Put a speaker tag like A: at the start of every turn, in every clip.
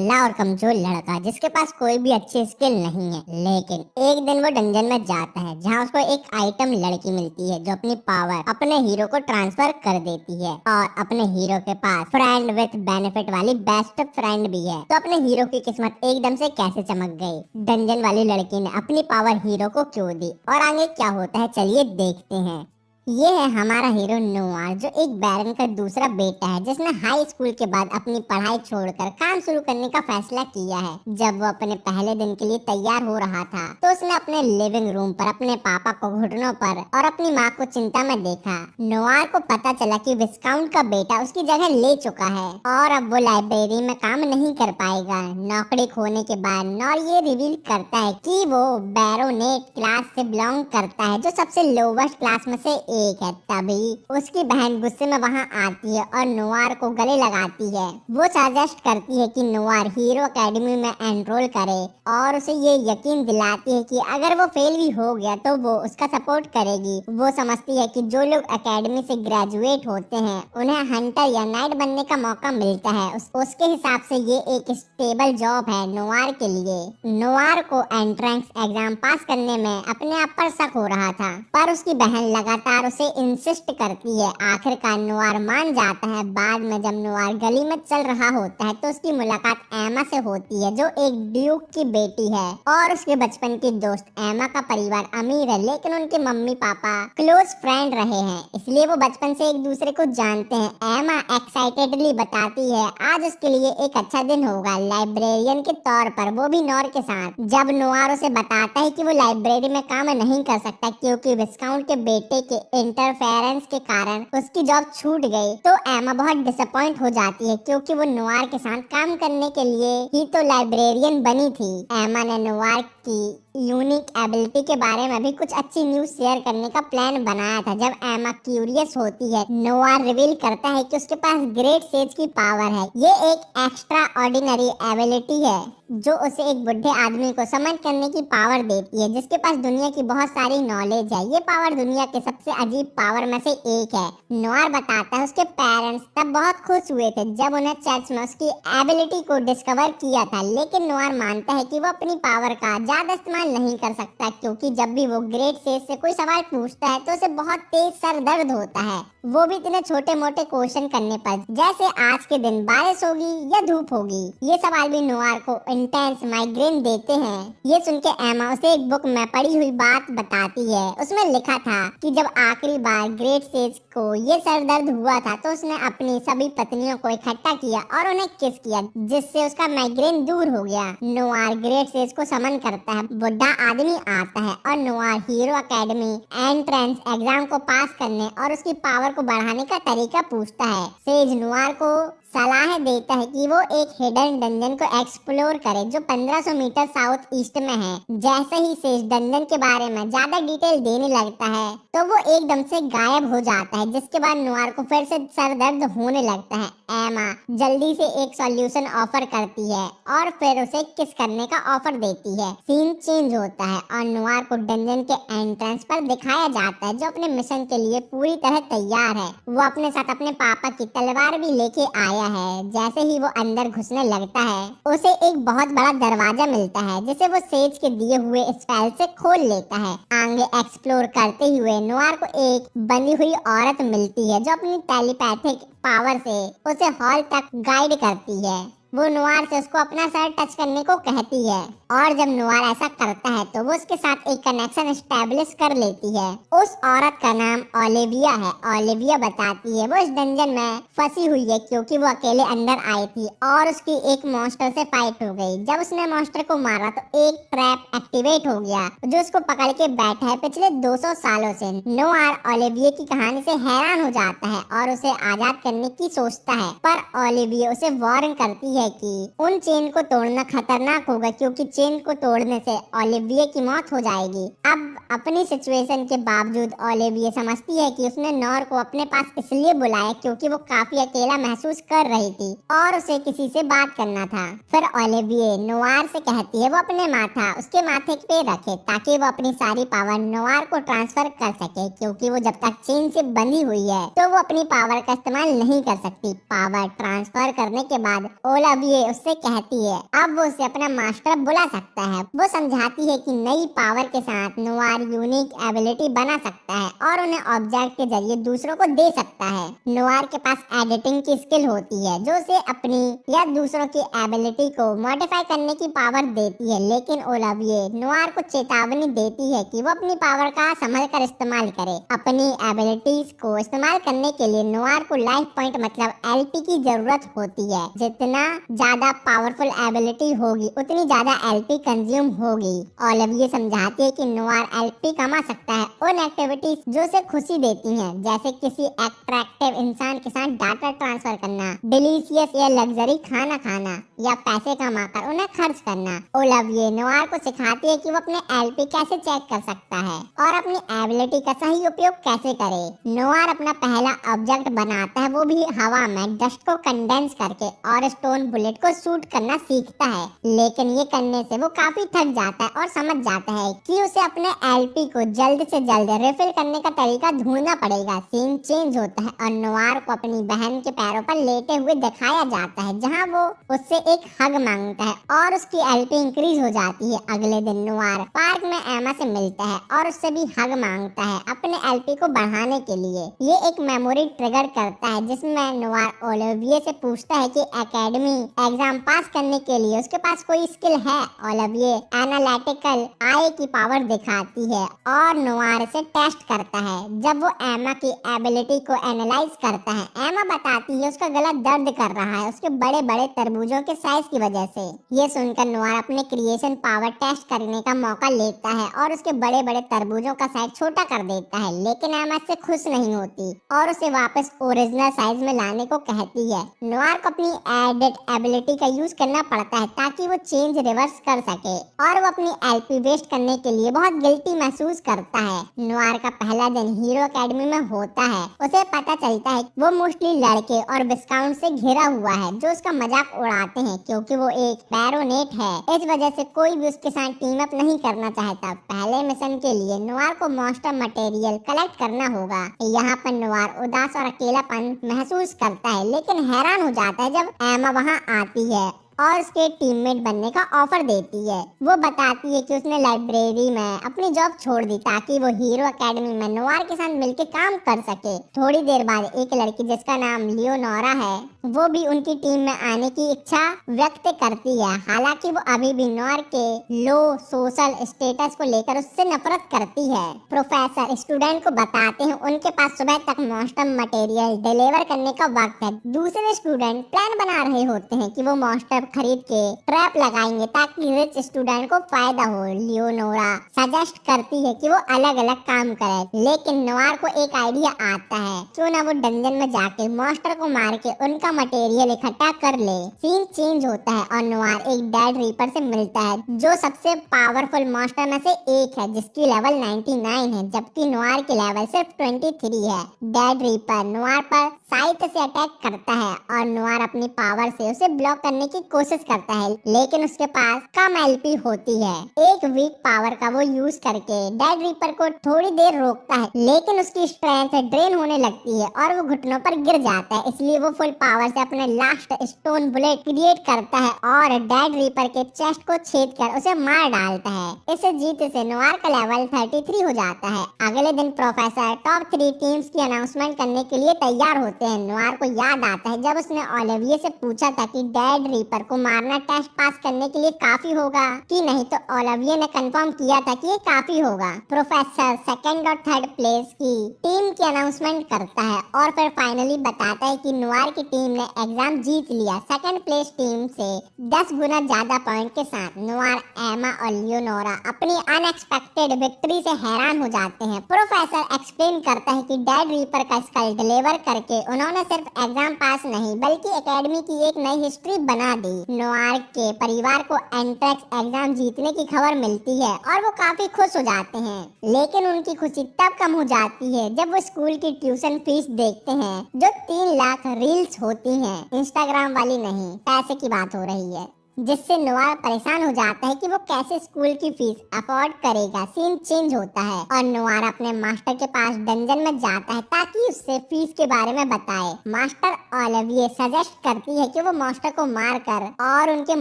A: नल्ला और कमजोर लड़का जिसके पास कोई भी अच्छी स्किल नहीं है। लेकिन एक दिन वो डंजन में जाता है जहाँ उसको एक आइटम लड़की मिलती है जो अपनी पावर अपने हीरो को ट्रांसफर कर देती है। और अपने हीरो के पास फ्रेंड विथ बेनिफिट वाली बेस्ट फ्रेंड भी है। तो अपने हीरो की किस्मत एकदम से कैसे चमक गई, डंजन वाली लड़की ने अपनी पावर हीरो को क्यों दी और आगे क्या होता है, चलिए देखते हैं। ये है हमारा हीरो नोआर, जो एक बैरन का दूसरा बेटा है जिसने हाई स्कूल के बाद अपनी पढ़ाई छोड़कर काम शुरू करने का फैसला किया है। जब वो अपने पहले दिन के लिए तैयार हो रहा था तो उसने अपने लिविंग रूम पर अपने पापा को घुटनों पर और अपनी माँ को चिंता में देखा। नोआर को पता चला कि विस्काउंट का बेटा उसकी जगह ले चुका है और अब वो लाइब्रेरी में काम नहीं कर पाएगा। नौकरी खोने के बाद नोर ये रिवील करता है कि वो बैरोनेट क्लास से बिलोंग करता है, जो सबसे लोवेस्ट क्लास में से एक है। तभी उसकी बहन गुस्से में वहां आती है और नोआर को गले लगाती है। वो सजेस्ट करती है कि नोआर हीरो एकेडमी में एनरोल करे और उसे ये यकीन दिलाती है कि अगर वो फेल भी हो गया तो वो उसका सपोर्ट करेगी। वो समझती है कि जो लोग एकेडमी से ग्रेजुएट होते हैं उन्हें हंटर या नाइट बनने का मौका मिलता है। उसके हिसाब से ये एक स्टेबल जॉब है नोआर के लिए। नोआर को एंट्रेंस एग्जाम पास करने में अपने आप पर शक हो रहा था, पर उसकी बहन लगातार उसे इंसिस्ट करती है। आखिरकार नोआर मान जाता है। बाद में जब नोआर गली में चल रहा होता है तो उसकी मुलाकात एमा से होती है, जो एक ड्यूक की बेटी है और उसके बचपन की दोस्त। एमा का परिवार अमीर है लेकिन उनके मम्मी पापा क्लोज फ्रेंड रहे हैं, इसलिए वो बचपन से एक दूसरे को जानते हैं। एमा एक्साइटेडली बताती है आज उसके लिए एक अच्छा दिन होगा लाइब्रेरियन के तौर पर, वो भी नोर के साथ। जब नोआर उसे बताता है कि वो लाइब्रेरी में काम नहीं कर सकता क्योंकि विस्काउंट के बेटे के इंटरफेरेंस के कारण उसकी जॉब छूट गई, तो एमा बहुत डिसअपॉइंट हो जाती है क्योंकि वो नोआर के साथ काम करने के लिए ही तो लाइब्रेरियन बनी थी। एमा ने नोआर की यूनिक एबिलिटी के बारे में भी कुछ अच्छी न्यूज शेयर करने का प्लान बनाया था। जब एमा क्यूरियस होती है, नोआर रिवील करता है कि उसके पास ग्रेट सेज की पावर है। ये एक एक्स्ट्रा ऑर्डिनरी एबिलिटी है जो उसे एक बुढ़े आदमी को समझ करने की पावर देती है जिसके पास दुनिया की बहुत सारी नॉलेज है। ये पावर दुनिया के सबसे अजीब पावर में से एक है। नोआर बताता है उसके पेरेंट्स तब बहुत खुश हुए थे जब उन्हें चर्च में उसकी एबिलिटी को डिस्कवर किया था, लेकिन नोआर मानता है कि वो अपनी पावर का ज्यादा इस्तेमाल नहीं कर सकता क्योंकि जब भी वो ग्रेट सेज से कोई सवाल पूछता है तो उसे बहुत तेज सर दर्द होता है, वो भी इतने छोटे मोटे क्वेश्चन करने पर, जैसे आज के दिन बारिश होगी या धूप होगी। ये सवाल भी नोआर को इंटेंस माइग्रेन देते हैं। ये सुन के एमा उसे एक बुक में पढ़ी हुई बात बताती है। उसमें लिखा था कि जब आखिरी बार ग्रेट सेज को ये सर दर्द हुआ था तो उसने अपनी सभी पत्नियों को इकट्ठा किया और उन्हें किस किया जिससे उसका माइग्रेन दूर हो गया। नोआर ग्रेट सेज को समन करता है। बुढ़ा आदमी आता है और noir hero academy entrance exam को पास करने और उसकी पावर को बढ़ाने का तरीका पूछता है। सेज नोआर को सलाह देता है कि वो एक हिडन डंजन को एक्सप्लोर करे जो 1500 मीटर साउथ ईस्ट में है। जैसे ही सेज डंजन के बारे में ज्यादा डिटेल देने लगता है तो वो एकदम से गायब हो जाता है, जिसके बाद नोआर को फिर से सर दर्द होने लगता है। एमा जल्दी से एक सॉल्यूशन ऑफर करती है और फिर उसे किस करने का ऑफर देती है। सीन चेंज होता है और नोआर को डंजन के एंट्रेंस पर दिखाया जाता है जो अपने मिशन के लिए पूरी तरह तैयार है। वो अपने साथ अपने पापा की तलवार भी लेके आया है। जैसे ही वो अंदर घुसने लगता है उसे एक बहुत बड़ा दरवाजा मिलता है जिसे वो सेज के दिए हुए स्पेल से खोल लेता है। आगे एक्सप्लोर करते हुए नोआर को एक बंधी हुई औरत मिलती है जो अपनी टेलीपैथिक पावर से उसे हॉल तक गाइड करती है। वो नोआर से उसको अपना सर टच करने को कहती है और जब नोआर ऐसा करता है तो वो उसके साथ एक कनेक्शन एस्टेब्लिश कर लेती है। उस औरत का नाम ओलिविया है। ओलिविया बताती है वो इस डंजन में फंसी हुई है क्योंकि वो अकेले अंदर आई थी और उसकी एक मॉन्स्टर से फाइट हो गई। जब उसने मॉन्स्टर को मारा तो एक ट्रैप एक्टिवेट हो गया जो उसको पकड़ के बैठा है पिछले 200 सालों से। नोआर ओलिविया की कहानी से हैरान हो जाता है और उसे आजाद करने की सोचता है, पर ओलिविया उसे वार्न करती है कि उन चेन को तोड़ना खतरनाक होगा क्योंकि चेन को तोड़ने से ओलिविया की मौत हो जाएगी। अब अपनी सिचुएशन के बावजूद ओलिविया समझती है कि उसने नोर को अपने पास इसलिए बुलाया क्योंकि वो काफी अकेला महसूस कर रही थी और उसे किसी से बात करना था। फिर ओलिविया नोआर से कहती है वो अपने माथा उसके माथे पे रखे ताकि वो अपनी सारी पावर नोआर को ट्रांसफर कर सके क्योंकि वो जब तक चेन से बंधी हुई है तो वो अपनी पावर का इस्तेमाल नहीं कर सकती। पावर ट्रांसफर करने के बाद ओलिविये उससे कहती है अब वो उसे अपना मास्टर बुला सकता है। वो समझाती है कि नई पावर के साथ नोवार यूनिक एबिलिटी बना सकता है और उन्हें ऑब्जेक्ट के जरिए दूसरों को दे सकता है। नोवार के पास एडिटिंग की स्किल होती है जो उसे अपनी या दूसरों की एबिलिटी को मॉडिफाई करने की पावर देती है, लेकिन ओलिविये नोवार को चेतावनी देती है कि वो अपनी पावर का संभल कर इस्तेमाल करे। अपनी एबिलिटीज को इस्तेमाल करने के लिए नोवार को लाइफ पॉइंट मतलब एलपी की जरूरत होती है। जितना ज्यादा पावरफुल एबिलिटी होगी उतनी ज्यादा एलपी कंज्यूम होगी। ओलिविये समझाती है कि नोवार एलपी कमा सकता है उन एक्टिविटीज जो उसे खुशी देती हैं, जैसे किसी अट्रैक्टिव इंसान के साथ डाटा ट्रांसफर करना, डिलीशियस या लग्जरी खाना खाना या पैसे कमाकर उन्हें खर्च करना। ओलिविये नोवार को सिखाती है कि वो अपने एलपी कैसे चेक कर सकता है और अपनी एबिलिटी का सही उपयोग कैसे करे। नोवार अपना पहला ऑब्जेक्ट बनाता है, वो भी हवा में डस्ट को कंडेंस करके और स्टोन बुलेट को शूट करना सीखता है, लेकिन ये करने से वो काफी थक जाता है और समझ जाता है कि उसे अपने एलपी को जल्द से जल्द रिफिल करने का तरीका ढूंढना पड़ेगा। सीन चेंज होता है और नोवार को अपनी बहन के पैरों पर लेटे हुए दिखाया जाता है, जहां वो उससे एक हग मांगता है और उसकी एलपी इंक्रीज हो जाती है। अगले दिन नोवार पार्क में एमा से मिलता है और उससे भी हग मांगता है अपने एलपी को बढ़ाने के लिए। ये एक मेमोरी ट्रिगर करता है जिसमें नोवार ओलिविये से पूछता है कि एकेडमी एग्जाम पास करने के लिए उसके पास कोई स्किल है। ओलिविये एनालिटिकल आई की पावर दिखाती है और नोवार से टेस्ट करता है। जब वो एमा की एबिलिटी को एनालाइज करता है, एमा बताती है उसका गला दर्द कर रहा है उसके बड़े बड़े तरबूजों के साइज की वजह से। ये सुनकर नोवार अपने क्रिएशन पावर टेस्ट करने का मौका लेता है और उसके बड़े बड़े तरबूजों का साइज छोटा कर देता है, लेकिन एमा इससे खुश नहीं होती और उसे वापस ओरिजिनल साइज में लाने को कहती है। नोवार को अपनी एडेड एबिलिटी का यूज करना पड़ता है ताकि वो चेंज रिवर्स कर सके और वो अपनी एलपी वेस्ट करने के लिए बहुत गिल्टी महसूस करता है। नोवार का पहला दिन हीरो एकेडमी में होता है। उसे पता चलता है वो मोस्टली लड़के और विस्काउंट से घिरा हुआ है जो उसका मजाक उड़ाते हैं क्योंकि वो एक बैरोनेट है। इस वजह से कोई भी उसके साथ टीम अप नहीं करना चाहता। पहले मिशन के लिए नोवार को मॉन्स्टर मटेरियल कलेक्ट करना होगा। यहाँ पर नोवार उदास और अकेलापन महसूस करता है, लेकिन हैरान हो जाता है जब एमा वहाँ आती है और उसके टीममेट बनने का ऑफर देती है। वो बताती है कि उसने लाइब्रेरी में अपनी जॉब छोड़ दी ताकि वो हीरो एकेडमी में नोवार के साथ मिलकर काम कर सके। थोड़ी देर बाद एक लड़की जिसका नाम लियोनोरा है वो भी उनकी टीम में आने की इच्छा व्यक्त करती है। हालांकि वो अभी भी नोवार के लो सोशल स्टेटस को लेकर उससे नफरत करती है। प्रोफेसर स्टूडेंट को बताते हैं उनके पास सुबह तक मॉन्स्टर मटेरियल डिलीवर करने का वक्त है। दूसरे स्टूडेंट प्लान बना रहे होते हैं कि वो मॉन्स्टर खरीद के ट्रैप लगाएंगे ताकि रिच स्टूडेंट को फायदा हो। लियोनोरा सजेस्ट करती है कि वो अलग अलग काम करे, लेकिन नोवार को एक आइडिया आता है क्यों ना वो डंजन में जाके मॉन्स्टर को मार के उनका मटेरियल इकट्ठा कर ले। सीन चेंज होता है और नोवार एक डेड रीपर से मिलता है जो सबसे पावरफुल मॉन्स्टर में से एक है जिसकी लेवल 99 है, जबकि नोवार की लेवल सिर्फ 23 है। डेड रीपर नोवार पर साइट से अटैक करता है और नोवार अपनी पावर से उसे ब्लॉक करने की कोशिश करता है, लेकिन उसके पास कम एलपी होती है। एक वीक पावर का वो यूज करके डेड रीपर को थोड़ी देर रोकता है, लेकिन उसकी स्ट्रेंथ ड्रेन होने लगती है और वो घुटनों पर गिर जाता है। इसलिए वो फुल पावर से अपने लास्ट स्टोन बुलेट क्रिएट करता है और डेड रीपर के चेस्ट को छेद कर उसे मार डालता है। इस जीत से नोवार का लेवल 33 हो जाता है। अगले दिन प्रोफेसर टॉप 3 टीम्स की अनाउंसमेंट करने के लिए तैयार होते हैं। नोवार को याद आता है जब उसने ओलिविये से पूछा था कि डेड रीपर को मारना टेस्ट पास करने के लिए काफी होगा कि नहीं, तो ओलिविये ने कंफर्म किया था कि ये काफी होगा। प्रोफेसर सेकंड और थर्ड प्लेस की टीम की अनाउंसमेंट करता है और फिर फाइनली बताता है कि नोवार की टीम ने एग्जाम जीत लिया। सेकंड प्लेस टीम से 10 गुना ज्यादा पॉइंट के साथ नोवार, एमा और लियोनोरा अपनी अनएक्सपेक्टेड विक्ट्री से हैरान हो जाते हैं। प्रोफेसर एक्सप्लेन करता है कि डेड रीपर का स्कल डिलीवर करके उन्होंने सिर्फ एग्जाम पास नहीं बल्कि एकेडमी की एक नई हिस्ट्री बना दी। नोवार के परिवार को एंट्रेक्स एग्जाम जीतने की खबर मिलती है और वो काफी खुश हो जाते हैं, लेकिन उनकी खुशी तब कम हो जाती है जब वो स्कूल की ट्यूशन फीस देखते हैं जो 3 लाख रील्स होती हैं, इंस्टाग्राम वाली नहीं। पैसे की बात हो रही है। जिससे नोआर परेशान हो जाता है कि वो कैसे स्कूल की फीस अफोर्ड करेगा। सीन चेंज होता है और नोआर अपने मास्टर के पास डंजन में जाता है ताकि उससे फीस के बारे में बताए। मास्टर ओलिविये सजेस्ट करती है कि वो मास्टर को मारकर और उनके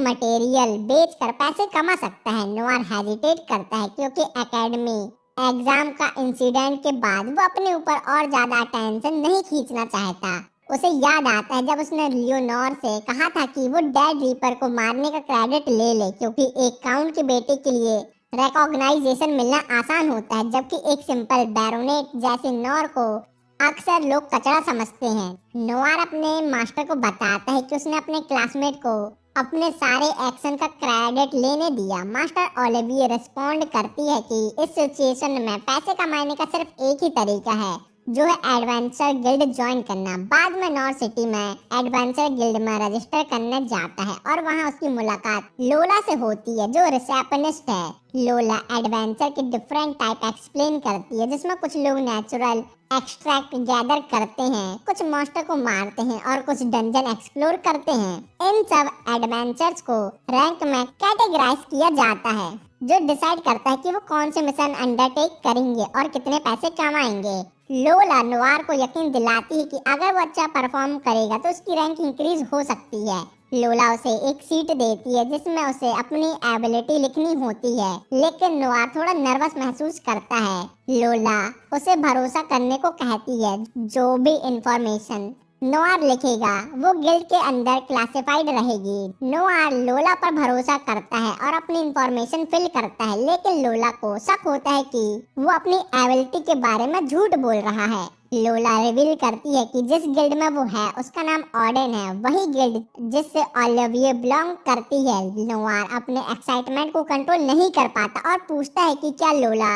A: मटेरियल बेचकर पैसे कमा सकता है। नोआर हेजिटेट करता है क्योंकि एकेडमी एग्जाम का इंसिडेंट के बाद वो अपने ऊपर और ज्यादा अटेंशन नहीं खींचना चाहता। उसे याद आता है जब उसने लियोनोर से कहा था कि वो डेड रीपर को मारने का क्रेडिट ले ले क्योंकि एक काउंट के बेटे के लिए रिकॉग्नाइजेशन मिलना आसान होता है, जबकि एक सिंपल बैरोनेट जैसे नोर को अक्सर लोग कचरा समझते हैं। नोआर अपने मास्टर को बताता है कि उसने अपने क्लासमेट को अपने सारे एक्शन का क्रेडिट लेने दिया। मास्टर ओलिविये रिस्पॉन्ड करती है कि इस सिचुएशन में पैसे कमाने का सिर्फ एक ही तरीका है, जो है एडवेंचर गिल्ड ज्वाइन करना। बाद में नॉर्थ सिटी में एडवेंचर गिल्ड में रजिस्टर करने जाता है और वहां उसकी मुलाकात लोला से होती है, जो रिसेप्शनिस्ट है। लोला एडवेंचर के डिफरेंट टाइप एक्सप्लेन करती है, जिसमें कुछ लोग नेचुरल एक्सट्रैक्ट गैदर करते हैं, कुछ मॉन्स्टर को मारते हैं और कुछ डंजन एक्सप्लोर करते हैं। इन सब एडवेंचर्स को रैंक में कैटेगराइज किया जाता है, जो डिसाइड करता है कि वो कौन से मिशन अंडरटेक करेंगे और कितने पैसे कमाएंगे। लोला नोआर को यकीन दिलाती है कि अगर वो अच्छा परफॉर्म करेगा तो उसकी रैंक इंक्रीज हो सकती है। लोला उसे एक सीट देती है जिसमें उसे अपनी एबिलिटी लिखनी होती है, लेकिन नोआर थोड़ा नर्वस महसूस करता है। लोला उसे भरोसा करने को कहती है, जो भी इंफॉर्मेशन नोआर लिखेगा वो गिल्ड के अंदर क्लासिफाइड रहेगी। नोआर लोला पर भरोसा करता है और अपनी इंफॉर्मेशन फिल करता है, लेकिन लोला को शक होता है कि वो अपनी एबिलिटी के बारे में झूठ बोल रहा है। लोला रिवील करती है कि जिस गिल्ड में वो है उसका नाम ऑडेन है, वही गिल्ड जिससे ओलिविये बिलोंग करती है। नोआर अपने एक्साइटमेंट को कंट्रोल नहीं कर पाता और पूछता है कि क्या लोला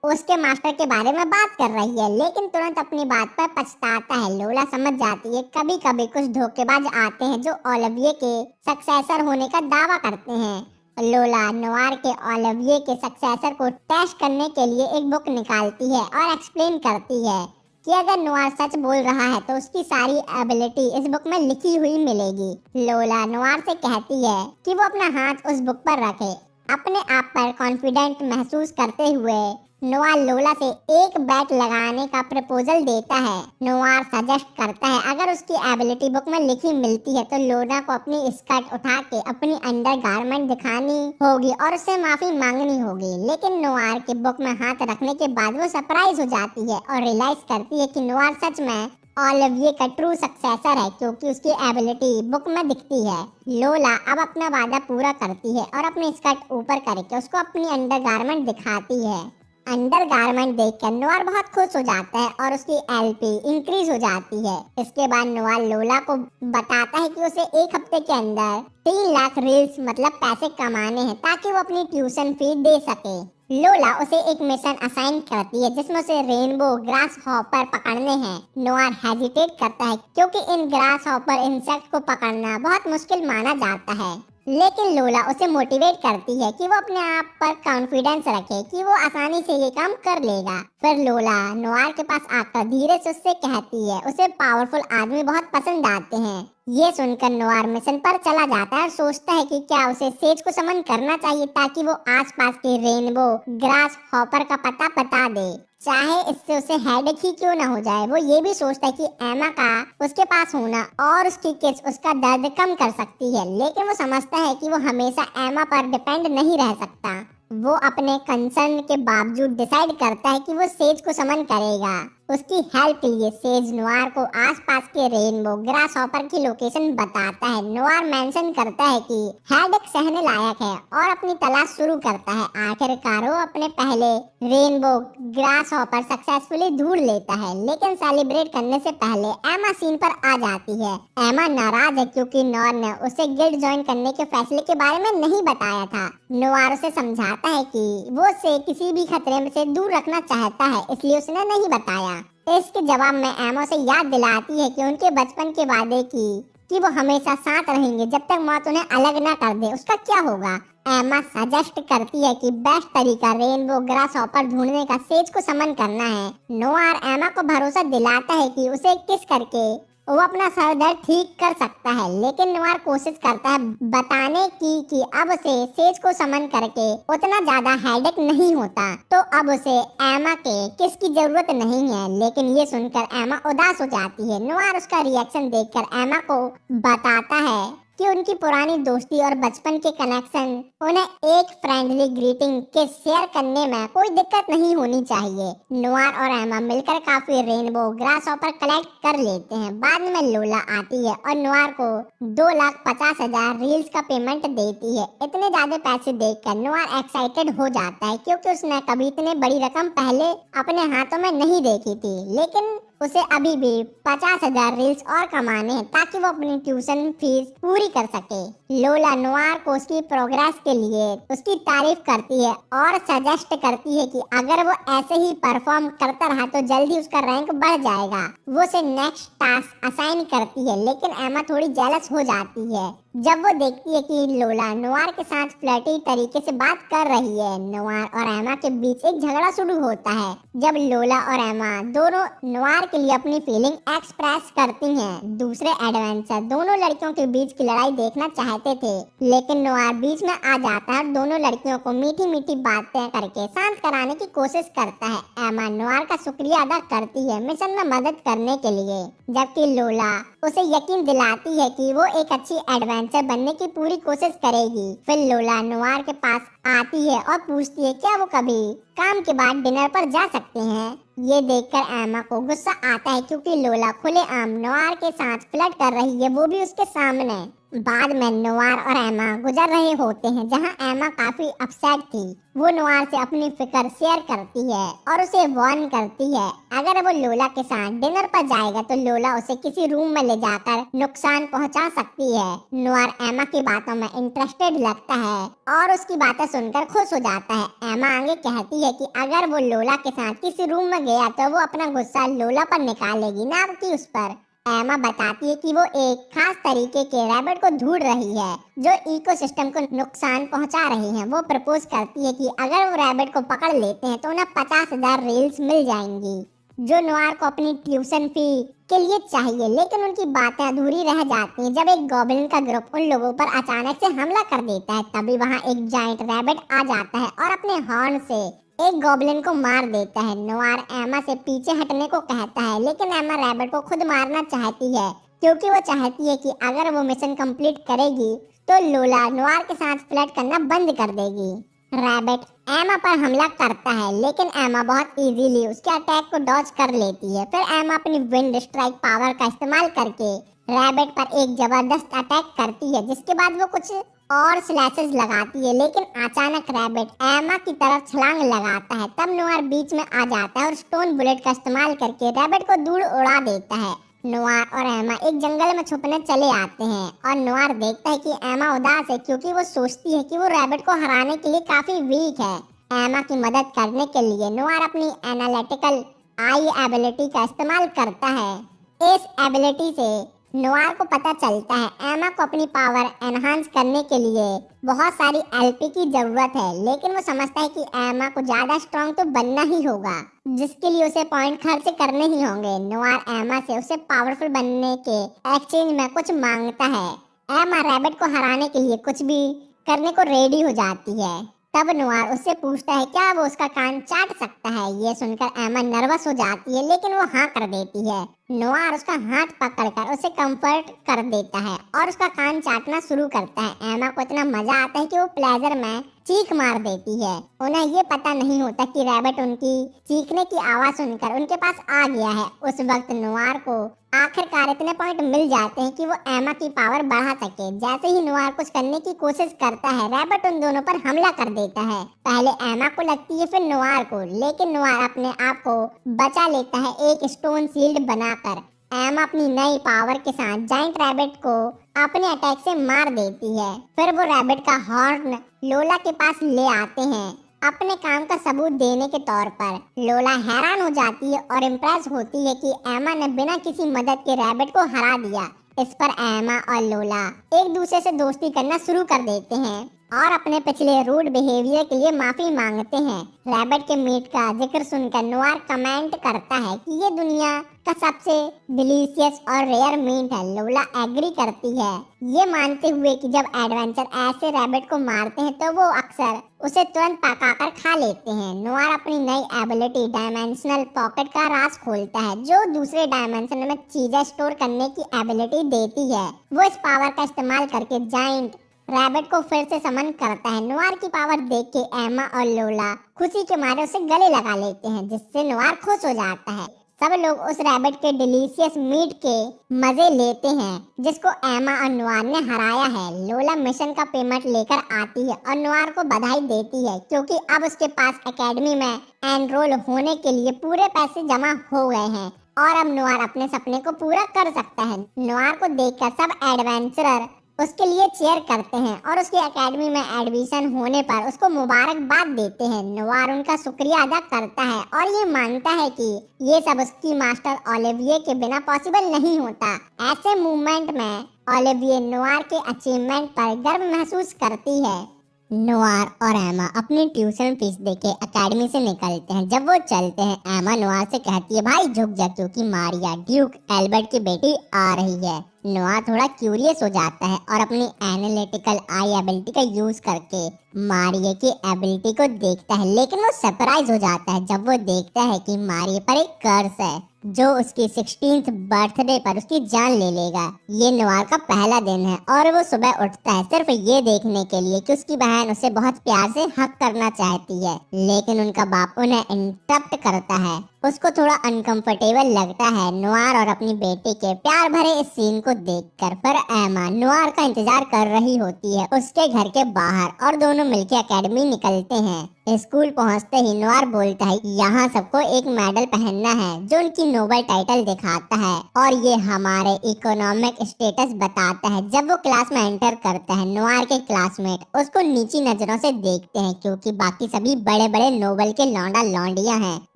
A: उसके मास्टर के बारे में बात कर रही है, लेकिन तुरंत अपनी बात पर पछताता है। लोला समझ जाती है कभी कभी कुछ धोखेबाज आते हैं जो ओलिविये के सक्सेसर होने का दावा करते हैं। लोला नोआर के ओलिविये के सक्सेसर को टेस्ट करने के लिए एक बुक निकालती है और एक्सप्लेन करती है कि अगर नोआर सच बोल रहा है तो उसकी सारी एबिलिटी इस बुक में लिखी हुई मिलेगी। लोला नोआर से कहती है कि वो अपना हाथ उस बुक पर रखे। अपने आप पर कॉन्फिडेंट महसूस करते हुए नोआर लोला से एक बैट लगाने का प्रपोजल देता है। नोआर सजेस्ट करता है अगर उसकी एबिलिटी बुक में लिखी मिलती है तो लोला को अपनी स्कर्ट उठा के अपनी अंडर गारमेंट दिखानी होगी और उससे माफी मांगनी होगी, लेकिन नोआर के बुक में हाथ रखने के बाद वो सरप्राइज हो जाती है और रियलाइज करती है कि नोआर सच में ओलिविये का ट्रू सक्सेसर है क्योंकि उसकी एबिलिटी बुक में दिखती है। लोला अब अपना वादा पूरा करती है और अपनी स्कर्ट ऊपर करके उसको अपनी अंडर गारमेंट दिखाती है। अंडर गारमेंट देखकर नोआर बहुत खुश हो जाता है और उसकी एलपी इंक्रीज हो जाती है। इसके बाद नोआर लोला को बताता है कि उसे एक हफ्ते के अंदर 3 लाख रील्स मतलब पैसे कमाने हैं ताकि वो अपनी ट्यूशन फी दे सके। लोला उसे एक मिशन असाइन करती है जिसमें उसे रेनबो ग्रास हॉपर पकड़ने हैं। नोआर हेजिटेट करता है क्योंकि इन ग्रास हॉपर इंसेक्ट को पकड़ना बहुत मुश्किल माना जाता है, लेकिन लोला उसे मोटिवेट करती है कि वो अपने आप पर कॉन्फिडेंस रखे कि वो आसानी से ये काम कर लेगा। फिर लोला नोआर के पास आकर धीरे से उससे कहती है उसे पावरफुल आदमी बहुत पसंद आते हैं। ये सुनकर नोआर मिशन पर चला जाता है और सोचता है कि क्या उसे सेज को समन करना चाहिए ताकि वो आसपास के रेनबो ग्रास हॉपर का पता बता दे, चाहे इससे उसे हेडेक ही क्यों ना हो जाए। वो ये भी सोचता है कि एमा का उसके पास होना और उसकी किस उसका दर्द कम कर सकती है, लेकिन वो समझता है कि वो हमेशा एमा पर डिपेंड नहीं रह सकता। वो अपने कंसर्न के बावजूद डिसाइड करता है कि वो सेज को समन करेगा। उसकी हेल्प के लिए सेज नोआर को आसपास के रेनबो ग्रास हॉपर की लोकेशन बताता है। नोआर मेंशन करता है कि हेडेक सहने लायक है और अपनी तलाश शुरू करता है। आखिरकार वो अपने पहले रेनबो ग्रास हॉपर सक्सेसफुली ढूंढ लेता है, लेकिन सेलिब्रेट करने से पहले एमा सीन पर आ जाती है। एमा नाराज है क्योंकि नोआर ने उसे गिल्ड ज्वाइन करने के फैसले के बारे में नहीं बताया था। नोआर उसे समझाता है कि वो उसे किसी भी खतरे से दूर रखना चाहता है, इसलिए उसने नहीं बताया। इसके जवाब में एमा उसे याद दिलाती है कि उनके बचपन के वादे की कि वो हमेशा साथ रहेंगे जब तक मौत उन्हें अलग ना कर दे, उसका क्या होगा। एमा सजेस्ट करती है कि बेस्ट तरीका रेनबो ग्रास हॉपर ढूंढने का सेज को समन करना है। नोआर एमा को भरोसा दिलाता है कि उसे किस करके वो अपना सर दर्द ठीक कर सकता है, लेकिन नोवार कोशिश करता है बताने की कि अब उसे सेज को समन करके उतना ज्यादा हेडेक नहीं होता, तो अब उसे एमा के किसकी जरूरत नहीं है। लेकिन ये सुनकर एमा उदास हो जाती है। नोवार उसका रिएक्शन देखकर एमा को बताता है कि उनकी पुरानी दोस्ती और बचपन के कनेक्शन उन्हें एक फ्रेंडली ग्रीटिंग के शेयर करने में कोई दिक्कत नहीं होनी चाहिए। नोवार और एमा मिलकर काफी रेनबो ग्रास हॉपर कलेक्ट कर लेते हैं। बाद में लोला आती है और नोवार को 2,50,000 रील्स का पेमेंट देती है। इतने ज्यादा पैसे देखकर नोवार एक्साइटेड हो जाता है, क्योंकि उसने कभी इतनी बड़ी रकम पहले अपने हाथों में नहीं देखी थी। लेकिन उसे अभी भी 50,000 रील्स और कमाने हैं ताकि वो अपनी ट्यूशन फीस पूरी कर सके। लोला नोवार को उसकी प्रोग्रेस के लिए उसकी तारीफ करती है और सजेस्ट करती है कि अगर वो ऐसे ही परफॉर्म करता रहा तो जल्दी उसका रैंक बढ़ जाएगा। वो उसे नेक्स्ट टास्क असाइन करती है, लेकिन एमा थोड़ी जेलस हो जाती है जब वो देखती है कि लोला नोवार के साथ फ्लर्टी तरीके से बात कर रही है। नोवार और एमा के बीच एक झगड़ा शुरू होता है जब लोला और एमा दोनों नोवार के लिए अपनी फीलिंग एक्सप्रेस करती हैं। दूसरे एडवेंचर दोनों लड़कियों के बीच की लड़ाई देखना चाहते थे, लेकिन नोवार बीच में आ जाता है और दोनों लड़कियों को मीठी मीठी बातें करके शांत कराने की कोशिश करता है। एमा नोवार का शुक्रिया अदा करती है मिशन में मदद करने के लिए, जबकि लोला उसे यकीन दिलाती है कि वो एक अच्छी एडवेंचर बनने की पूरी कोशिश करेगी। फिर लोला नोवार के पास आती है और पूछती है क्या वो कभी काम के बाद डिनर पर जा सकते हैं। ये देखकर एमा को गुस्सा आता है, क्योंकि लोला खुलेआम नोवार के साथ फ्लर्ट कर रही है, वो भी उसके सामने। बाद में नोवार और एमा गुजर रहे होते हैं जहां एमा काफी अपसेट थी। वो नोवार से अपनी फिक्र शेयर करती है और उसे वार्न करती है अगर वो लोला के साथ डिनर पर जाएगा तो लोला उसे किसी रूम में ले जाकर नुकसान पहुंचा सकती है। नोवार एमा की बातों में इंटरेस्टेड लगता है और उसकी बातें सुनकर खुश हो जाता है। एमा आगे कहती है कि अगर वो लोला के साथ किसी रूम में गया तो वो अपना गुस्सा लोला पर निकालेगी, ना कि उस पर। एमा बताती है कि वो एक खास तरीके के रैबिट को ढूंढ रही है जो इकोसिस्टम को नुकसान पहुंचा रही है। वो प्रपोज करती है कि अगर वो रैबिट को पकड़ लेते हैं तो उन्हें 50,000 रील्स मिल जाएंगी, जो नोवार को अपनी ट्यूशन फी के लिए चाहिए। लेकिन उनकी बातें अधूरी रह जाती हैं जब एक गॉब्लिन का ग्रुप उन लोगों पर अचानक से हमला कर देता है। तभी वहाँ एक जायंट रैबिट आ जाता है और अपने हॉर्न से एक गॉब्लिन को मार देता है। नोवार एमा से पीछे हटने को कहता है, लेकिन एमा रैबिट को खुद मारना चाहती है, क्योंकि वो चाहती है कि अगर वो मिशन कंप्लीट करेगी तो लोला नोवार के साथ फ्लर्ट करना बंद कर देगी। रैबिट एमा पर हमला करता है, लेकिन एमा बहुत इजीली उसके अटैक को डॉज कर लेती है। फिर एमा अपनी विंड स्ट्राइक पावर का इस्तेमाल करके रैबिट पर एक जबरदस्त अटैक करती है, जिसके बाद वो कुछ और स्लैशेस लगाती है। लेकिन अचानक रैबिट एमा की तरफ छलांग लगाता है। तब नोवार बीच में आ जाता है और स्टोन बुलेट का इस्तेमाल करके रैबिट को दूर उड़ा देता है। नोवार और एमा एक जंगल में छुपने चले आते हैं और नोवार देखता है कि एमा उदास है, क्योंकि वो सोचती है कि वो रैबिट को हराने के लिए काफी वीक है। एमा की मदद करने के लिए नोवार अपनी एनालिटिकल आई एबिलिटी का इस्तेमाल करता है। इस एबिलिटी से नोवार को पता चलता है एमा को अपनी पावर एनहांस करने के लिए बहुत सारी एलपी की जरूरत है, लेकिन वो समझता है कि एमा को ज्यादा स्ट्रॉन्ग तो बनना ही होगा, जिसके लिए उसे पॉइंट खर्च करने ही होंगे। नोवार एमा से उसे पावरफुल बनने के एक्सचेंज में कुछ मांगता है। एमा रैबिट को हराने के लिए कुछ भी करने को रेडी हो जाती है। तब नोवार उससे पूछता है क्या वो उसका कान चाट सकता है। ये सुनकर एमा नर्वस हो जाती है, लेकिन वो हाँ कर देती है। नोवार उसका हाथ पकड़कर उसे कंफर्ट कर देता है और उसका कान चाटना शुरू करता है। एमा को इतना मजा आता है कि वो प्लेजर में चीख मार देती है। उन्हें ये पता नहीं होता कि रैबिट उनकी चीखने की आवाज सुनकर उनके पास आ गया है। उस वक्त नोवार को आखिरकार इतने पॉइंट मिल जाते हैं कि वो एमा की पावर बढ़ा सके। जैसे ही नोवार कुछ करने की कोशिश करता है, रैबिट उन दोनों पर हमला कर देता है। पहले एमा को लगती है, फिर नोवार को, लेकिन नोवार अपने आप को बचा लेता है एक स्टोन शील्ड बनाकर। एमा अपनी नई पावर के साथ जायंट रैबिट को अपने अटैक से मार देती है। फिर वो रैबिट का हॉर्न लोला के पास ले आते हैं अपने काम का सबूत देने के तौर पर। लोला हैरान हो जाती है और इम्प्रेस होती है कि एमा ने बिना किसी मदद के रैबिट को हरा दिया। इस पर एमा और लोला एक दूसरे से दोस्ती करना शुरू कर देते हैं और अपने पिछले रूड बिहेवियर के लिए माफी मांगते हैं। रैबिट के मीट का जिक्र सुनकर नोआर कमेंट करता है कि ये दुनिया का सबसे डिलीशियस और रेयर मीट है। लोला एग्री करती है, ये मानते हुए कि जब एडवेंचर ऐसे रैबिट को मारते हैं तो वो अक्सर उसे तुरंत पकाकर खा लेते हैं। नोआर अपनी नई एबिलिटी डायमेंशनल पॉकेट का राज खोलता है, जो दूसरे डायमेंशन में चीजें स्टोर करने की एबिलिटी देती है। वो इस पावर का इस्तेमाल करके जाइंट रैबिट को फिर से समन करता है। नोआर की पावर देख के एमा और लोला खुशी के मारे उसे गले लगा लेते हैं, जिससे नोआर खुश हो जाता है। सब लोग उस रैबिट के डिलीशियस मीट के मजे लेते हैं, जिसको एमा और नोआर ने हराया है। लोला मिशन का पेमेंट लेकर आती है और नोआर को बधाई देती है, क्योंकि अब उसके पास एकेडमी में एनरोल होने के लिए पूरे पैसे जमा हो गए हैं और अब नोआर अपने सपने को पूरा कर सकता है। नोआर को देखकर सब एडवेंचरर उसके लिए चेयर करते हैं और उसकी एकेडमी में एडमिशन होने पर उसको मुबारकबाद देते हैं। नोआर उनका शुक्रिया अदा करता है और ये मानता है कि ये सब उसकी मास्टर ओलिविये के बिना पॉसिबल नहीं होता। ऐसे मूवमेंट में ओलिविये नोआर के अचीवमेंट पर गर्व महसूस करती है। नोआर और एमा अपनी ट्यूशन फीस देके एकेडमी से निकलते हैं। जब वो चलते हैं, एमा नोआर से कहती है, भाई झुक जा, क्योंकि मारिया ड्यूक एल्बर्ट की बेटी आ रही है। नोआर थोड़ा क्यूरियस हो जाता है और अपनी एनालिटिकल आई एबिलिटी का यूज करके मारिया की एबिलिटी को देखता है, लेकिन वो सरप्राइज हो जाता है जब वो देखता है कि मारिया पर एक कर्स है जो उसकी 16th बर्थडे पर उसकी जान ले लेगा। ये नोआर का पहला दिन है और वो सुबह उठता है सिर्फ ये देखने के लिए कि उसकी बहन उसे बहुत प्यार से हक करना चाहती है, लेकिन उनका बाप उन्हें इंटरप्ट करता है। उसको थोड़ा अनकंफर्टेबल लगता है नोआर और अपनी बेटी के प्यार भरे इस सीन को देखकर। पर एमा नोआर का इंतजार कर रही होती है उसके घर के बाहर और दोनों मिलकर एकेडमी निकलते हैं। स्कूल पहुंचते ही नोआर बोलता है, यहाँ सबको एक मेडल पहनना है जो उनकी नोबल टाइटल दिखाता है और ये हमारे इकोनॉमिक स्टेटस बताता है। जब वो क्लास में एंटर करता है, नोआर के क्लासमेट उसको नीची नजरों से देखते हैं, क्योंकि बाकी सभी बड़े बड़े नोबल के लौंडा लौंडियां हैं।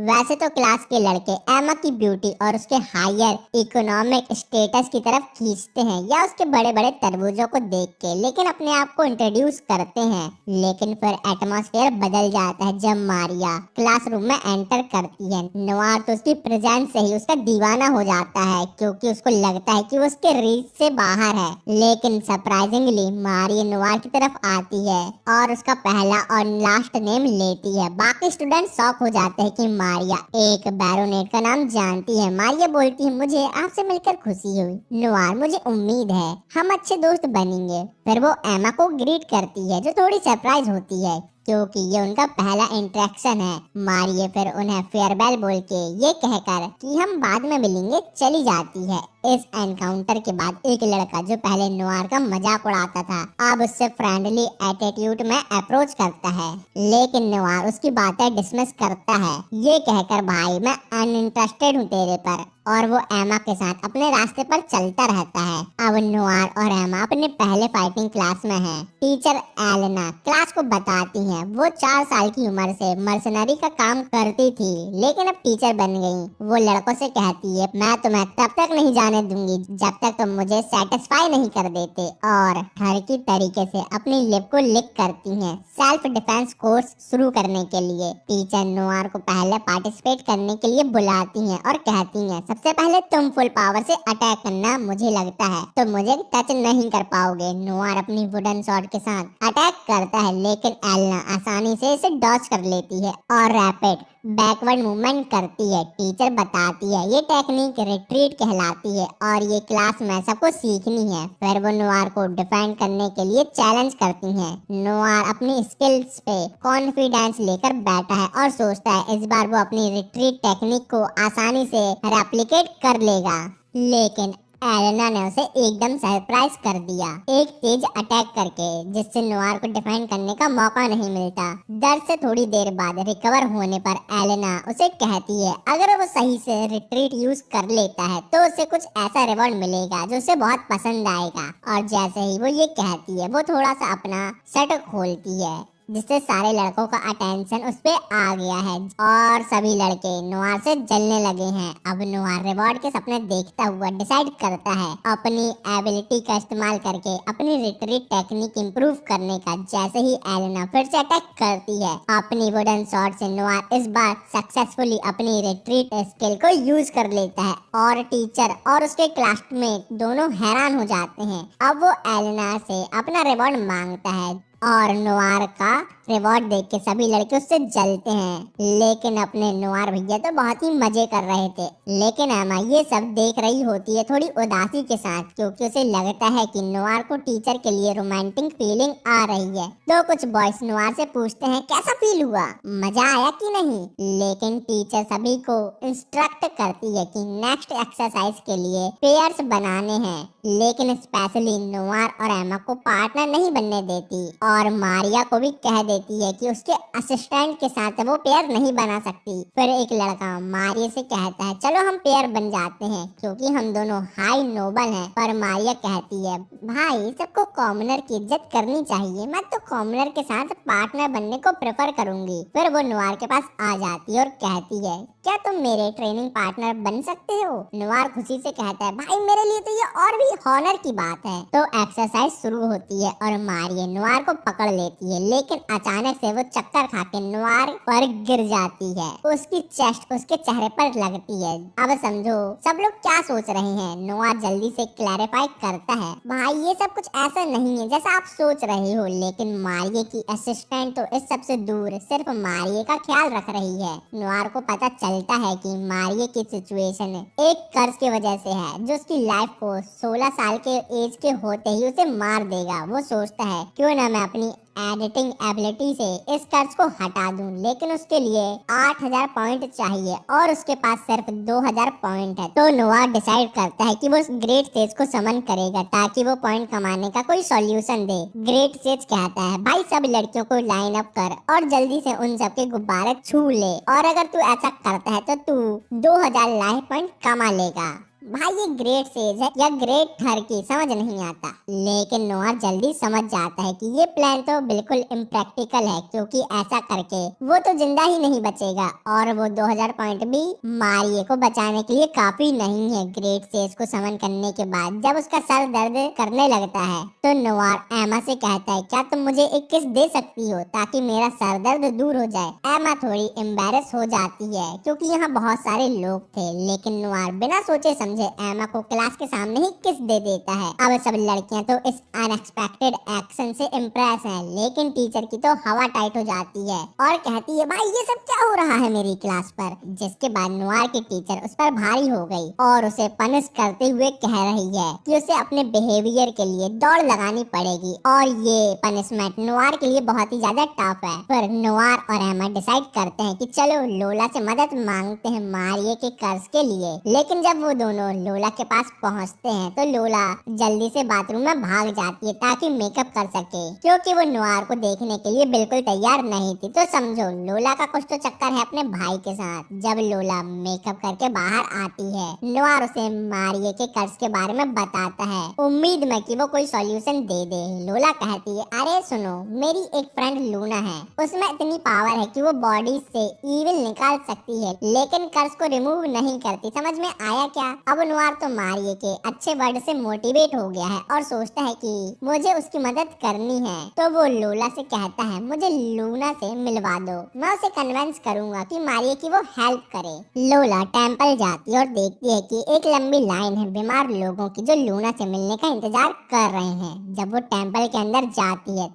A: वैसे तो क्लास के लड़के एमा की ब्यूटी और उसके हायर इकोनॉमिक स्टेटस की तरफ खींचते हैं या उसके बड़े बड़े तरबूजों को देख के, लेकिन अपने आप को इंट्रोड्यूस करते हैं। लेकिन फिर एटमॉस्फेयर बदल जाता है जब मारिया क्लासरूम में एंटर करती है। नोआर तो उसकी प्रेजेंस से ही उसका दीवाना हो जाता है, क्योंकि उसको लगता है कि वो उसके रीच से बाहर है। लेकिन सरप्राइजिंगली मारिया नोआर की तरफ आती है और उसका पहला और लास्ट नेम लेती है। बाकी स्टूडेंट शॉक हो जाते हैं कि मारिया एक बैरोनेट का नाम जानती है। मारिया बोलती है, मुझे आपसे मिलकर खुशी हुई नोआर, मुझे उम्मीद है हम अच्छे दोस्त बनेंगे। फिर वो एमा को ग्रीट करती है, जो थोड़ी सरप्राइज होती है क्योंकि ये उनका पहला इंटरेक्शन है। मारिया फिर उन्हें फेयरवेल बोल के ये कहकर कि हम बाद में मिलेंगे चली जाती है। इस एनकाउंटर के बाद एक लड़का जो पहले नोआर का मजाक उड़ाता था, अब उससे फ्रेंडली एटीट्यूड में अप्रोच करता है, लेकिन नोआर उसकी बातें डिसमिस करता है, ये कहकर भाई मैं अनइंटरेस्टेड हूँ तेरे पर, और वो एमा के साथ अपने रास्ते पर चलता रहता है। अब नोआर और एमा अपने पहले फाइटिंग क्लास में हैं। टीचर एलेना क्लास को बताती हैं वो 4 साल की उम्र से मर्सनरी का काम करती थी, लेकिन अब टीचर बन गई। वो लड़कों से कहती है, मैं तुम्हें तब तक नहीं जाने दूंगी जब तक तुम मुझे सेटिस्फाई नहीं कर देते, और हर की तरीके से अपनी लिप को लिक करती हैं सेल्फ डिफेंस कोर्स शुरू करने के लिए। टीचर नोआर को पहले पार्टिसिपेट करने के लिए बुलाती हैं और कहती हैं, सबसे पहले तुम फुल पावर से अटैक करना, मुझे लगता है तुम मुझे टच नहीं कर पाओगे। नोआर अपनी वुडन शॉट के साथ अटैक करता है, लेकिन एलेना आसानी से इसे डॉज कर लेती है और रैपिड बैकवर्ड मूवमेंट करती है। टीचर बताती है ये टेक्निक रिट्रीट कहलाती है और ये क्लास में सबको सीखनी है। फिर वो नोआर को डिफेंड करने के लिए चैलेंज करती हैं। नोआर अपनी स्किल्स पे कॉन्फिडेंस लेकर बैठा है और सोचता है इस बार वो अपनी रिट्रीट टेक्निक को आसानी से रेप्लिकेट कर लेगा, लेकिन एलेना ने उसे एकदम सरप्राइज कर दिया एक तेज अटैक करके, जिससे नोआर को डिफेंड करने का मौका नहीं मिलता। डर से थोड़ी देर बाद रिकवर होने पर एलेना उसे कहती है अगर वो सही से रिट्रीट यूज कर लेता है तो उसे कुछ ऐसा रिवॉर्ड मिलेगा जो उसे बहुत पसंद आएगा। और जैसे ही वो ये कहती है वो थोड़ा सा अपना शर्ट खोलती है। जिससे सारे लड़कों का अटेंशन उस पे आ गया है और सभी लड़के नोआर से जलने लगे हैं। अब नोआर रिवॉर्ड के सपने देखता हुआ डिसाइड करता है अपनी एबिलिटी का इस्तेमाल करके अपनी रिट्रीट टेक्निक इंप्रूव करने का। जैसे ही एलेना फिर से अटैक करती है अपनी वुडन स्वॉर्ड से, नोआर इस बार सक्सेसफुली अपनी रिट्रीट स्किल को यूज कर लेता है और टीचर और उसके क्लासमेट दोनों हैरान हो जाते हैं। अब वो एलेना से अपना रिवॉर्ड मांगता है और नोआर का रिवॉर्ड देख के सभी लड़के उससे जलते हैं। लेकिन अपने नोआर भैया तो बहुत ही मजे कर रहे थे, लेकिन एमा ये सब देख रही होती है थोड़ी उदासी के साथ, क्योंकि उसे लगता है कि नोआर को टीचर के लिए रोमांटिक फीलिंग आ रही है। तो कुछ बॉयज नोआर से पूछते हैं कैसा फील हुआ, मजा आया कि नहीं। लेकिन टीचर सभी को इंस्ट्रक्ट करती है कि नेक्स्ट एक्सरसाइज के लिए पेयर्स बनाने हैं, लेकिन स्पेशली नोआर और एमा को पार्टनर नहीं बनने देती और मारिया को भी कह देती है कि उसके असिस्टेंट के साथ वो पेयर नहीं बना सकती। फिर एक लड़का मारिया से कहता है चलो हम पेयर बन जाते हैं क्योंकि हम दोनों हाई नोबल हैं। पर मारिया कहती है भाई सबको कॉमनर की इज्जत करनी चाहिए, मैं तो कॉमनर के साथ पार्टनर बनने को प्रेफर करूंगी। फिर वो नोआर के पास आ जाती है और कहती है क्या तुम मेरे ट्रेनिंग पार्टनर बन सकते हो। नोआर खुशी से कहता है भाई मेरे लिए तो ये और भी ऑनर की बात है। तो एक्सरसाइज शुरू होती है और मारिया नोआर को पकड़ लेती है, लेकिन अचानक से वो चक्कर खाके नोआर पर गिर जाती है। उसकी चेस्ट उसके चेहरे पर लगती है। अब समझो सब लोग क्या सोच रहे हैं। नोआर जल्दी से क्लैरिफाई करता है भाई ये सब कुछ ऐसा नहीं है जैसा आप सोच रहे हो, लेकिन मारिया की असिस्टेंट तो इस सबसे दूर सिर्फ मारिया का ख्याल रख रही है। नोआर को पता चलता है कि मारिया की सिचुएशन एक कर्ज की वजह से है जो उसकी लाइफ को 16 साल के एज के होते ही उसे मार देगा। वो सोचता है क्यों ना मैं अपनी एडिटिंग एबिलिटी से इस कर्ज को हटा दूं, लेकिन उसके लिए 8000 पॉइंट चाहिए और उसके पास सिर्फ 2000 पॉइंट है। तो नोआर डिसाइड करता है कि वो ग्रेट सेज को समन करेगा ताकि वो पॉइंट कमाने का कोई सॉल्यूशन दे। ग्रेट सेज कहता है भाई सब लड़कियों को लाइन अप कर और जल्दी से उन सबके गुब्बारे छू ले, और अगर तू ऐसा करता है तो तू 2000 लाइफ पॉइंट कमा लेगा। भाई ये ग्रेट सेज है या ग्रेट ठरकी समझ नहीं आता, लेकिन नोआर जल्दी समझ जाता है कि ये प्लान तो बिल्कुल इम्प्रैक्टिकल है क्योंकि ऐसा करके वो तो जिंदा ही नहीं बचेगा और वो 2000 पॉइंट भी मारिया को बचाने के लिए काफी नहीं है। ग्रेट सेज को समन करने के बाद जब उसका सर दर्द करने लगता है तो नोआर एमा से कहता है क्या तुम मुझे एक किस दे सकती हो ताकि मेरा सर दर्द दूर हो जाए। एमा थोड़ी एम्बेरस हो जाती है क्योंकि यहाँ बहुत सारे लोग थे, लेकिन नोआर बिना सोचे समझे एमा को क्लास के सामने ही किस दे देता है। अब सब लड़कियां तो इस अनएक्सपेक्टेड एक्शन से इम्प्रेस हैं, लेकिन टीचर की तो हवा टाइट हो जाती है और कहती है भाई ये सब क्या हो रहा है मेरी क्लास पर। जिसके बाद नोआर की टीचर उस पर भारी हो गई और उसे पनिश करते हुए कह रही है कि उसे अपने बिहेवियर के लिए दौड़ लगानी पड़ेगी और ये पनिशमेंट नोआर के लिए बहुत ही ज्यादा टफ है। पर नोआर और एमा डिसाइड करते हैं कि चलो लोला से मदद मांगते हैं मारिया के कर्ज के लिए। लेकिन जब वो दोनों लोला के पास पहुंचते हैं तो लोला जल्दी से बाथरूम में भाग जाती है ताकि मेकअप कर सके, क्योंकि वो नोआर को देखने के लिए बिल्कुल तैयार नहीं थी। तो समझो लोला का कुछ तो चक्कर है अपने भाई के साथ। जब लोला मेकअप करके बाहर आती है नोआर उसे मारिया के कर्ज के बारे में बताता है, उम्मीद में कि वो कोई सॉल्यूशन दे दे। लोला कहती है अरे सुनो मेरी एक फ्रेंड लूना है, उसमें इतनी पावर है कि वो बॉडी से इविल निकाल सकती है लेकिन कर्ज को रिमूव नहीं करती। समझ में आया क्या। अब नोआर तो मारिया के अच्छे वर्ड से मोटिवेट हो गया है और सोचता है कि मुझे उसकी मदद करनी है। तो वो लोला से कहता है मुझे लूना से मिलवा दो, मैं उसे कन्विंस करूंगा कि मारिया की वो हेल्प करे। लोला टेंपल जाती है और देखती है कि एक लंबी लाइन है बीमार लोगों की जो लूना से मिलने का इंतजार कर रहे हैं। जब वो टेंपल के अंदर जाती है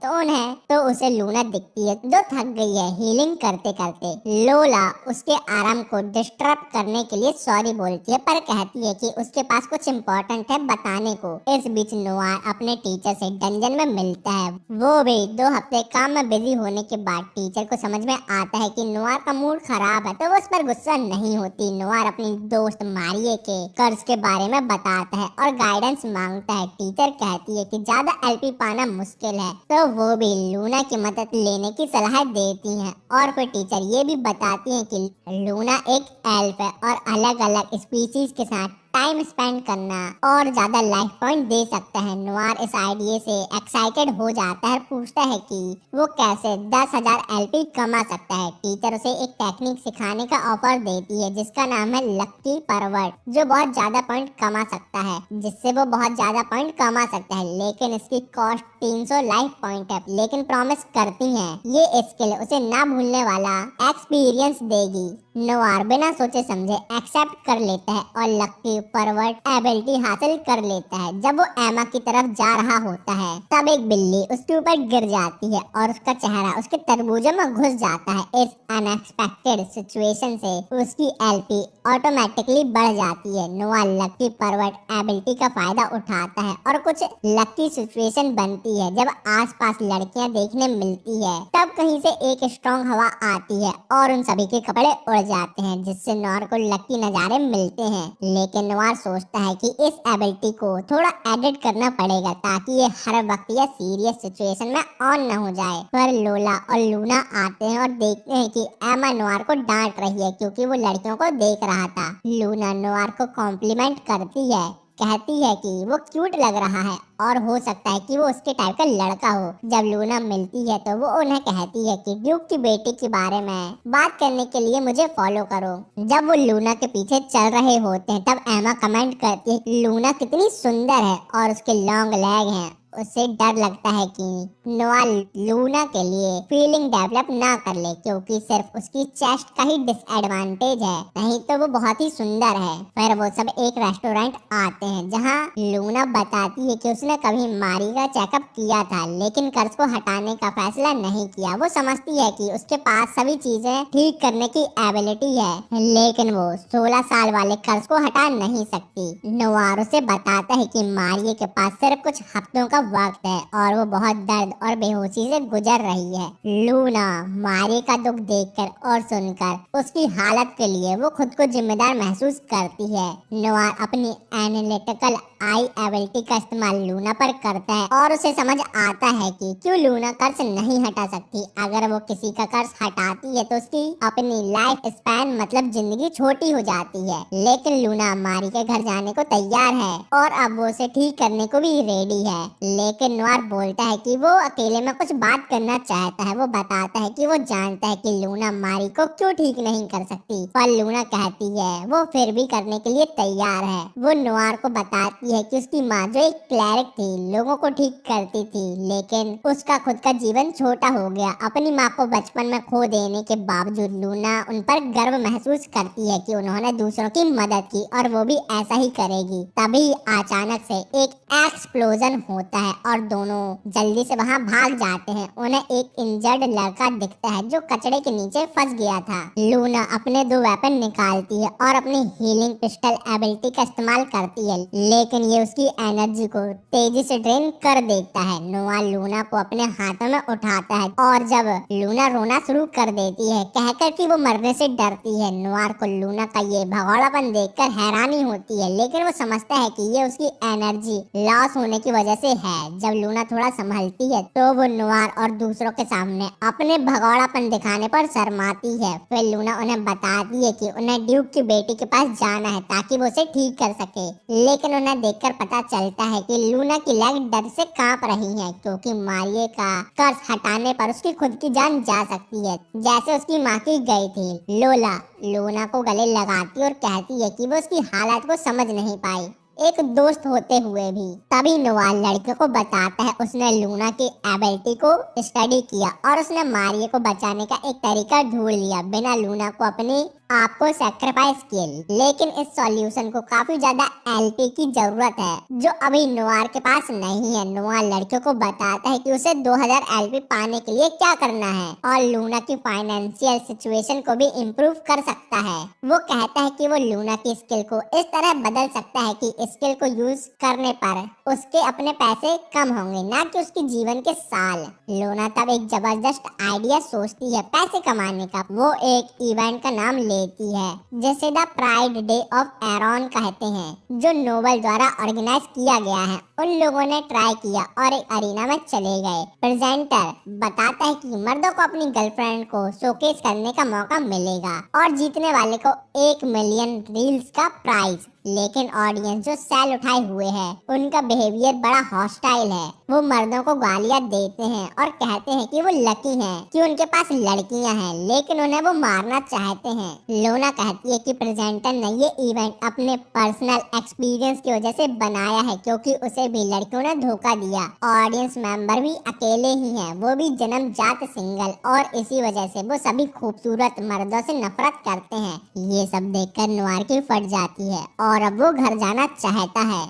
A: तो उसे लूना दिखती है जो थक गई है हीलिंग करते करते। लोला उसके आराम को डिस्टर्ब करने के लिए सॉरी बोलती है पर कहती है कि उसके पास कुछ इम्पोर्टेंट है बताने को। इस बीच नोआर अपने टीचर से डंजन में मिलता है। वो भी 2 हफ्ते काम में बिजी होने के बाद टीचर को समझ में आता है कि नोआर का मूड खराब है तो वो उस पर गुस्सा नहीं होती। नोआर अपनी दोस्त मारिया के कर्ज के बारे में बताता है और गाइडेंस मांगता है। टीचर कहती है कि ज्यादा एलपी पाना मुश्किल है तो वो भी लूना की मदद लेने की सलाह देती है। और फिर टीचर ये भी बताती है कि लूना एक एल्फ है और अलग अलग स्पीशीज के साथ टाइम स्पेंड करना और ज्यादा लाइफ पॉइंट दे सकता है। नोवार इस आइडिया से एक्साइटेड हो जाता है, पूछता है कि वो कैसे 10,000 एलपी कमा सकता है। टीचर उसे एक टेक्निक सिखाने का ऑफर देती है जिसका नाम है लक्की परवर्ट, जो बहुत ज्यादा पॉइंट कमा सकता है, जिससे वो बहुत ज्यादा पॉइंट कमा सकता है। लेकिन इसकी कॉस्ट 300 लाइफ पॉइंट है। लेकिन प्रॉमिस करती है ये स्किल उसे ना भूलने वाला एक्सपीरियंस देगी। नोवार बिना सोचे समझे एक्सेप्ट कर लेता है और लक्की परवर्ट एबिलिटी हासिल कर लेता है। जब वो एमा की तरफ जा रहा होता है तब एक बिल्ली उसके ऊपर गिर जाती है और उसका चेहरा उसके तरबूजों में घुस जाता है। इस अनएक्सपेक्टेड सिचुएशन से उसकी एलपी ऑटोमेटिकली बढ़ जाती है। नोवार लक्की परवर्ट एबिलिटी का फायदा उठाता है और कुछ लक्की सिचुएशन बनती है। जब आसपास लड़कियां देखने मिलती है तब कहीं से एक स्ट्रॉन्ग हवा आती है और उन सभी के कपड़े उड़ जाते हैं, जिससे नोवार को लकी नजारे मिलते हैं। लेकिन नोवार सोचता है कि इस एबिलिटी को थोड़ा एडिट करना पड़ेगा ताकि ये हर वक्त या सीरियस सिचुएशन में ऑन न हो जाए। पर लोला और लूना आते हैं और देखते हैं कि एमा नोवार को डांट रही है क्योंकि वो लड़कियों को देख रहा था। लूना नोवार को कॉम्प्लीमेंट करती है, कहती है कि वो क्यूट लग रहा है और हो सकता है कि वो उसके टाइप का लड़का हो। जब लूना मिलती है तो वो उन्हें कहती है कि ड्यूक की बेटी के बारे में बात करने के लिए मुझे फॉलो करो। जब वो लूना के पीछे चल रहे होते हैं तब एमा कमेंट करती है कि लूना कितनी सुंदर है और उसके लॉन्ग लेग हैं। उससे डर लगता है कि नोवार लूना के लिए फीलिंग डेवलप ना कर ले क्योंकि सिर्फ उसकी चेस्ट का ही डिसएडवांटेज है, नहीं तो वो बहुत ही सुंदर है। फिर वो सब एक रेस्टोरेंट आते हैं जहां लूना बताती है कि उसने कभी मारी का चेकअप किया था लेकिन कर्ज को हटाने का फैसला नहीं किया। वो समझती है कि उसके पास सभी चीजें ठीक करने की एबिलिटी है लेकिन वो 16 साल वाले कर्ज को हटा नहीं सकती। नोवार उसे बताता है कि मारिये के पास सिर्फ कुछ हफ्तों का वक्त है और वो बहुत दर्द और बेहोशी से गुजर रही है। लूना मारिये का दुख देखकर और सुनकर उसकी हालत के लिए वो खुद को जिम्मेदार महसूस करती है। नोवार अपनी एनालिटिकल आई एबिलिटी का इस्तेमाल लूना पर करता है और उसे समझ आता है कि क्यों लूना कर्ज नहीं हटा सकती। अगर वो किसी का कर्ज हटाती है तो उसकी अपनी लाइफ स्पैन मतलब जिंदगी छोटी हो जाती है। लेकिन लूना मारी के घर जाने को तैयार है और अब वो उसे ठीक करने को भी रेडी है। लेकिन नोवार बोलता है कि वो अकेले में कुछ बात करना चाहता है। वो बताता है कि वो जानता है कि लूना मारी को क्यों ठीक नहीं कर सकती, पर लूना कहती है वो फिर भी करने के लिए तैयार है। वो नोवार को बताती है कि उसकी माँ जो एक क्लैरिक थी, लोगों को ठीक करती थी, लेकिन उसका खुद का जीवन छोटा हो गया। अपनी माँ को बचपन में खो देने के बावजूद लूना उन पर गर्व महसूस करती है कि उन्होंने दूसरों की मदद की और वो भी ऐसा ही करेगी। तभी अचानक से एक एक्सप्लोजन होता है और दोनों जल्दी से वहाँ भाग जाते हैं। उन्हें एक इंजर्ड लड़का दिखता है जो कचड़े के नीचे फंस गया था। लूना अपने 2 वेपन निकालती है और अपनी हीलिंग पिस्टल एबिलिटी का इस्तेमाल करती है, लेकिन ये उसकी एनर्जी को तेजी से ड्रेन कर देता है। नोवार लूना को अपने हाथों में उठाता है और जब लूना रोना शुरू कर देती है कहकर कि वो मरने से डरती है। नोवार को लूना का ये भगोड़ापन देखकर हैरानी होती है, लेकिन वो समझता है कि ये उसकी एनर्जी लॉस होने की वजह से है। जब लूना थोड़ा संभलती है तो वो नोवार और दूसरों के सामने अपने भगोड़ापन दिखाने पर शर्माती है। फिर लूना उन्हें बताती है कि उन्हें ड्यूक की बेटी के पास जाना है ताकि वो उसे ठीक कर सके, लेकिन उन्हें देखकर पता चलता है कि लूना की लेग डर से कांप रही है क्योंकि मारिये का कर्ज हटाने पर उसकी खुद की जान जा सकती है जैसे उसकी माँ की गई थी। लोला लूना को गले लगाती और कहती है कि वो उसकी हालत को समझ नहीं पाई एक दोस्त होते हुए भी। तभी नोवार लड़के को बताता है उसने लूना की एबिलिटी को स्टडी किया और उसने मारिये को बचाने का एक तरीका ढूंढ लिया बिना लूना को अपने आप को सैक्रिफाइस किए। लेकिन इस सॉल्यूशन को काफी ज्यादा एलपी की जरूरत है जो अभी नोवार के पास नहीं है। नोवार लड़के को बताता है कि उसे 2000 एलपी पाने के लिए क्या करना है और लूना की फाइनेंशियल सिचुएशन को भी इम्प्रूव कर सकता है। वो कहता है कि वो लूना की स्किल को इस तरह बदल सकता है कि स्किल को यूज करने पर उसके अपने पैसे कम होंगे, ना कि उसके जीवन के साल। लूना तब एक जबरदस्त आइडिया सोचती है पैसे कमाने का। वो एक इवेंट का नाम लेती है जिसे the pride day of Aaron कहते हैं, जो नोबल द्वारा ऑर्गेनाइज किया गया है। उन लोगों ने ट्राई किया और एक अरीना में चले गए। प्रेजेंटर बताता है कि मर्दों को अपनी गर्लफ्रेंड को शोकेस करने का मौका मिलेगा और जीतने वाले को 1 मिलियन रील्स का प्राइज। लेकिन ऑडियंस जो सैल उठाए हुए है उनका बिहेवियर बड़ा हॉस्टाइल है। वो मर्दों को गालियां देते हैं और कहते हैं कि वो लकी हैं कि उनके पास लड़कियां हैं, लेकिन उन्हें वो मारना चाहते हैं। लोना कहती है कि प्रेजेंटर ने ये इवेंट अपने पर्सनल एक्सपीरियंस की वजह से बनाया है, क्योंकि उसे भी लड़कियों ने धोखा दिया। ऑडियंस मेंबर भी अकेले ही हैं, वो भी जन्मजात सिंगल, और इसी वजह से वो सभी खूबसूरत मर्दों से नफरत करते हैं। ये सब देखकर नुआर की फट जाती है और अब वो घर जाना चाहता है।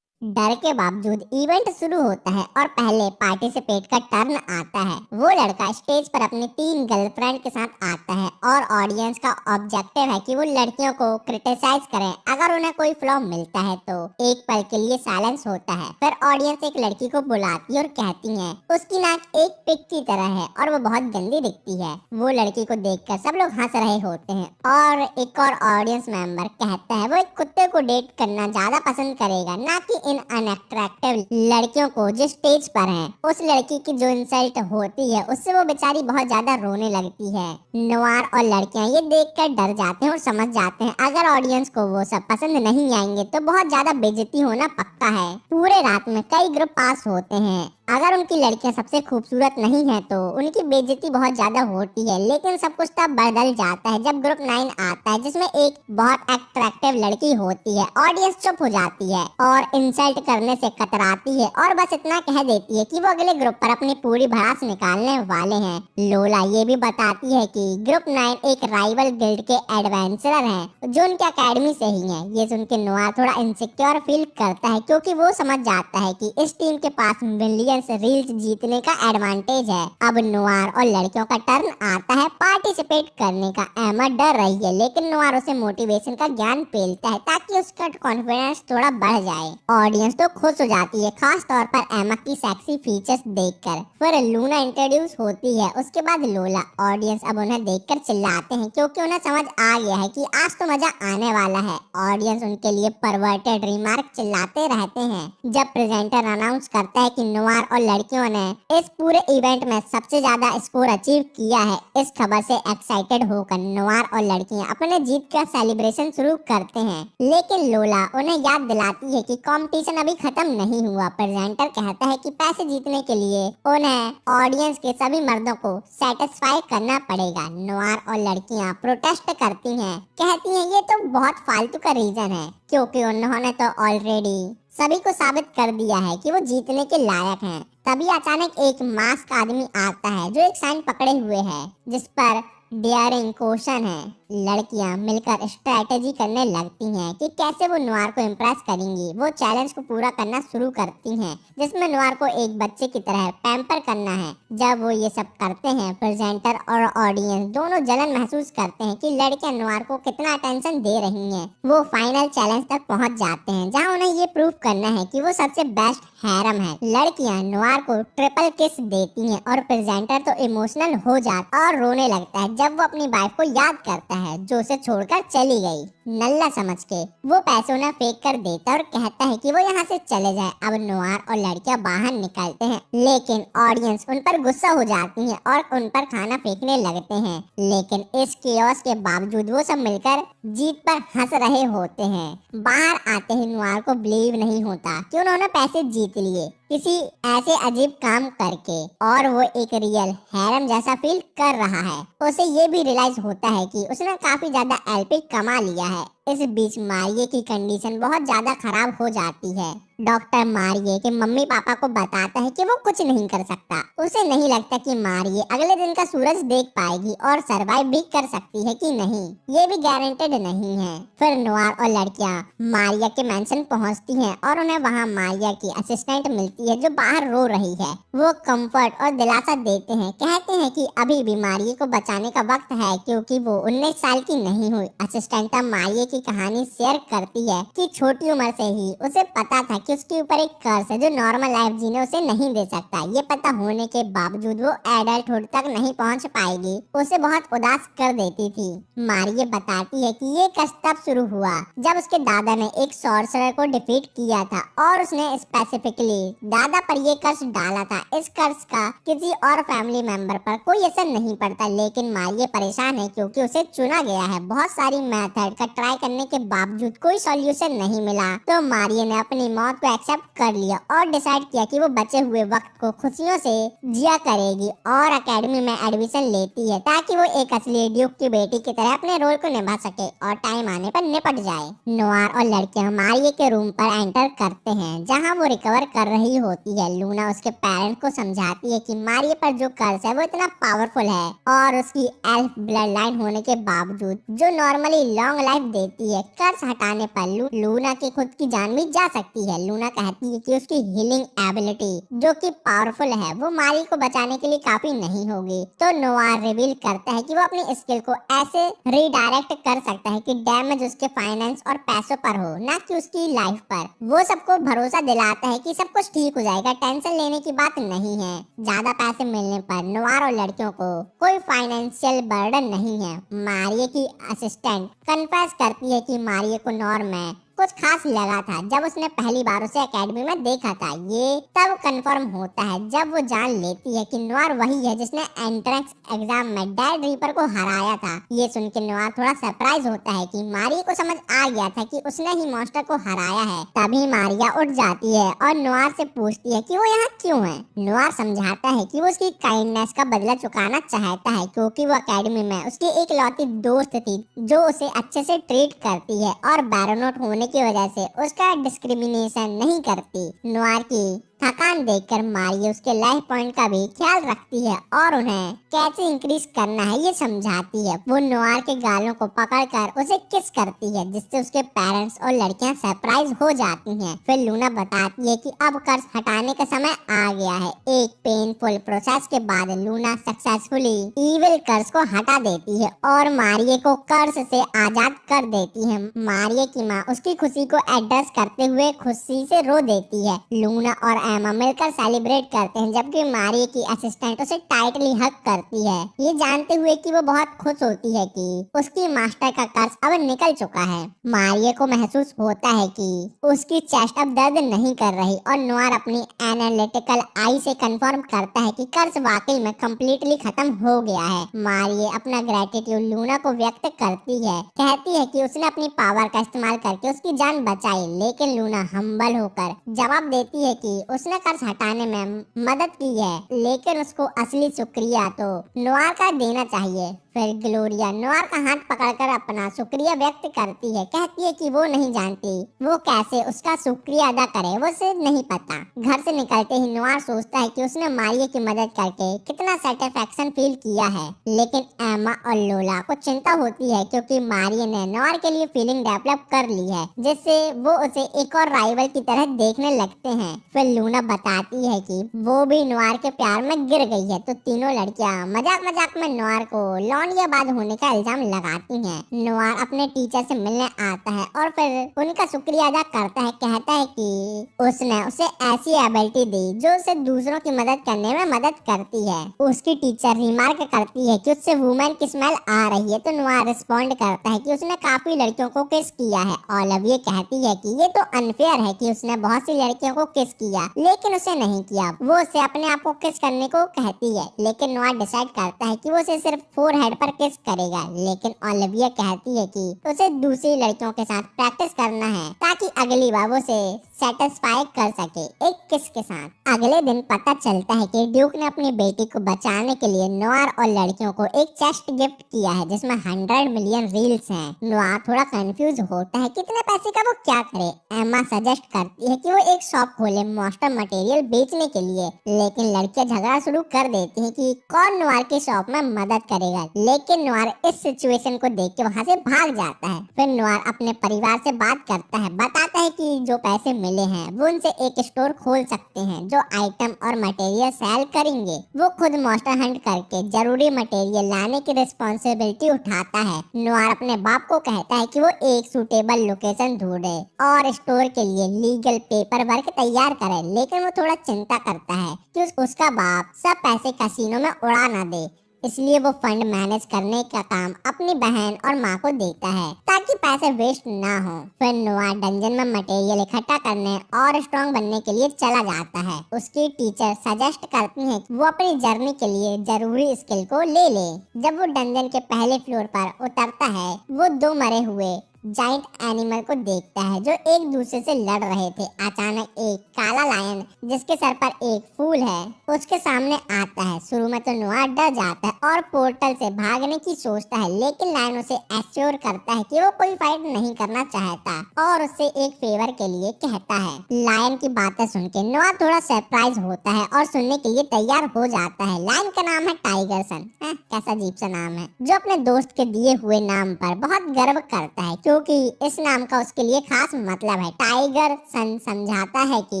A: डर के बावजूद इवेंट शुरू होता है और पहले पार्टिसिपेट का टर्न आता है। वो लड़का स्टेज पर अपनी 3 गर्लफ्रेंड के साथ आता है और ऑडियंस का ऑब्जेक्टिव है कि वो लड़कियों को क्रिटिसाइज करें। अगर उन्हें कोई फ्लॉ मिलता है तो एक पल के लिए साइलेंस होता है। फिर ऑडियंस एक लड़की को बुलाती है और कहती है उसकी नाक एक पिग की तरह है और वो बहुत गंदी दिखती है। वो लड़की को देखकर सब लोग हंस रहे होते हैं और एक और ऑडियंस मेंबर कहता है वो एक कुत्ते को डेट करना ज्यादा पसंद करेगा, ना कि अनअट्रैक्टिव लड़कियों को जो स्टेज पर हैं। उस लड़की की जो इंसल्ट होती है उससे वो बेचारी बहुत ज्यादा रोने लगती है। नुआर और लड़कियां ये देखकर डर जाते हैं और समझ जाते हैं अगर ऑडियंस को वो सब पसंद नहीं आएंगे तो बहुत ज्यादा बेइज्जती होना पक्का है। पूरे रात में कई ग्रुप पास होते हैं। अगर उनकी लड़कियां सबसे खूबसूरत नहीं है तो उनकी बेइज्जती बहुत ज्यादा होती है, लेकिन सब कुछ तब बदल जाता है जब ग्रुप 9 आता है जिसमें एक बहुत अट्रैक्टिव लड़की होती है। ऑडियंस चुप हो जाती है और इंसल्ट करने से कतराती है और बस इतना कह देती है कि वो अगले ग्रुप पर अपनी पूरी भड़ास निकालने वाले हैं। लोला ये भी बताती है कि ग्रुप 9 एक राइवल गिल्ड के एडवेंचरर हैं जो उनके अकेडमी से ही हैं। ये सुन के नुआर थोड़ा इनसिक्योर फील करता है क्योंकि वो समझ जाता है कि इस टीम के पास मिलियंस रील्स जीतने का एडवांटेज है। अब नुआर और लड़कियों का टर्न आता है पार्टिसिपेट करने का। एमा डर रही है लेकिन नुआर उसे मोटिवेशन का ज्ञान पेलता है ताकि उसका कॉन्फिडेंस थोड़ा बढ़ जाए। ऑडियंस तो खुश हो जाती है, खास तौर पर एमा की सेक्सी फीचर्स देखकर। फिर लूना इंट्रोड्यूस होती है, उसके बाद लोला। ऑडियंस अब उन्हें देखकर चिल्लाते हैं क्योंकि उन्हें समझ आ गया है कि आज तो मजा आने वाला है। ऑडियंस उनके लिए परवर्टेड रिमार्क चिल्लाते रहते हैं। जब प्रेजेंटर अनाउंस करता है कि नुआर और लड़कियों ने इस पूरे इवेंट में सबसे ज्यादा स्कोर अचीव किया है, इस खबर से एक्साइटेड होकर नुआर और लड़कियां अपने जीत का सेलिब्रेशन शुरू करते हैं। लेकिन लोला उन्हें याद दिलाती है कि कंपटीशन अभी खत्म नहीं हुआ। प्रेजेंटर कहता है कि पैसे जीतने के लिए उन्हें ऑडियंस के सभी मर्दों को सेटिस्फाई करना पड़ेगा। नुआर और लड़कियां प्रोटेस्ट करती हैं, कहती हैं ये तो बहुत फालतू का रीजन है क्योंकि उन्होंने तो ऑलरेडी सभी को साबित कर दिया है कि वो जीतने के लायक हैं। तभी अचानक एक मास्क आदमी आता है जो एक साइन पकड़े हुए है जिस पर डेयरिंग क्वेश्चन है। लड़कियां मिलकर स्ट्रेटेजी करने लगती हैं कि कैसे वो नुआर को इम्प्रेस करेंगी। वो चैलेंज को पूरा करना शुरू करती हैं जिसमें नुआर को एक बच्चे की तरह पैम्पर करना है। जब वो ये सब करते हैं प्रेजेंटर और ऑडियंस दोनों जलन महसूस करते हैं कि लड़कियां नुआर को कितना अटेंशन दे रही हैं। वो फाइनल चैलेंज तक पहुंच जाते हैं जहां उन्हें ये प्रूव करना है कि वो सबसे बेस्ट हैरम है। लड़कियां नुआर को ट्रिपल किस देती हैं और प्रेजेंटर तो इमोशनल हो जाता और रोने लगता है जब वो अपनी वाइफ को याद करता है जो उसे छोड़कर चली गई। नल्ला समझ के वो पैसों ने फेंक कर देता और कहता है कि वो यहाँ से चले जाए। अब नुआर और लड़कियां बाहर निकलते हैं लेकिन ऑडियंस उन पर गुस्सा हो जाती है और उन पर खाना फेंकने लगते हैं। लेकिन इस केओस के बावजूद वो सब मिलकर जीत पर हंस रहे होते हैं। बाहर आते ही नुआर को बिलीव नहीं होता कि उन्होंने पैसे जीत लिए किसी ऐसे अजीब काम करके, और वो एक रियल हैरम जैसा फील कर रहा है। उसे ये भी रियलाइज होता है कि उसने काफी ज्यादा एलपी कमा लिया है। इस बीच मारिये की कंडीशन बहुत ज्यादा खराब हो जाती है। डॉक्टर मारिये के मम्मी पापा को बताता है कि वो कुछ नहीं कर सकता। उसे नहीं लगता कि मारिये अगले दिन का सूरज देख पाएगी और सरवाइव भी कर सकती है कि नहीं, ये भी गारंटेड नहीं है। फिर नुआर और लड़कियां मारिया के मेंशन पहुंचती हैं और उन्हें वहां मारिया की असिस्टेंट मिलती है जो बाहर रो रही है। वो कंफर्ट और दिलासा देते हैं, कहते हैं कि अभी भी मारिये को बचाने का वक्त है क्योंकि वो 19 साल की नहीं हुई। असिस्टेंट मारिये की कहानी शेयर करती है कि छोटी उम्र से ही उसे पता था कि उसके ऊपर एक कर्स है जो नॉर्मल लाइफ जीने उसे नहीं दे सकता। ये पता होने के बावजूद वो एडल्टहुड तक नहीं पहुंच पाएगी। उसे बहुत उदास कर देती थी। मारिये बताती है कि ये कर्स तब शुरू हुआ जब उसके दादा ने एक सॉर्सरर को डिफीट किया था और उसने स्पेसिफिकली दादा पर ये कर्स डाला था। इस कर्स का किसी और फैमिली मेंबर पर कोई असर नहीं पड़ता, लेकिन मारिये परेशान है क्योंकि उसे चुना गया है। बहुत सारी मेथड का ट्राई करने के बावजूद कोई सॉल्यूशन नहीं मिला तो मारिया ने अपनी मौत को एक्सेप्ट कर लिया और डिसाइड किया कि वो बचे हुए वक्त को खुशियों से जिया करेगी और एकेडमी में एडमिशन लेती है ताकि वो एक असली ड्यूक की बेटी की तरह अपने रोल को निभा सके और टाइम आने पर निपट जाए। नोआर और लड़कियां मारिया के रूम पर एंटर करते हैं जहां वो रिकवर कर रही होती है। लूना उसके पेरेंट्स को समझाती है कि मारिया पर जो कर्ज है वो इतना पावरफुल है और उसकी एल्फ ब्लड लाइन होने के बावजूद जो नॉर्मली लॉन्ग लाइफ देती है, कर्ज हटाने पर लूना की खुद की जान भी जा सकती है। लूना कहती है कि उसकी हीलिंग एबिलिटी जो कि पावरफुल है वो मारी को बचाने के लिए काफी नहीं होगी। तो नोआर रिवील करता है कि वो अपनी स्किल को ऐसे रिडायरेक्ट कर सकता है कि डैमेज उसके फाइनेंस और पैसों पर हो, ना कि उसकी लाइफ पर। वो सबको भरोसा दिलाता है कि सब कुछ ठीक हो जाएगा, टेंशन लेने की बात नहीं है। ज्यादा पैसे मिलने पर नोआर और लड़कियों को कोई फाइनेंशियल बर्डन नहीं है। मारिया की असिस्टेंट कन्फेस करती है कि मारिया को नॉर्म में कुछ खास लगा था जब उसने पहली बार उसे एकेडमी में देखा था। ये तब कंफर्म होता है जब वो जान लेती है कि नोआर वही है जिसने एंट्रेंस एग्जाम में डेड रीपर को हराया था। ये सुन के नोआर थोड़ा सरप्राइज होता है कि मारिया को समझ आ गया था कि उसने ही मॉन्स्टर को हराया है। तभी मारिया उठ जाती है और नोआर से पूछती है कि वो यहाँ क्यों है। नोआर समझाता है कि वो उसकी काइंडनेस का बदला चुकाना चाहता है क्योंकि वो एकेडमी में उसकी एक लौती दोस्त थी जो उसे अच्छे से ट्रीट करती है और बैरोनोट होने की वजह से उसका डिस्क्रिमिनेशन नहीं करती। नोआर की थकान देखकर मारिया उसके लाइफ पॉइंट का भी ख्याल रखती है और उन्हें कैसे इंक्रीज करना है ये समझाती है। वो नोआर के गालों को पकड़कर उसे किस करती है जिससे उसके पेरेंट्स और लड़कियां सरप्राइज हो जाती हैं। फिर लूना बताती है कि अब कर्ज हटाने का समय आ गया है। एक पेनफुल प्रोसेस के बाद लूना सक्सेसफुली इविल कर्ज को हटा देती है और मारिया को कर्ज से आजाद कर देती है। मारिया की माँ उसकी खुशी को एड्रेस करते हुए खुशी से रो देती है। लूना और एमा मिलकर सेलिब्रेट करते हैं जबकि मारिया की असिस्टेंट उसे टाइटली हग करती है, ये जानते हुए कि वो बहुत खुश होती है कि उसकी मास्टर का कर्ज अब निकल चुका है। मारिया को महसूस होता है कि उसकी चेस्ट अब दर्द नहीं कर रही और नोआर अपनी एनालिटिकल आई से कंफर्म करता है कि कर्ज वाकई में कंप्लीटली खत्म हो गया है। मारिया अपना ग्रेटिट्यूड लूना को व्यक्त करती है, कहती है कि उसने अपनी पावर का इस्तेमाल करके उसकी जान बचाई, लेकिन लूना हम्बल होकर जवाब देती है कि उसने कर्ज हटाने में मदद की है लेकिन उसको असली शुक्रिया तो नोआर का देना चाहिए। फिर ग्लोरिया नोआर का हाथ पकड़कर अपना शुक्रिया व्यक्त करती है, कहती है कि वो नहीं जानती वो कैसे उसका शुक्रिया अदा करे, वो उसे नहीं पता। घर से निकलते ही नोआर सोचता है कि उसने मारिया की मदद करके कितना सेटिस्फैक्शन फील किया है, लेकिन एमा और लोला को चिंता होती है क्योंकि मारिया ने नोआर के लिए फीलिंग डेवलप कर ली है जिससे वो उसे एक और राइवल की तरह देखने लगते हैं। फिर लूना बताती है कि वो भी नोआर के प्यार में गिर गई है, तो तीनों लड़कियां मजाक मजाक में नोआर को लौंडियाबाज होने का इल्जाम लगाती हैं। नोआर अपने टीचर से मिलने आता है और फिर उनका शुक्रिया अदा करता है, कहता है कि उसने उसे ऐसी एबिलिटी दी जो उसे दूसरों की मदद करने में मदद करती है। उसकी टीचर रिमार्क करती है कि उससे वुमेन की स्मेल आ रही है, तो नोआर रिस्पॉन्ड करता है कि उसने काफी लड़कियों को किस किया है। ओलिविया कहती है कि ये तो अनफेयर है कि उसने बहुत सी लड़कियों को किस किया लेकिन उसे नहीं किया, वो उसे अपने आप को किस करने को कहती है। लेकिन नोआर डिसाइड करता है कि वो उसे सिर्फ फोरहेड पर किस करेगा, लेकिन ओलिविया कहती है कि उसे दूसरी लड़कियों के साथ प्रैक्टिस करना है ताकि अगली बार वो उसे सेटिस्फाई कर सके एक किस के साथ। अगले दिन पता चलता है कि ड्यूक ने अपनी बेटी को बचाने के लिए नोआर और लड़कियों को एक चेस्ट गिफ्ट किया है जिसमें 100 मिलियन रील्स हैं। नोआर थोड़ा कंफ्यूज होता है कितने पैसे का वो क्या करे। एमा सजेस्ट करती है कि वो एक शॉप खोले मॉन्स्टर मटेरियल बेचने के लिए, लेकिन लड़कियां झगड़ा शुरू कर देती हैं कि कौन नोआर की शॉप में मदद करेगा। लेकिन नोआर इस सिचुएशन को देख के वहाँ से भाग जाता है। फिर नोआर अपने परिवार से बात करता है, बताता है कि जो पैसे मिले हैं वो उनसे एक स्टोर खोल सकते हैं जो आइटम और मटेरियल सेल करेंगे। वो खुद मॉन्स्टर हंट करके जरूरी मटेरियल लाने की रिस्पॉन्सिबिलिटी उठाता है। नोआर अपने बाप को कहता है कि वो एक सूटेबल लोकेशन ढूंढे और स्टोर के लिए लीगल पेपर वर्क तैयार करे, लेकिन वो थोड़ा चिंता करता है कि उसका बाप सब पैसे कैसीनो में उड़ा ना दे, इसलिए वो फंड मैनेज करने का काम अपनी बहन और माँ को देता है ताकि पैसे वेस्ट ना हो। फिर नोआर डंजन में मटेरियल इकट्ठा करने और स्ट्रॉन्ग बनने के लिए चला जाता है। उसकी टीचर सजेस्ट करती है कि वो अपनी जर्नी के लिए जरूरी स्किल को ले ले। जब वो डंजन के पहले फ्लोर पर उतरता है वो दो मरे हुए जाइंट एनिमल को देखता है जो एक दूसरे से लड़ रहे थे। अचानक एक काला लायन जिसके सर पर एक फूल है उसके सामने आता है। शुरू में तो नोआ डर जाता है और पोर्टल से भागने की सोचता है, लेकिन लायन उसे एश्योर करता है कि वो कोई फाइट नहीं करना चाहता और उससे एक फेवर के लिए कहता है। लायन की बातें सुन के नोआ थोड़ा सरप्राइज होता है और सुनने के लिए तैयार हो जाता है। लायन का नाम है टाइगर सन। कैसा अजीब सा नाम है, जो अपने दोस्त के दिए हुए नाम पर बहुत गर्व करता है क्योंकि इस नाम का उसके लिए खास मतलब है। टाइगर सन समझाता है कि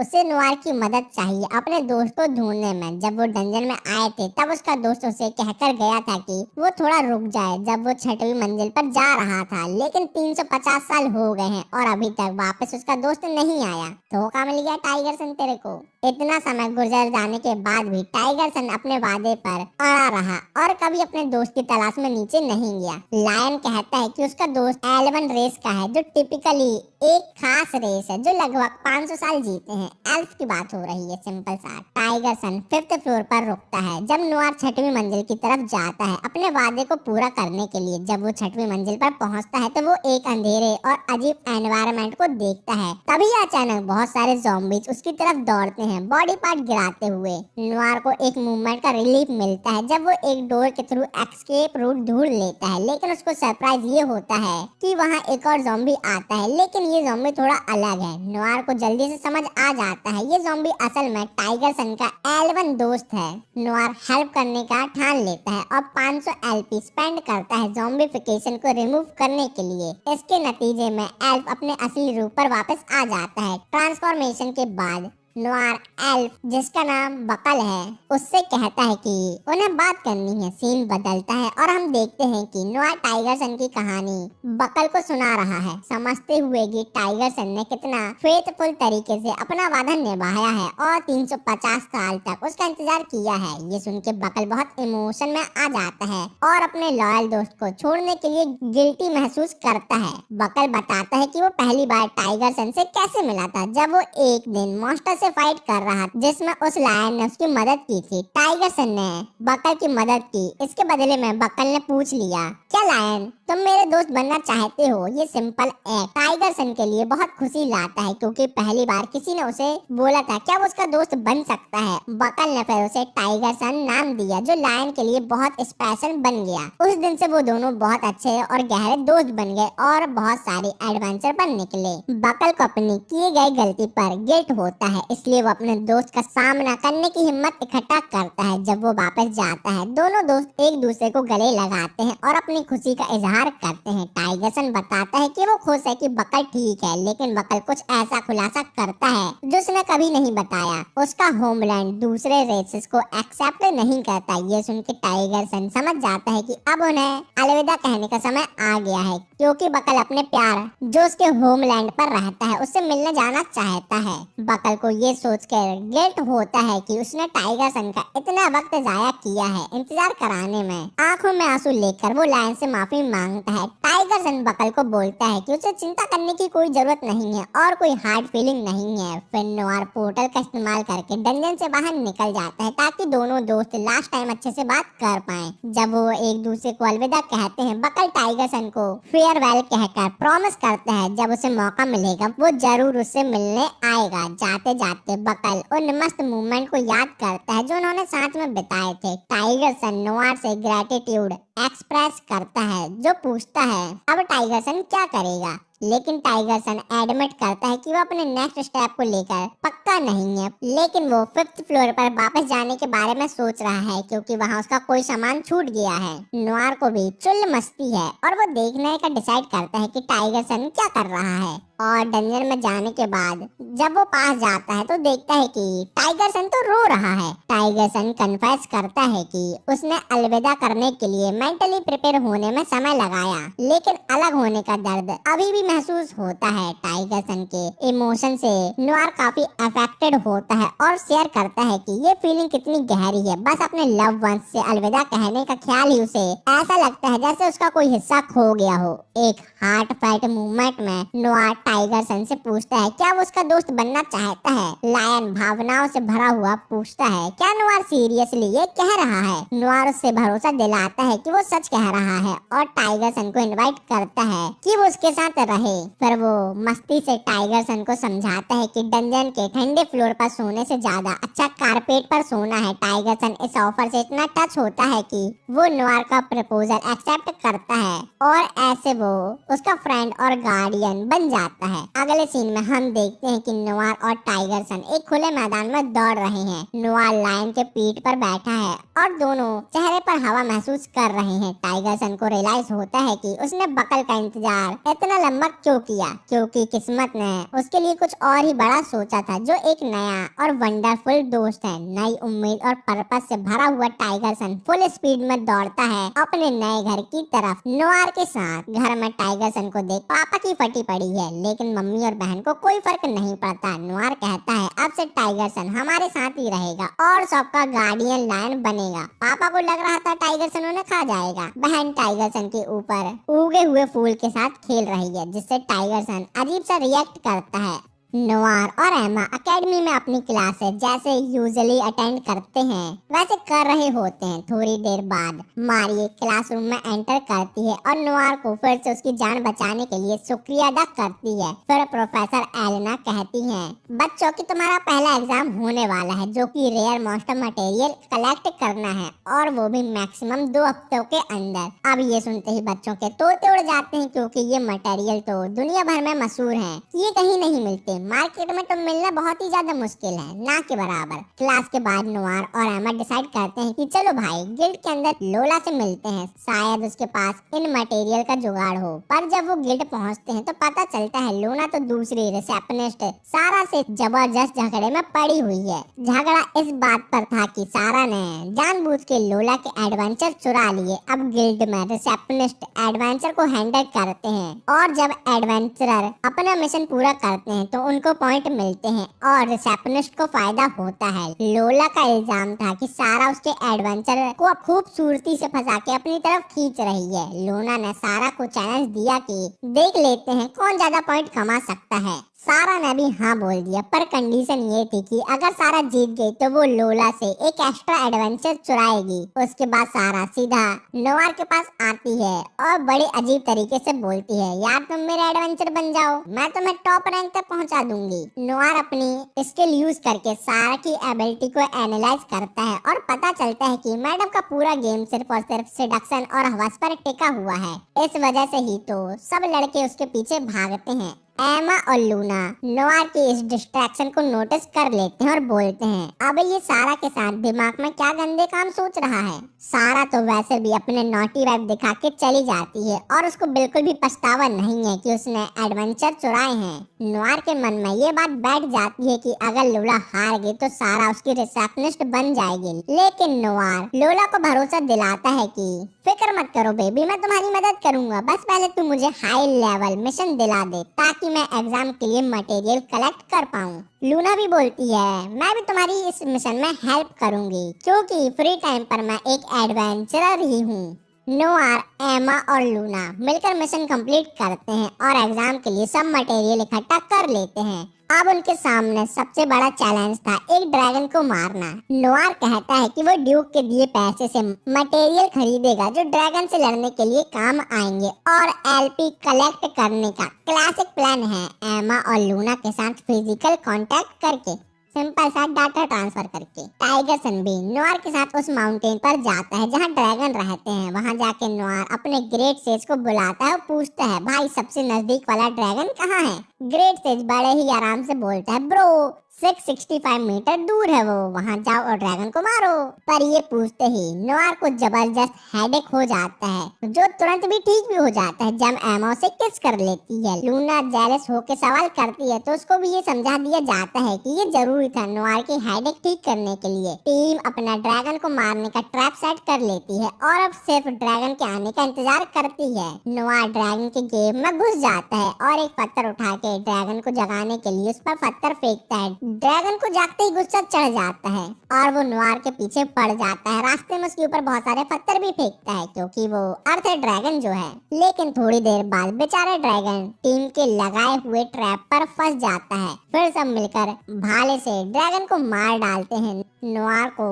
A: उसे नोआर की मदद चाहिए अपने दोस्त को ढूंढने में। जब वो डंजन में आए थे तब उसका दोस्त उसे कहकर गया था कि वो थोड़ा रुक जाए जब वो 6वीं मंजिल पर जा रहा था, लेकिन 350 साल हो गए हैं और अभी तक वापस उसका दोस्त नहीं आया। धोखा मिल गया टाइगर सन तेरे को। इतना समय गुजर जाने के बाद भी टाइगर सन अपने वादे पर अड़ा रहा और कभी अपने दोस्त की तलाश में नीचे नहीं गया। लायन कहता है कि उसका दोस्त एल्वन रेस का है, जो टिपिकली एक खास रेस है जो लगभग 500 साल जीते हैं। एल्फ की बात हो रही है, सिंपल सा। टाइगर सन 5th फ्लोर पर रुकता है जब नोआर 6वीं मंजिल की तरफ जाता है अपने वादे को पूरा करने के लिए। जब वो 6वीं मंजिल पर पहुंचता है तो वो एक अंधेरे और अजीब एनवायरनमेंट को देखता है। तभी अचानक बहुत सारे ज़ॉम्बीज उसकी तरफ दौड़ते हैं, बॉडी पार्ट गिराते हुए। नोआर को एक मूवमेंट का रिलीफ मिलता है जब वो एक डोर के थ्रू एस्केप रूट ढूंढ लेता है, लेकिन उसको सरप्राइज ये होता है कि वहाँ एक और ज़ॉम्बी आता है, लेकिन ये ज़ॉम्बी थोड़ा अलग है। नोआर को जल्दी से समझ आ जाता है ये ज़ॉम्बी असल में टाइगर सन का एल्वन दोस्त है। नोआर हेल्प करने का ठान लेता है और 500 एलपी स्पेंड करता है ज़ॉम्बीफिकेशन को रिमूव करने के लिए। इसके नतीजे में एल्फ अपने असली रूप पर वापस आ जाता है। ट्रांसफॉर्मेशन के बाद नोआर एल्फ जिसका नाम बकल है उससे कहता है कि उन्हें बात करनी है। सीन बदलता है और हम देखते हैं कि नोआर टाइगर सन की कहानी बकल को सुना रहा है, समझते हुए कि टाइगर सन ने कितना फेथफुल तरीके से अपना वादा निभाया है और 350 साल तक उसका इंतजार किया है। ये सुन के बकल बहुत इमोशन में आ जाता है और अपने लॉयल दोस्त को छोड़ने के लिए गिल्टी महसूस करता है। बकल बताता है कि वो पहली बार टाइगर सन से कैसे मिला था, जब वो एक दिन मॉन्स्टर से फाइट कर रहा जिसमें उस लायन ने उसकी मदद की थी। टाइगर सन ने बकल की मदद की। इसके बदले में बकल ने पूछ लिया, क्या लायन तुम मेरे दोस्त बनना चाहते हो? ये सिंपल एक्ट टाइगर सन के लिए बहुत खुशी लाता है क्योंकि पहली बार किसी ने उसे बोला था क्या वो उसका दोस्त बन सकता है। बकल ने फिर उसे टाइगर सन नाम दिया जो लायन के लिए बहुत स्पेशल बन गया। उस दिन से वो दोनों बहुत अच्छे और गहरे दोस्त बन गए और बहुत सारे एडवेंचर पर निकले। बकल को अपनी किए गए गलती पर गिल्ट होता है, इसलिए वो अपने दोस्त का सामना करने की हिम्मत इकट्ठा करता है। जब वो वापस जाता है दोनों दोस्त एक दूसरे को गले लगाते हैं और अपनी खुशी का इजहार करते हैं। टाइगर सन बताता है कि वो खुश है कि बकल ठीक है, लेकिन बकल कुछ ऐसा खुलासा करता है जो उसने कभी नहीं बताया। उसका होमलैंड दूसरे रेसेस को एक्सेप्ट नहीं करता। ये सुन के टाइगर सन समझ जाता है कि अब उन्हें अलविदा कहने का समय आ गया है क्योंकि बकल अपने प्यार जो उसके होमलैंड पर रहता है उससे मिलने जाना चाहता है। बकल को ये सोचकर गिल्ट होता है कि उसने टाइगर सन का इतना वक्त जाया किया है इंतजार कराने में। आंखों में आंसू लेकर वो लायन से माफी मांगता है। टाइगर सन बकल को बोलता है कि उसे चिंता करने की कोई जरूरत नहीं है और कोई हार्ड फीलिंग नहीं है। फिर नोआर पोर्टल का इस्तेमाल करके डंजन से बाहर निकल जाता है ताकि दोनों दोस्त लास्ट टाइम अच्छे से बात कर पाएं। जब वो एक दूसरे को अलविदा कहते हैं बकल टाइगर सन को फेयरवेल कहकर प्रॉमिस करता है जब उसे मौका मिलेगा वो जरूर उससे मिलने आएगा। जाते जाते बकल उन मस्त मूवमेंट को याद करता है जो उन्होंने साथ में बिताए थे। टाइगर सन नोआर से ग्रेटिट्यूड एक्सप्रेस करता है जो पूछता है अब टाइगर सन क्या करेगा, लेकिन टाइगर सन एडमिट करता है कि वो अपने नेक्स्ट स्टेप को लेकर पक्का नहीं है। लेकिन वो 5th फ्लोर पर वापस जाने के बारे में सोच रहा है क्योंकि वहाँ उसका कोई सामान छूट गया है। नोआर को भी चुल मस्ती है और वो देखने का डिसाइड करता है कि टाइगर सन क्या कर रहा है। और डंजन में जाने के बाद जब वो पास जाता है तो देखता है कि टाइगर सन तो रो रहा है। टाइगर सन कन्फेस करता है कि उसने अलविदा करने के लिए मेंटली प्रिपेयर होने में समय लगाया, लेकिन अलग होने का दर्द अभी भी महसूस होता है। टाइगर सन के इमोशन से नोआर काफी अफेक्टेड होता है और शेयर करता है कि ये फीलिंग कितनी गहरी है। बस अपने लव वंस से अलविदा कहने का ख्याल ही उसे ऐसा लगता है जैसे उसका कोई हिस्सा खो गया हो। एक हार्ट फाइट मूवमेंट में नोआर टाइगर सन से पूछता है क्या वो उसका दोस्त बनना चाहता है। लायन भावनाओं से भरा हुआ पूछता है क्या नुआर सीरियसली ये कह रहा है। नुआर उससे भरोसा दिलाता है कि वो सच कह रहा है और टाइगर सन को इनवाइट करता है कि वो उसके साथ रहे। फिर वो मस्ती से टाइगर सन को समझाता है कि डंजन के ठंडे फ्लोर पर सोने से ज्यादा अच्छा कारपेट पर सोना है। टाइगर सन इस ऑफर से इतना टच होता है कि वो नुआर का प्रपोजल एक्सेप्ट करता है और ऐसे वो उसका फ्रेंड और गार्डियन बन जाता है। अगले सीन में हम देखते हैं कि नुआर और टाइगर सन एक खुले मैदान में दौड़ रहे हैं। नुआर लायन के पीठ पर बैठा है और दोनों चेहरे पर हवा महसूस कर रहे हैं। टाइगर सन को रियलाइज होता है कि उसने बकल का इंतजार इतना लंबा क्यों किया, क्योंकि किस्मत ने उसके लिए कुछ और ही बड़ा सोचा था, जो एक नया और वंडरफुल दोस्त है। नई उम्मीद और पर्पस से भरा हुआ टाइगर सन फुल स्पीड में दौड़ता है अपने नए घर की तरफ नुआर के साथ। घर में टाइगर सन को देख पापा की फटी पड़ी है, लेकिन मम्मी और बहन को कोई फर्क नहीं पड़ता। नुआर कहता है अब से टाइगर सन हमारे साथ ही रहेगा और सबका गार्डियन लायन बनेगा। पापा को लग रहा था टाइगर सन उन्हें खा जाएगा। बहन टाइगर सन के ऊपर उगे हुए फूल के साथ खेल रही है, जिससे टाइगर सन अजीब सा रिएक्ट करता है। नुआर और एमा एकेडमी में अपनी क्लासेस जैसे यूजुअली अटेंड करते हैं वैसे कर रहे होते हैं। थोड़ी देर बाद मारिए क्लासरूम में एंटर करती है और नुआर को फिर से उसकी जान बचाने के लिए शुक्रिया अदा करती है। फिर प्रोफेसर एलेना कहती हैं बच्चों की तुम्हारा पहला एग्जाम होने वाला है, जो कि रेयर मॉन्स्टर मटेरियल कलेक्ट करना है और वो भी मैक्सिमम 2 हफ्तों के अंदर। अब ये सुनते ही बच्चों के तोते उड़ जाते हैं, क्योंकि ये मटेरियल तो दुनिया भर में मशहूर है, ये कहीं नहीं मिलते। मार्केट में तो मिलना बहुत ही ज्यादा मुश्किल है, ना के बराबर। क्लास के बाद नुआर और एमा डिसाइड करते हैं कि चलो भाई गिल्ड के अंदर लोला से मिलते हैं, शायद उसके पास इन मटेरियल का जुगाड़ हो। पर जब वो गिल्ड पहुंचते हैं तो पता चलता है लोना तो दूसरी रिसेप्शनिस्ट सारा से जबरदस्त झगड़े में पड़ी हुई है। झगड़ा इस बात पर था कि सारा ने जानबूझ के लोला के एडवेंचर चुरा लिए। अब गिल्ड में रिसेप्शनिस्ट एडवेंचर को हैंडल करते हैं और जब एडवेंचरर अपना मिशन पूरा करते हैं तो उनको पॉइंट मिलते हैं और रिसेप्शनिस्ट को फायदा होता है। लोला का इल्जाम था कि सारा उसके एडवेंचर को खूबसूरती से फंसा के अपनी तरफ खींच रही है। लोना ने सारा को चैलेंज दिया कि देख लेते हैं कौन ज्यादा पॉइंट कमा सकता है। सारा ने भी हाँ बोल दिया, पर कंडीशन ये थी कि अगर सारा जीत गई तो वो लोला से एक एक्स्ट्रा एडवेंचर चुराएगी। उसके बाद सारा सीधा नुआर के पास आती है और बड़े अजीब तरीके से बोलती है यार तुम मेरे एडवेंचर बन जाओ, मैं तुम्हें टॉप रैंक तक पहुंचा दूंगी। नुआर अपनी स्किल यूज करके सारा की एबिलिटी को एनालाइज करता है और पता चलता है कि मैडम का पूरा गेम सिर्फ और सिर्फ सिडक्शन और हवस पर टिका हुआ है। इस वजह से ही तो सब लड़के उसके पीछे भागते हैं। एमा और लूना नुआर की इस डिस्ट्रैक्शन को नोटिस कर लेते हैं और बोलते हैं अब ये सारा के साथ दिमाग में क्या गंदे काम सोच रहा है। सारा तो वैसे भी अपने नॉटी वाइब दिखा के चली जाती है और उसको बिल्कुल भी पछतावा नहीं है कि उसने एडवेंचर चुराए हैं। नुआर के मन में ये बात बैठ जाती है कि अगर लोला हार गई तो सारा उसकी रिसेप्शनिस्ट बन जाएगी, लेकिन नुआर लोला को भरोसा दिलाता है कि फिक्र मत करो बेबी, मैं तुम्हारी मदद करूंगा, बस पहले तू मुझे हाई लेवल मिशन दिला दे ताकि मैं एग्जाम के लिए मटेरियल कलेक्ट कर पाऊँ। लूना भी बोलती है मैं भी तुम्हारी इस मिशन में हेल्प करूंगी, क्योंकि फ्री टाइम पर मैं एक एडवेंचरर ही हूँ। नुआर, एमा और लूना मिलकर मिशन कंप्लीट करते हैं और एग्जाम के लिए सब मटेरियल इकट्ठा कर लेते हैं। अब उनके सामने सबसे बड़ा चैलेंज था एक ड्रैगन को मारना। नुआर कहता है कि वो ड्यूक के दिए पैसे से मटेरियल खरीदेगा जो ड्रैगन से लड़ने के लिए काम आएंगे और एलपी कलेक्ट करने का क्लासिक प्लान है एमा और लूना के साथ फिजिकल कांटेक्ट करके, सिंपल सा डाटा ट्रांसफर करके। टाइगर सन भी नुआर के साथ उस माउंटेन पर जाता है जहाँ ड्रैगन रहते हैं। वहाँ जाके नुआर अपने ग्रेट सेज को बुलाता है और पूछता है भाई सबसे नजदीक वाला ड्रैगन कहाँ है। ग्रेट सेज बड़े ही आराम से बोलता है ब्रो 665 मीटर दूर है वो, वहाँ जाओ और ड्रैगन को मारो। पर ये पूछते ही नुआर को जबरदस्त हेडेक हो जाता है, जो तुरंत भी ठीक भी हो जाता है जब एमा उसे किस कर लेती है। लूना जेलस होके सवाल करती है तो उसको भी ये समझा दिया जाता है कि ये जरूरी था नुआर की हेडेक ठीक करने के लिए। टीम अपना ड्रैगन को मारने का ट्रैप सेट कर लेती है और अब सिर्फ ड्रैगन के आने का इंतजार करती है। नुआर ड्रैगन के गेम में घुस जाता है और एक पत्थर उठा के ड्रैगन को जगाने के लिए उस पर पत्थर फेंकता है। ड्रैगन को जागते ही गुस्सा चढ़ जाता है और वो नोआर के पीछे पड़ जाता है। रास्ते में उसके ऊपर बहुत सारे पत्थर भी फेंकता है क्योंकि वो अर्थ ड्रैगन जो है। लेकिन थोड़ी देर बाद बेचारा ड्रैगन टीम के लगाए हुए ट्रैप पर फंस जाता है। फिर सब मिलकर भाले से ड्रैगन को मार डालते हैं। नोआर को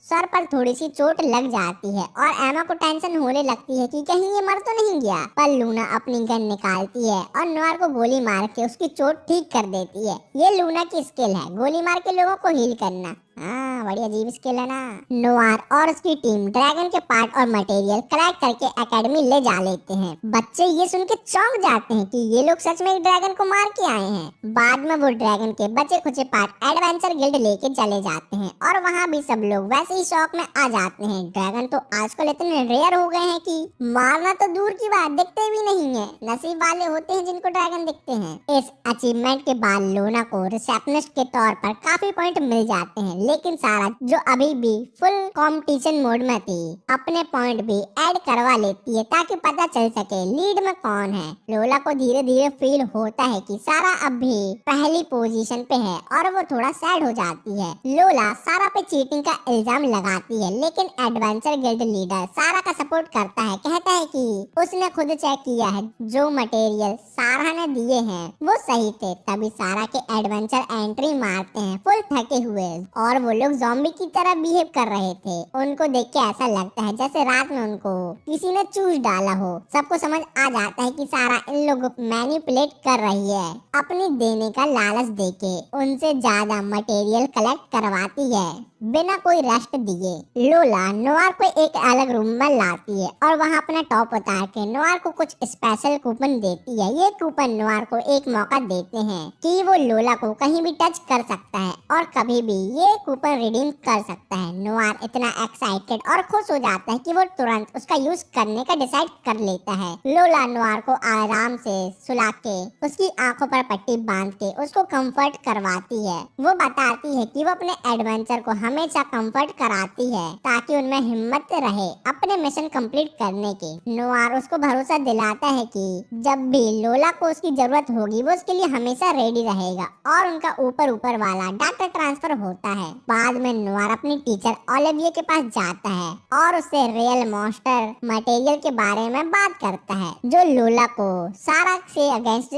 A: सर पर थोड़ी सी चोट लग जाती है और एमा को टेंशन होने लगती है कि कहीं ये मर तो नहीं गया। पर लूना अपनी गन निकालती है और नोआर को गोली मार के उसकी चोट ठीक कर देती है। ये लूना की स्किल है, गोली मार के लोगों को हील करना। हाँ, बड़ी अजीब स्किल है ना। नोआर और उसकी टीम ड्रैगन के पार्ट और मटेरियल कलेक्ट करके एकेडमी ले जा लेते हैं। बच्चे ये सुन के चौंक जाते हैं कि ये लोग सच में एक ड्रैगन को मार के आए हैं। बाद में वो ड्रैगन के बचे खुचे पार्ट एडवेंचर गिल्ड लेके चले जाते हैं और वहाँ भी सब लोग वैसे ही शौक में आ जाते हैं। ड्रैगन तो आजकल इतने रेयर हो गए हैं कि मारना तो दूर की बात, दिखते भी नहीं है। नसीब वाले होते हैं जिनको ड्रैगन दिखते हैं। इस अचीवमेंट के बाद लोना को रिसेप्शनिस्ट के तौर पर काफी पॉइंट मिल जाते हैं। लेकिन सारा जो अभी भी फुल कंपटीशन मोड में थी अपने पॉइंट भी ऐड करवा लेती है ताकि पता चल सके लीड में कौन है। लोला को धीरे धीरे फील होता है कि सारा अब भी पहली पोजीशन पे है और वो थोड़ा सैड हो जाती है। लोला सारा पे चीटिंग का इल्जाम लगाती है लेकिन एडवेंचर गिल्ड लीडर सारा का सपोर्ट करता है। कहता है कि उसने खुद चेक किया है, जो मटेरियल सारा ने दिए हैं वो सही थे। तभी सारा के एडवेंचर एंट्री मारते हैं फुल थके हुए और वो लोग ज़ॉम्बी की तरह बिहेव कर रहे थे। उनको देख के ऐसा लगता है जैसे रात में उनको किसी ने चूस डाला हो। सबको समझ आ जाता है कि सारा इन लोगों को मैनिपुलेट कर रही है। अपनी देने का लालच देके उनसे ज्यादा मटेरियल कलेक्ट करवाती है बिना कोई रेस्ट दिए। लोला नोआर को एक अलग रूम में लाती है और वहाँ अपना टॉप उतार के नोआर को कुछ स्पेशल कूपन देती है। ये कूपन नोआर को एक मौका देते हैं कि वो लोला को कहीं भी टच कर सकता है और कभी भी ये कूपन रिडीम कर सकता है। नोआर इतना एक्साइटेड और खुश हो जाता है कि वो तुरंत उसका यूज करने का डिसाइड कर लेता है। लोला नोआर को आराम से सुला के उसकी आंखों पर पट्टी बांध के उसको कंफर्ट करवाती है। वो बताती है कि वो अपने एडवेंचर को हमेशा कंफर्ट कराती है ताकि उनमें हिम्मत रहे अपने मिशन कंप्लीट करने की। नोआर उसको भरोसा दिलाता है कि जब भी लोला को उसकी जरूरत होगी वो उसके लिए हमेशा रेडी रहेगा और उनका ऊपर ऊपर वाला डाटा ट्रांसफर होता है। बाद में नोआर अपनी टीचर ओलिविया के पास जाता है और उससे रियल मॉन्स्टर मटेरियल के बारे में बात करता है जो लोला को सारा से अगेंस्ट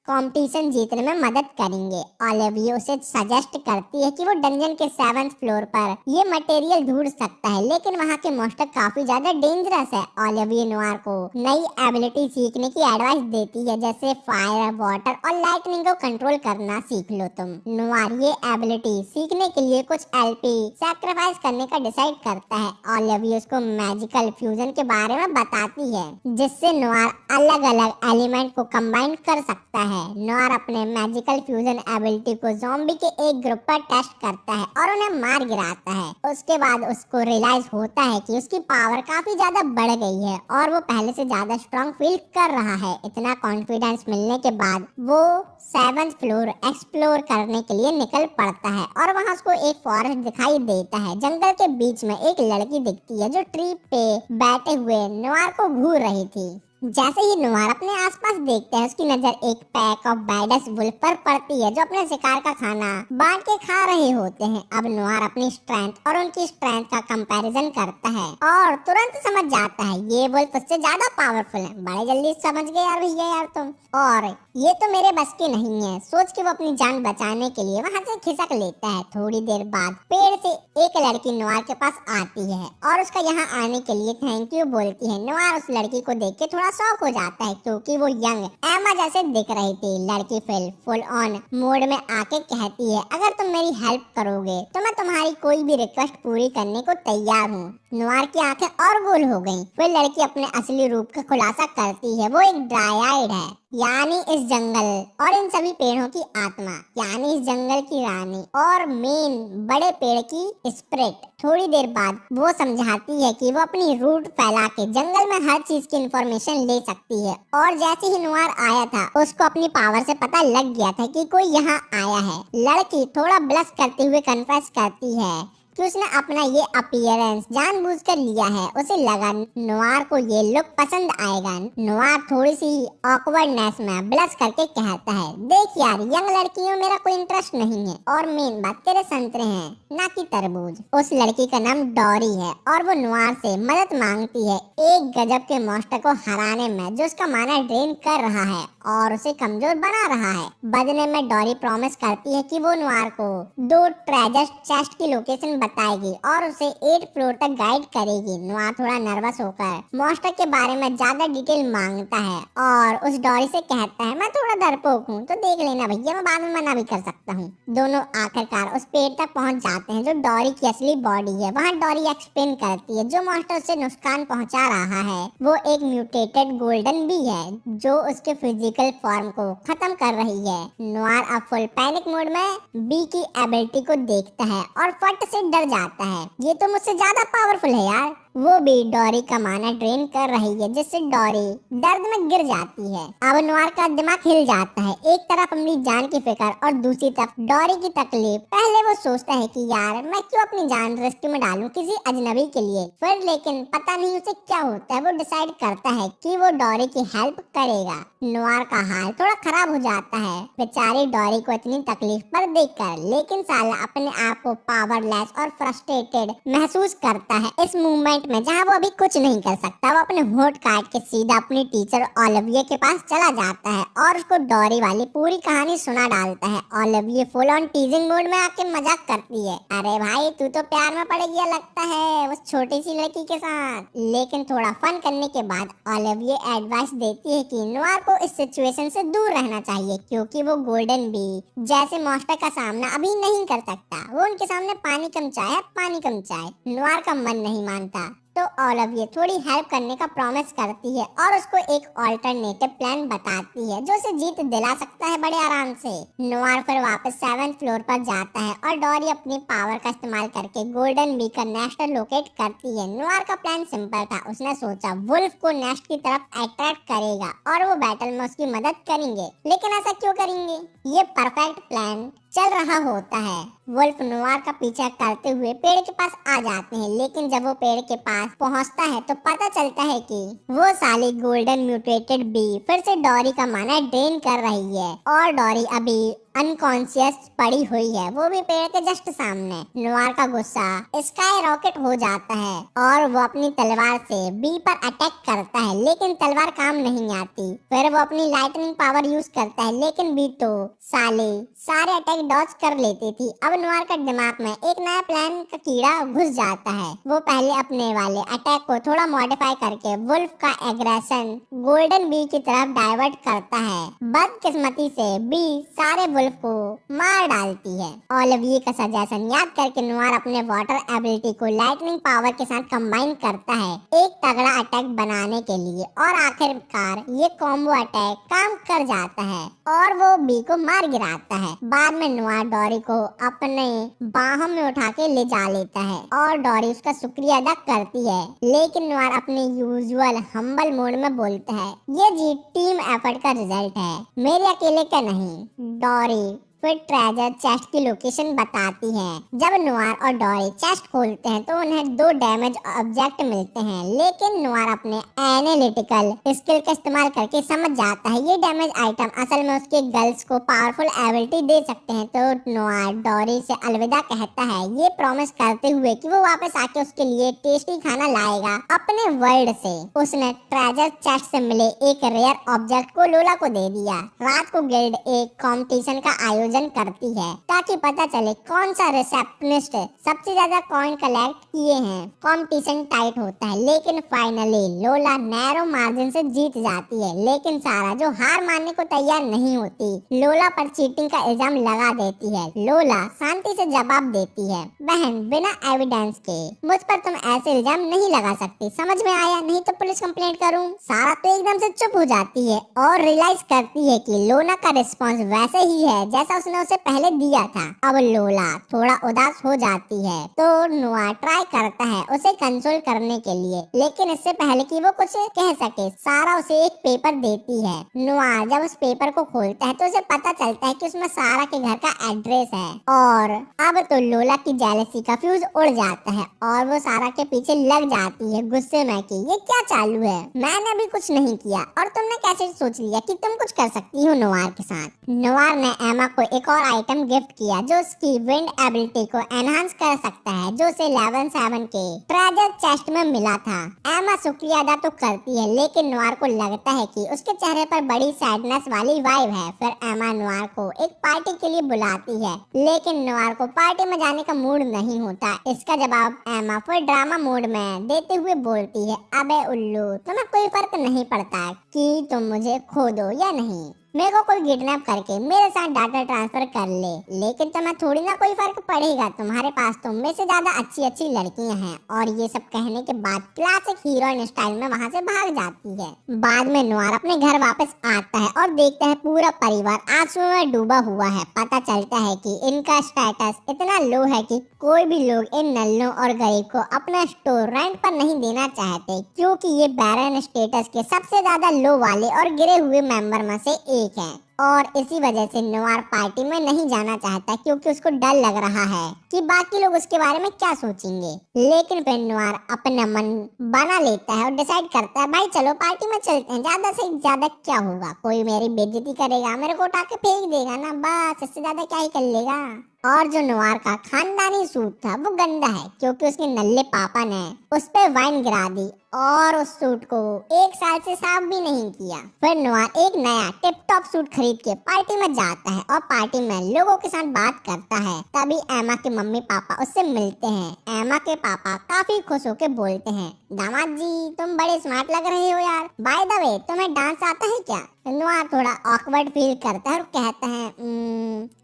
A: कंपटीशन जीतने में मदद करेंगे। ओलिविया उसे सजेस्ट करती है कि वो डंजन के 7th फ्लोर पर ये मटेरियल ढूंढ सकता है लेकिन वहाँ के मॉन्स्टर काफी ज्यादा डेंजरस है। ओलिविया नोआर को नई एबिलिटी सीखने की एडवाइस देती है जैसे फायर, वाटर और लाइटनिंग को कंट्रोल करना सीख लो तुम। नोआर ये एबिलिटी सीखने के लिए कुछ एलपी सैक्रिफाइस करने का डिसाइड करता है। ओलिविया उसको मैजिकल फ्यूजन के बारे में बताती है जिससे नोआर अलग अलग एलिमेंट को कंबाइन कर सकता है। नोआर अपने मैजिकल फ्यूजन एबिलिटी को ज़ॉम्बी के एक ग्रुप पर टेस्ट करता है और उन्हें मार गिराता है। उसके बाद उसको रियलाइज होता है कि उसकी पावर काफी ज्यादा बढ़ गई है और वो पहले से ज्यादा स्ट्रॉन्ग फील कर रहा है। इतना कॉन्फिडेंस मिलने के बाद वो 7th फ्लोर एक्सप्लोर करने के लिए निकल पड़ता है और वहाँ उसको एक फॉरेस्ट दिखाई देता है। जंगल के बीच में एक लड़की दिखती है जो ट्री पे बैठे हुए नोआर को घूर रही थी। जैसे ही नोआर अपने आसपास देखता है उसकी नजर एक पैक ऑफ बैडस वुल्फ पर पड़ती है जो अपने शिकार का खाना बांट के खा रहे होते हैं। अब नोआर अपनी स्ट्रेंथ और उनकी स्ट्रेंथ का कंपैरिजन करता है और तुरंत समझ जाता है ये वुल्फ उससे ज्यादा पावरफुल है। बड़े जल्दी समझ गए यार भैया यार तुम, और ये तो मेरे बस की नहीं है। सोच के वो अपनी जान बचाने के लिए वहाँ से खिसक लेता है। थोड़ी देर बाद पेड़ से एक लड़की नोआर के पास आती है और उसका यहाँ आने के लिए थैंक यू बोलती है। नोआर उस लड़की को देख के थोड़ा शॉक हो जाता है क्योंकि वो यंग एमा जैसे दिख रही थी। लड़की फुल ऑन मोड में आके कहती है अगर तुम मेरी हेल्प करोगे तो मैं तुम्हारी कोई भी रिक्वेस्ट पूरी करने को तैयार हूँ। नोआर की आंखें और गोल हो गईं। फिर लड़की अपने असली रूप का खुलासा करती है। वो एक ड्राइड है यानी इस जंगल और इन सभी पेड़ों की आत्मा, यानी इस जंगल की रानी और मेन बड़े पेड़ की स्पिरिट। थोड़ी देर बाद वो समझाती है कि वो अपनी रूट फैला के जंगल में हर चीज की इंफॉर्मेशन ले सकती है और जैसे ही नोआर आया था उसको अपनी पावर से पता लग गया था कि कोई यहाँ आया है। लड़की थोड़ा ब्लश करते हुए कन्फेस करती है कि उसने अपना ये अपीयरेंस जानबूझकर लिया है। उसे लगा नोआर को ये लुक पसंद आएगा। नोआर थोड़ी सी ऑकवर्डनेस में ब्लश करके कहता है, देख यार, यंग लड़कियों मेरा कोई इंटरेस्ट नहीं है, और मेन बात तेरे संतरे हैं ना कि तरबूज। उस लड़की का नाम डॉरी है और वो नोआर से मदद मांगती है एक गजब के मॉन्स्टर को हराने में जो उसका माना ड्रेन कर रहा है और उसे कमजोर बना रहा है। बदले में डॉरी प्रॉमिस करती है कि वो नोआर को 2 ट्रेजर चेस्ट की लोकेशन बताएगी और उसे 8 फ्लोर तक गाइड करेगी। नोआर थोड़ा नर्वस होकर मॉन्स्टर के बारे में ज्यादा डिटेल मांगता है और उस डॉरी से कहता है, मैं थोड़ा डरपोक हूँ तो देख लेना भैया, मैं बाद में मना भी कर सकता हूँ। दोनों आखिरकार उस पेड़ तक पहुँच जाते हैं जो डॉरी की असली बॉडी है। वहाँ डॉरी एक्सप्लेन करती है जो मॉन्स्टर उसे नुकसान पहुँचा रहा है वो एक म्यूटेटेड गोल्डन बी है जो उसके फिजिकल फॉर्म को खत्म कर रही है। नोआर अब फुल पैनिक मोड में बी की एबिलिटी को देखता है और फट से डर जाता है, ये तो मुझसे ज्यादा पावरफुल है यार। वो भी डॉरी का माना ड्रेन कर रही है जिससे डॉरी दर्द में गिर जाती है। अब नोआर का दिमाग हिल जाता है, एक तरफ अपनी जान की फिक्र और दूसरी तरफ डॉरी की तकलीफ। पहले वो सोचता है कि यार मैं क्यों अपनी जान रिस्क में डालूं किसी अजनबी के लिए, फिर लेकिन पता नहीं उसे क्या होता है, वो डिसाइड करता है कि वो डॉरी की हेल्प करेगा। नोआर का हाल थोड़ा खराब हो जाता है बेचारी डॉरी को इतनी तकलीफ पर देखकर, लेकिन साला अपने आप को पावरलेस और फ्रस्ट्रेटेड महसूस करता है इस मूवमेंट में जहाँ वो अभी कुछ नहीं कर सकता। वो अपने होठ काट के सीधा अपने टीचर ओलिविये के पास चला जाता है और उसको डॉरी वाली पूरी कहानी सुना डालता है। ओलिविये फुल ऑन टीजिंग मोड में आके मजाक करती है, अरे भाई तू तो प्यार में पड़ गया लगता है उस छोटी सी लड़की के साथ। लेकिन थोड़ा फन करने के बाद ओलिविये एडवाइस देती है कि नोआर को इस सिचुएशन से दूर रहना चाहिए क्योंकि वो गोल्डन बी जैसे मॉन्स्टर का सामना अभी नहीं कर सकता। वो उनके सामने पानी कम चाय है, पानी कम चाय। नोआर का मन नहीं मानता तो ओलिविये थोड़ी हेल्प करने का प्रॉमिस करती है और उसको एक ऑल्टरनेटिव प्लान बताती है जो उसे जीत दिला सकता है बड़े आराम से। नोआर फिर वापस 7th फ्लोर पर जाता है और डॉरी अपनी पावर का इस्तेमाल करके गोल्डन बी का नेस्ट लोकेट करती है। नोआर का प्लान सिंपल था, उसने सोचा वुल्फ को नेस्ट की तरफ अट्रैक्ट करेगा और वो बैटल में उसकी मदद करेंगे। लेकिन ऐसा क्यों करेंगे, ये परफेक्ट प्लान चल रहा होता है। वुल्फ नोआर का पीछा करते हुए पेड़ के पास आ जाते हैं, लेकिन जब वो पेड़ के पास पहुंचता है तो पता चलता है कि वो साली गोल्डन म्यूटेटेड बी फिर से डॉरी का माना ड्रेन कर रही है और डॉरी अभी अनकॉन्शियस पड़ी हुई है, वो भी पेड़ के जस्ट सामने। नोआर का गुस्सा स्काई रॉकेट हो जाता है और वो अपनी तलवार से बी पर अटैक करता है, लेकिन तलवार काम नहीं आती। फिर वो अपनी लाइटनिंग पावर यूज करता है, लेकिन बी तो सारे अटैक डॉज कर लेती थी। अब नोआर का दिमाग में एक नया प्लान का कीड़ा घुस जाता है। वो पहले अपने वाले अटैक को थोड़ा मॉडिफाई करके वुल्फ का एग्रेशन गोल्डन बी की तरफ डाइवर्ट करता है। बदकिस्मती से बी सारे वुल्फ को मार डालती है। ओलिविये का सजेशन याद करके नोआर अपने वाटर एबिलिटी को लाइटनिंग पावर के साथ कंबाइन करता है एक तगड़ा अटैक बनाने के लिए और आखिरकार ये कॉम्बो अटैक काम कर जाता है और वो बी को मार गिराता है। बाद में नोआर डॉरी को अपने बाहों में उठा के ले जा लेता है और डॉरी उसका शुक्रिया अदा करती है, लेकिन नोआर अपने यूजुअल हम्बल मोड में बोलता है, ये जीत टीम एफर्ट का रिजल्ट है, मेरे अकेले का नहीं। डॉरी फिर ट्रेजर चेस्ट की लोकेशन बताती है। जब नोआर और डॉरी चेस्ट खोलते हैं तो उन्हें 2 डैमेज ऑब्जेक्ट मिलते हैं, लेकिन नोआर अपने एनालिटिकल स्किल का इस्तेमाल करके समझ जाता है ये डैमेज आइटम असल में उसके गर्ल्स को पावरफुल एबिलिटी दे सकते हैं। तो नोआर डॉरी से अलविदा कहता है, ये प्रॉमिस करते हुए कि वो वापस आके उसके लिए टेस्टी खाना लाएगा अपने वर्ल्ड से। उसने ट्रेजर चेस्ट से मिले एक रेयर ऑब्जेक्ट को लोला को दे दिया। रात को गिल्ड एक कॉम्पिटिशन का आयोजन करती है ताकि पता चले कौन सा रिसेप्शनिस्ट सबसे ज्यादा कॉइन कलेक्ट किए हैं। कंपटीशन टाइट होता है, लेकिन फाइनली लोला नैरो मार्जिन से जीत जाती है। लेकिन सारा जो हार मानने को तैयार नहीं होती, लोला पर चीटिंग का इल्जाम लगा देती है। लोला शांति से जवाब देती है, बहन बिना एविडेंस के मुझ पर तुम ऐसे इल्जाम नहीं लगा सकती, समझ में आया, नहीं तो पुलिस कंप्लेंट करूं। सारा तो एकदम से चुप हो जाती है और रियलाइज करती है कि लोना का रिस्पॉन्स वैसे ही है जैसा उसने उसे पहले दिया था। अब लोला थोड़ा उदास हो जाती है तो नुआ ट्राई करता है उसे कंसोल करने के लिए, लेकिन इससे पहले कि वो कुछ कह सके सारा उसे एक पेपर देती है। नुआ जब उस पेपर को खोलता है तो उसे पता चलता है कि उसमें सारा के घर का एड्रेस है। और अब तो लोला की जेलसी का फ्यूज उड़ जाता है और वो सारा के पीछे लग जाती है गुस्से में कि ये क्या चालू है, मैंने भी कुछ नहीं किया और तुमने कैसे सोच लिया कि तुम कुछ कर सकती हो नोवार के साथ। नोवार ने एमा को एक और आइटम गिफ्ट किया जो उसकी विंड एबिलिटी को एनहांस कर सकता है, जो उसे लेवल 7 के ट्रेजर चेस्ट में मिला था। एमा शुक्रिया अदा तो करती है, लेकिन नोवार को लगता है कि उसके चेहरे पर बड़ी सैडनेस वाली वाइब है। फिर एमा नोवार को एक पार्टी के लिए बुलाती है, लेकिन नोवार को पार्टी में जाने का मूड नहीं होता। इसका जवाब एमा फिर ड्रामा मोड में देते हुए बोलती है, अबे उल्लू, तुम्हें कोई फर्क नहीं पड़ता कि तुम मुझे खो दो या नहीं, मेरे को कोई किडनैप करके मेरे साथ डाटा ट्रांसफर कर ले, लेकिन तुम्हें थोड़ी ना कोई फर्क पड़ेगा, तुम्हारे पास तो मेरे से ज्यादा अच्छी अच्छी लड़कियां हैं। और ये सब कहने के बाद क्लासिक हीरोइन स्टाइल में वहाँ से भाग जाती है। बाद में नोवार अपने घर वापस आता है और देखता है पूरा परिवार आंसुओं में डूबा हुआ है। पता चलता है कि इनका स्टेटस इतना लो है कि कोई भी लोग इन नल्लों और गरीब को अपना स्टोर रेंट पर नहीं देना चाहते, क्योंकि ये बैरन स्टेटस के सबसे ज्यादा लो वाले और गिरे हुए मेंबर में से एक है। और इसी वजह से नोवार पार्टी में नहीं जाना चाहता, क्योंकि उसको डर लग रहा है कि बाकी लोग उसके बारे में क्या सोचेंगे। लेकिन फिर नोवार अपना मन बना लेता है और डिसाइड करता है, भाई चलो पार्टी में चलते हैं, ज्यादा से ज्यादा क्या होगा, कोई मेरी बेइज्जती करेगा, मेरे को उठा के फेंक देगा ना, बस इससे ज्यादा क्या ही कर लेगा। और जो नोवार का खानदानी सूट था वो गंदा है, क्योंकि उसके नल्ले पापा ने उस पे वाइन गिरा दी और उस सूट को 1 साल से साफ भी नहीं किया। फिर नोवार एक नया टिप टॉप सूट खरीद के पार्टी में जाता है और पार्टी में लोगों के साथ बात करता है। तभी एमा के मम्मी पापा उससे मिलते हैं। एमा के पापा काफी खुश होकर बोलते हैं, दामाद जी तुम बड़े स्मार्ट लग रहे हो यार, बाय द वे तुम्हें डांस आता है क्या? नोवार थोड़ा ऑकवर्ड फील करता है और कहता है,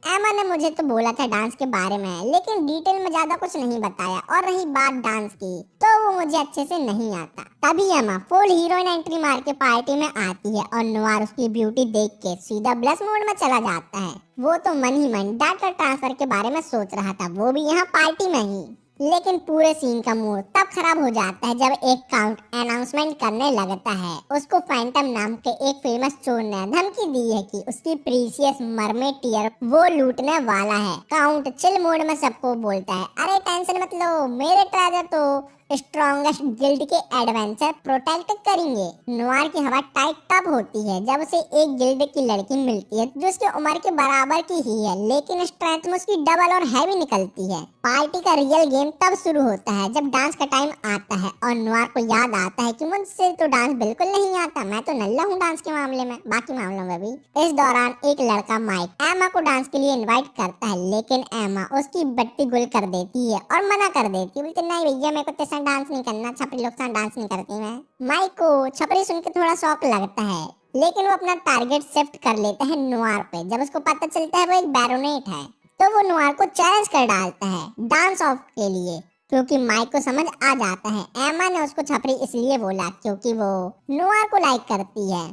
A: एमा ने मुझे तो बोला था डांस के बारे में, लेकिन डिटेल में ज्यादा कुछ नहीं बताया, और रही बात डांस की तो वो मुझे अच्छे से नहीं आता। तभी एमा फुल हीरोइन एंट्री मार के पार्टी में आती है और नोवार उसकी ब्यूटी देख के सीधा ब्लश मोड में चला जाता है। वो तो मन ही मन डाटा ट्रांसफर के बारे में सोच रहा था, वो भी यहाँ पार्टी में ही। लेकिन पूरे सीन का मूड तब खराब हो जाता है जब एक काउंट अनाउंसमेंट करने लगता है। उसको फैंटम नाम के एक फेमस चोर ने धमकी दी है कि उसकी प्रीशियस मरमेड टीयर वो लूटने वाला है। काउंट चिल मोड में सबको बोलता है, अरे टेंशन मत लो, मेरे ट्रेजर तो स्ट्रॉन्गेस्ट गिल्ड के एडवेंचर प्रोटेक्ट करेंगे। नोवार की हवा टाइट तब होती है जब उसे एक गिल्ड की लड़की मिलती है जो उसकी उम्र के बराबर की ही है, लेकिन स्ट्रेंथ में उसकी डबल और हैवी निकलती है। पार्टी का रियल गेम तब शुरू होता है जब डांस का टाइम आता है और नोवार को याद आता है कि मुझसे तो डांस बिल्कुल नहीं आता, मैं तो नल्ला हूँ डांस के मामले में, बाकी मामलों में भी। इस दौरान एक लड़का माइक एमा को डांस के लिए इनवाइट करता है, लेकिन एमा उसकी बत्ती गुल कर देती है और मना कर देती है, बोलती नहीं भैया मेरे को डांस नहीं करना, छपरी लोग साथ डांस नहीं करती मैं। माइक को छपरी सुन के थोड़ा शौक लगता है, लेकिन वो अपना टारगेट शिफ्ट कर लेता है नोवार पे। जब उसको पता चलता है वो एक बैरोनेट है तो वो नोवार को चैलेंज कर डालता है डांस ऑफ के लिए, क्योंकि माइक को समझ आ जाता है एमा ने उसको छपरी इसलिए बोला क्योंकि वो नोवार को लाइक करती है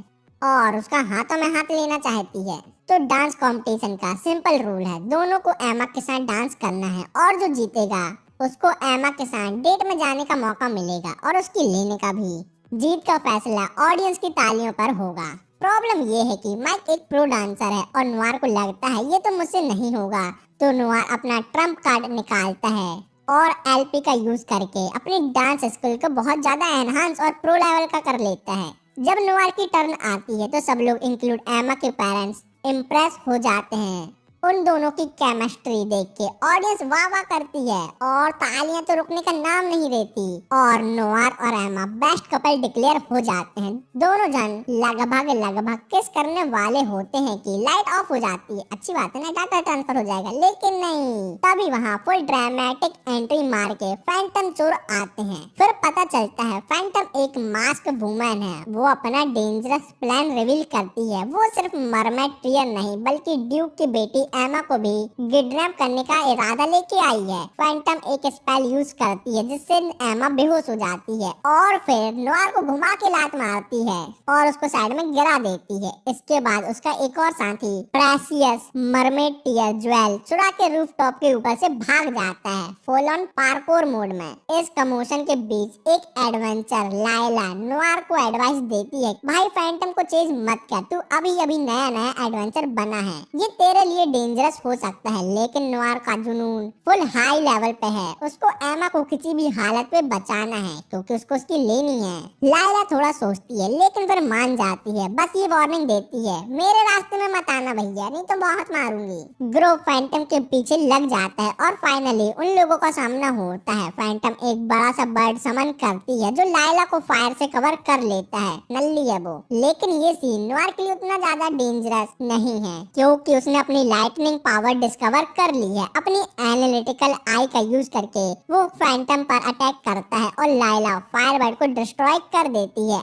A: और उसका हाथों में हाथ लेना चाहती है। तो डांस कंपटीशन का सिंपल रूल है, दोनों को एमा के साथ डांस करना है और जो जीतेगा उसको एमा के साथ डेट में जाने का मौका मिलेगा और उसकी लेने का भी। जीत का फैसला ऑडियंस की तालियों पर होगा। प्रॉब्लम ये है कि माइक एक प्रो डांसर है और नोवार को लगता है ये तो मुझसे नहीं होगा, तो नोवार अपना ट्रम्प कार्ड निकालता है और एलपी का यूज करके अपनी डांस स्किल को बहुत ज्यादा एनहांस और प्रो लेवल का कर लेता है। जब नोवार की टर्न आती है तो सब लोग इंक्लूड एमा के पेरेंट्स इम्प्रेस हो जाते हैं। उन दोनों की केमिस्ट्री देख के ऑडियंस वाह वाह करती है और तालियां तो रुकने का नाम नहीं लेती और नोवार और एमा बेस्ट कपल डिक्लेयर हो जाते हैं। दोनों जन लगभग किस करने वाले होते हैं कि लाइट ऑफ हो जाती है। अच्छी बात है ना, डाटा ट्रांसफर हो जाएगा, लेकिन नहीं। तभी वहाँ फुल ड्रामेटिक एंट्री मार के फैंटम चोर आते हैं। फिर पता चलता है फैंटम एक मास्क वुमन है। वो अपना डेंजरस प्लान रिवील करती है। वो सिर्फ मरमेड टीयर नहीं बल्कि ड्यूक की बेटी एमा को भी किडनैप करने का इरादा लेके आई है। फैंटम एक स्पेल यूज करती है जिससे एमा बेहोश हो जाती है और फिर नोआर को घुमा के लात मारती है और उसको साइड में गिरा देती है। इसके बाद उसका एक और साथी प्रेसियस मरमेड टीयर ज्वेल चुरा के रूफटॉप के ऊपर से भाग जाता है फुल ऑन पार्कोर मोड में। इस कमोशन के बीच एक एडवेंचर लायला नोआर को एडवाइस देती है, भाई फैंटम को चेज मत कर, तू अभी अभी नया नया एडवेंचर बना है, ये तेरे लिए डेंजरस हो सकता है। लेकिन नोआर का जुनून फुल हाई लेवल पे है, उसको एमा को किसी भी हालत पे बचाना है क्योंकि उसको उसकी लेनी है। लायला थोड़ा सोचती है लेकिन फिर मान जाती है, बस ये वार्निंग देती है, मेरे रास्ते में मत आना भैया, नहीं तो बहुत मारूंगी। ग्रो फैंटम के पीछे लग जाता है और फाइनली उन लोगों का सामना होता है। फैंटम एक बड़ा सा बर्ड समन करती है जो लायला को फायर से कवर कर लेता है, नल्ली है वो। लेकिन ये सीन नोआर के लिए उतना ज्यादा डेंजरस नहीं है क्योंकि उसने अपनी लाइटनिंग पावर डिस्कवर कर ली है। अपनी एनालिटिकल आई का यूज करके वो फैंटम पर अटैक करता है और लायला फायरबर्ड को डिस्ट्रॉय कर देती है।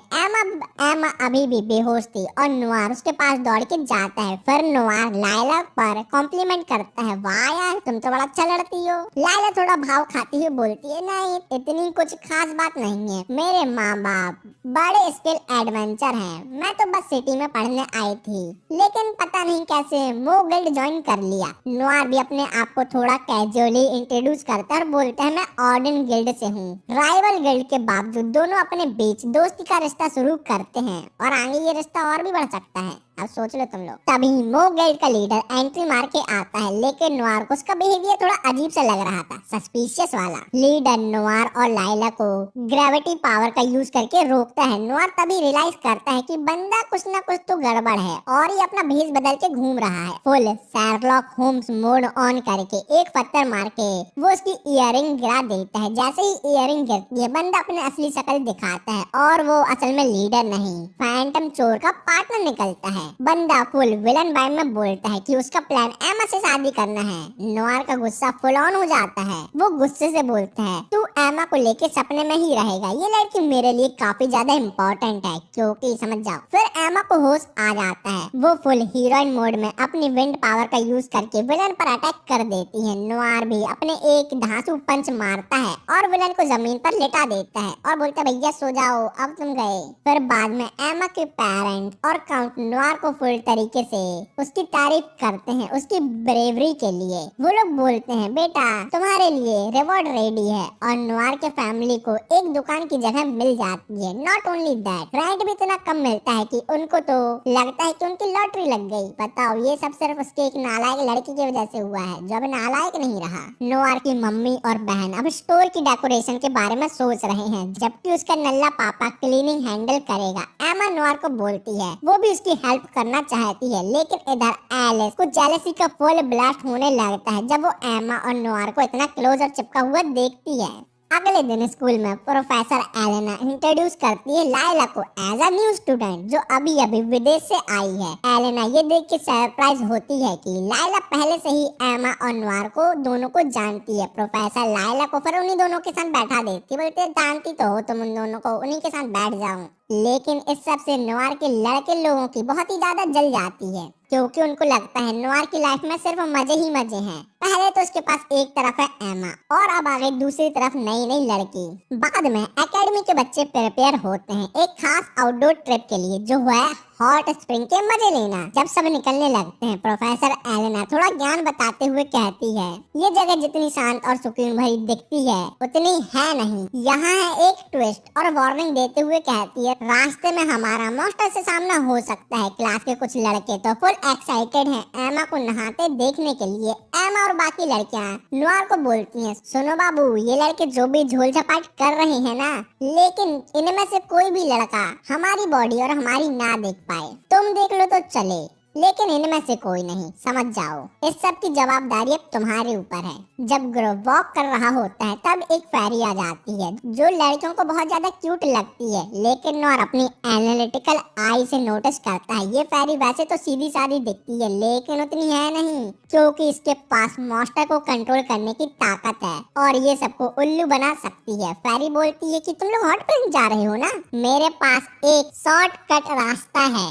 A: एमा अभी भी बेहोश थी और नोआर उसके पास दौड़ के जाता है। फिर नोआर लायला पर कॉम्प्लीमेंट करता है, वाह यार तुम तो बड़ा अच्छा लड़ती हो। लायला थोड़ा भाव खाती हुई बोलती है, नहीं इतनी कुछ खास बात नहीं है, मेरे माँ बाप बड़े स्किल एडवेंचर हैं, मैं तो बस सिटी में पढ़ने आई थी लेकिन पता नहीं कैसे वो गिल्ड ज्वाइन कर लिया। नोआर भी अपने आप को थोड़ा कैजुअली इंट्रोड्यूस करता है और बोलता है, मैं ऑर्डन गिल्ड से हूँ। राइवल गिल्ड के बावजूद दोनों अपने बीच दोस्ती का रिश्ता शुरू करते हैं और आगे ये रिश्ता और भी बढ़ सकता है, अब सोच लो तुम लोग। तभी मो गिल्ड का लीडर एंट्री मार के आता है लेकिन नोआर को उसका बिहेवियर थोड़ा अजीब सा लग रहा था, सस्पिशियस वाला। लीडर नोआर और लायला को ग्रेविटी पावर का यूज करके रोकता है। नोआर तभी रियलाइज करता है कि बंदा कुछ ना कुछ तो गड़बड़ है और ये अपना भेष बदल के घूम रहा है। Full Sherlock Holmes mode on करके एक पत्थर मार के वो उसकी इयरिंग गिरा देता है। जैसे ही इयरिंग गिरती है बंदा अपने असली शक्ल दिखाता है और वो असल में लीडर नहीं फैंटम चोर का पार्टनर निकलता है। बंदा फुल विलन वाइब में बोलता है कि उसका प्लान एमा से शादी करना है। नोआर का गुस्सा फुल ऑन हो जाता है, वो गुस्से से बोलता है, तू एमा को लेके सपने में ही रहेगा, ये लड़की मेरे लिए काफी ज्यादा इम्पोर्टेंट है क्योंकि समझ जाओ। फिर एमा को होश आ जाता है, वो फुल हीरोइन मोड में अपनी विंड पावर का यूज करके विलन पर अटैक कर देती है। नोआर भी अपने एक धांसू पंच मारता है और विलन को जमीन पर लेटा देता है और बोलता है, भैया सो जाओ अब तुम गए। फिर बाद में एमा के पेरेंट और काउंट नोआर को फुल तरीके से उसकी तारीफ करते हैं उसकी ब्रेवरी के लिए। वो लोग बोलते हैं, बेटा तुम्हारे लिए रिवॉर्ड रेडी है। और नोआर के फैमिली को एक दुकान की जगह मिल जाती है। नॉट ओनली दैट, रेंट भी इतना कम मिलता है कि उनको तो लगता है कि उनकी लॉटरी लग गई। बताओ ये सब सिर्फ उसके एक नालायक लड़की की वजह से हुआ है जो अब नालायक नहीं रहा। नोआर की मम्मी और बहन अब स्टोर की डेकोरेशन के बारे में सोच रहे हैं जबकि उसका नल्ला पापा क्लीनिंग हैंडल करेगा। एमा नोआर को बोलती है वो भी उसकी हेल्प करना चाहती है लेकिन इधर एलिस को जेलसी का फुल ब्लास्ट होने लगता है जब वो एमा और नोआर को इतना क्लोज और चिपका हुआ देखती है। अगले दिन स्कूल में प्रोफेसर एलेना इंट्रोड्यूस करती है लायला को एज अ न्यू स्टूडेंट जो अभी अभी विदेश से आई है। एलेना ये देख के सरप्राइज होती है कि लायला पहले से ही एमा और नोआर को दोनों को जानती है। प्रोफेसर लायला को फिर उन्हीं दोनों के साथ बैठा देती है, बोलते जानती तो हो तुम उन दोनों को, उन्हीं के साथ बैठ जाऊं। लेकिन इस सब से नोआर के लड़के लोगों की बहुत ही ज्यादा जल जाती है क्योंकि उनको लगता है नोआर की लाइफ में सिर्फ मजे ही मजे हैं। पहले तो उसके पास एक तरफ है एमा और अब आगे दूसरी तरफ नई नई लड़की। बाद में एकेडमी के बच्चे प्रिपेयर होते हैं एक खास आउटडोर ट्रिप के लिए जो है हॉट स्प्रिंग के मजे लेना। जब सब निकलने लगते हैं प्रोफेसर एलेना थोड़ा ज्ञान बताते हुए कहती है, ये जगह जितनी शांत और सुकून भरी दिखती है उतनी है नहीं, यहाँ है एक ट्विस्ट। और वार्निंग देते हुए कहती है, रास्ते में हमारा मॉन्स्टर से सामना हो सकता है। क्लास के कुछ लड़के तो फुल एक्साइटेड हैं एमा को नहाते देखने के लिए। एमा और बाकी लड़कियां नोआर को बोलती हैं, सुनो बाबू ये लड़के जो भी झोल झपाट कर रहे हैं ना, लेकिन इनमें से कोई भी लड़का हमारी बॉडी और हमारी ना देख पाए, तुम देख लो तो चले, लेकिन इनमें से कोई नहीं, समझ जाओ। इस सब की जवाबदारी अब तुम्हारे ऊपर है। जब ग्रो वॉक कर रहा होता है तब एक फेरी आ जाती है जो लड़कियों को बहुत ज्यादा क्यूट लगती है लेकिन नोआर अपनी एनालिटिकल आई से नोटिस करता है ये फेरी वैसे तो सीधी सादी दिखती है लेकिन उतनी है नहीं क्योंकि इसके पास मॉन्स्टर को कंट्रोल करने की ताकत है और ये सबको उल्लू बना सकती है। फेरी बोलती है कि तुम लोग हॉट स्प्रिंग जा रहे हो ना, मेरे पास एक शॉर्टकट रास्ता है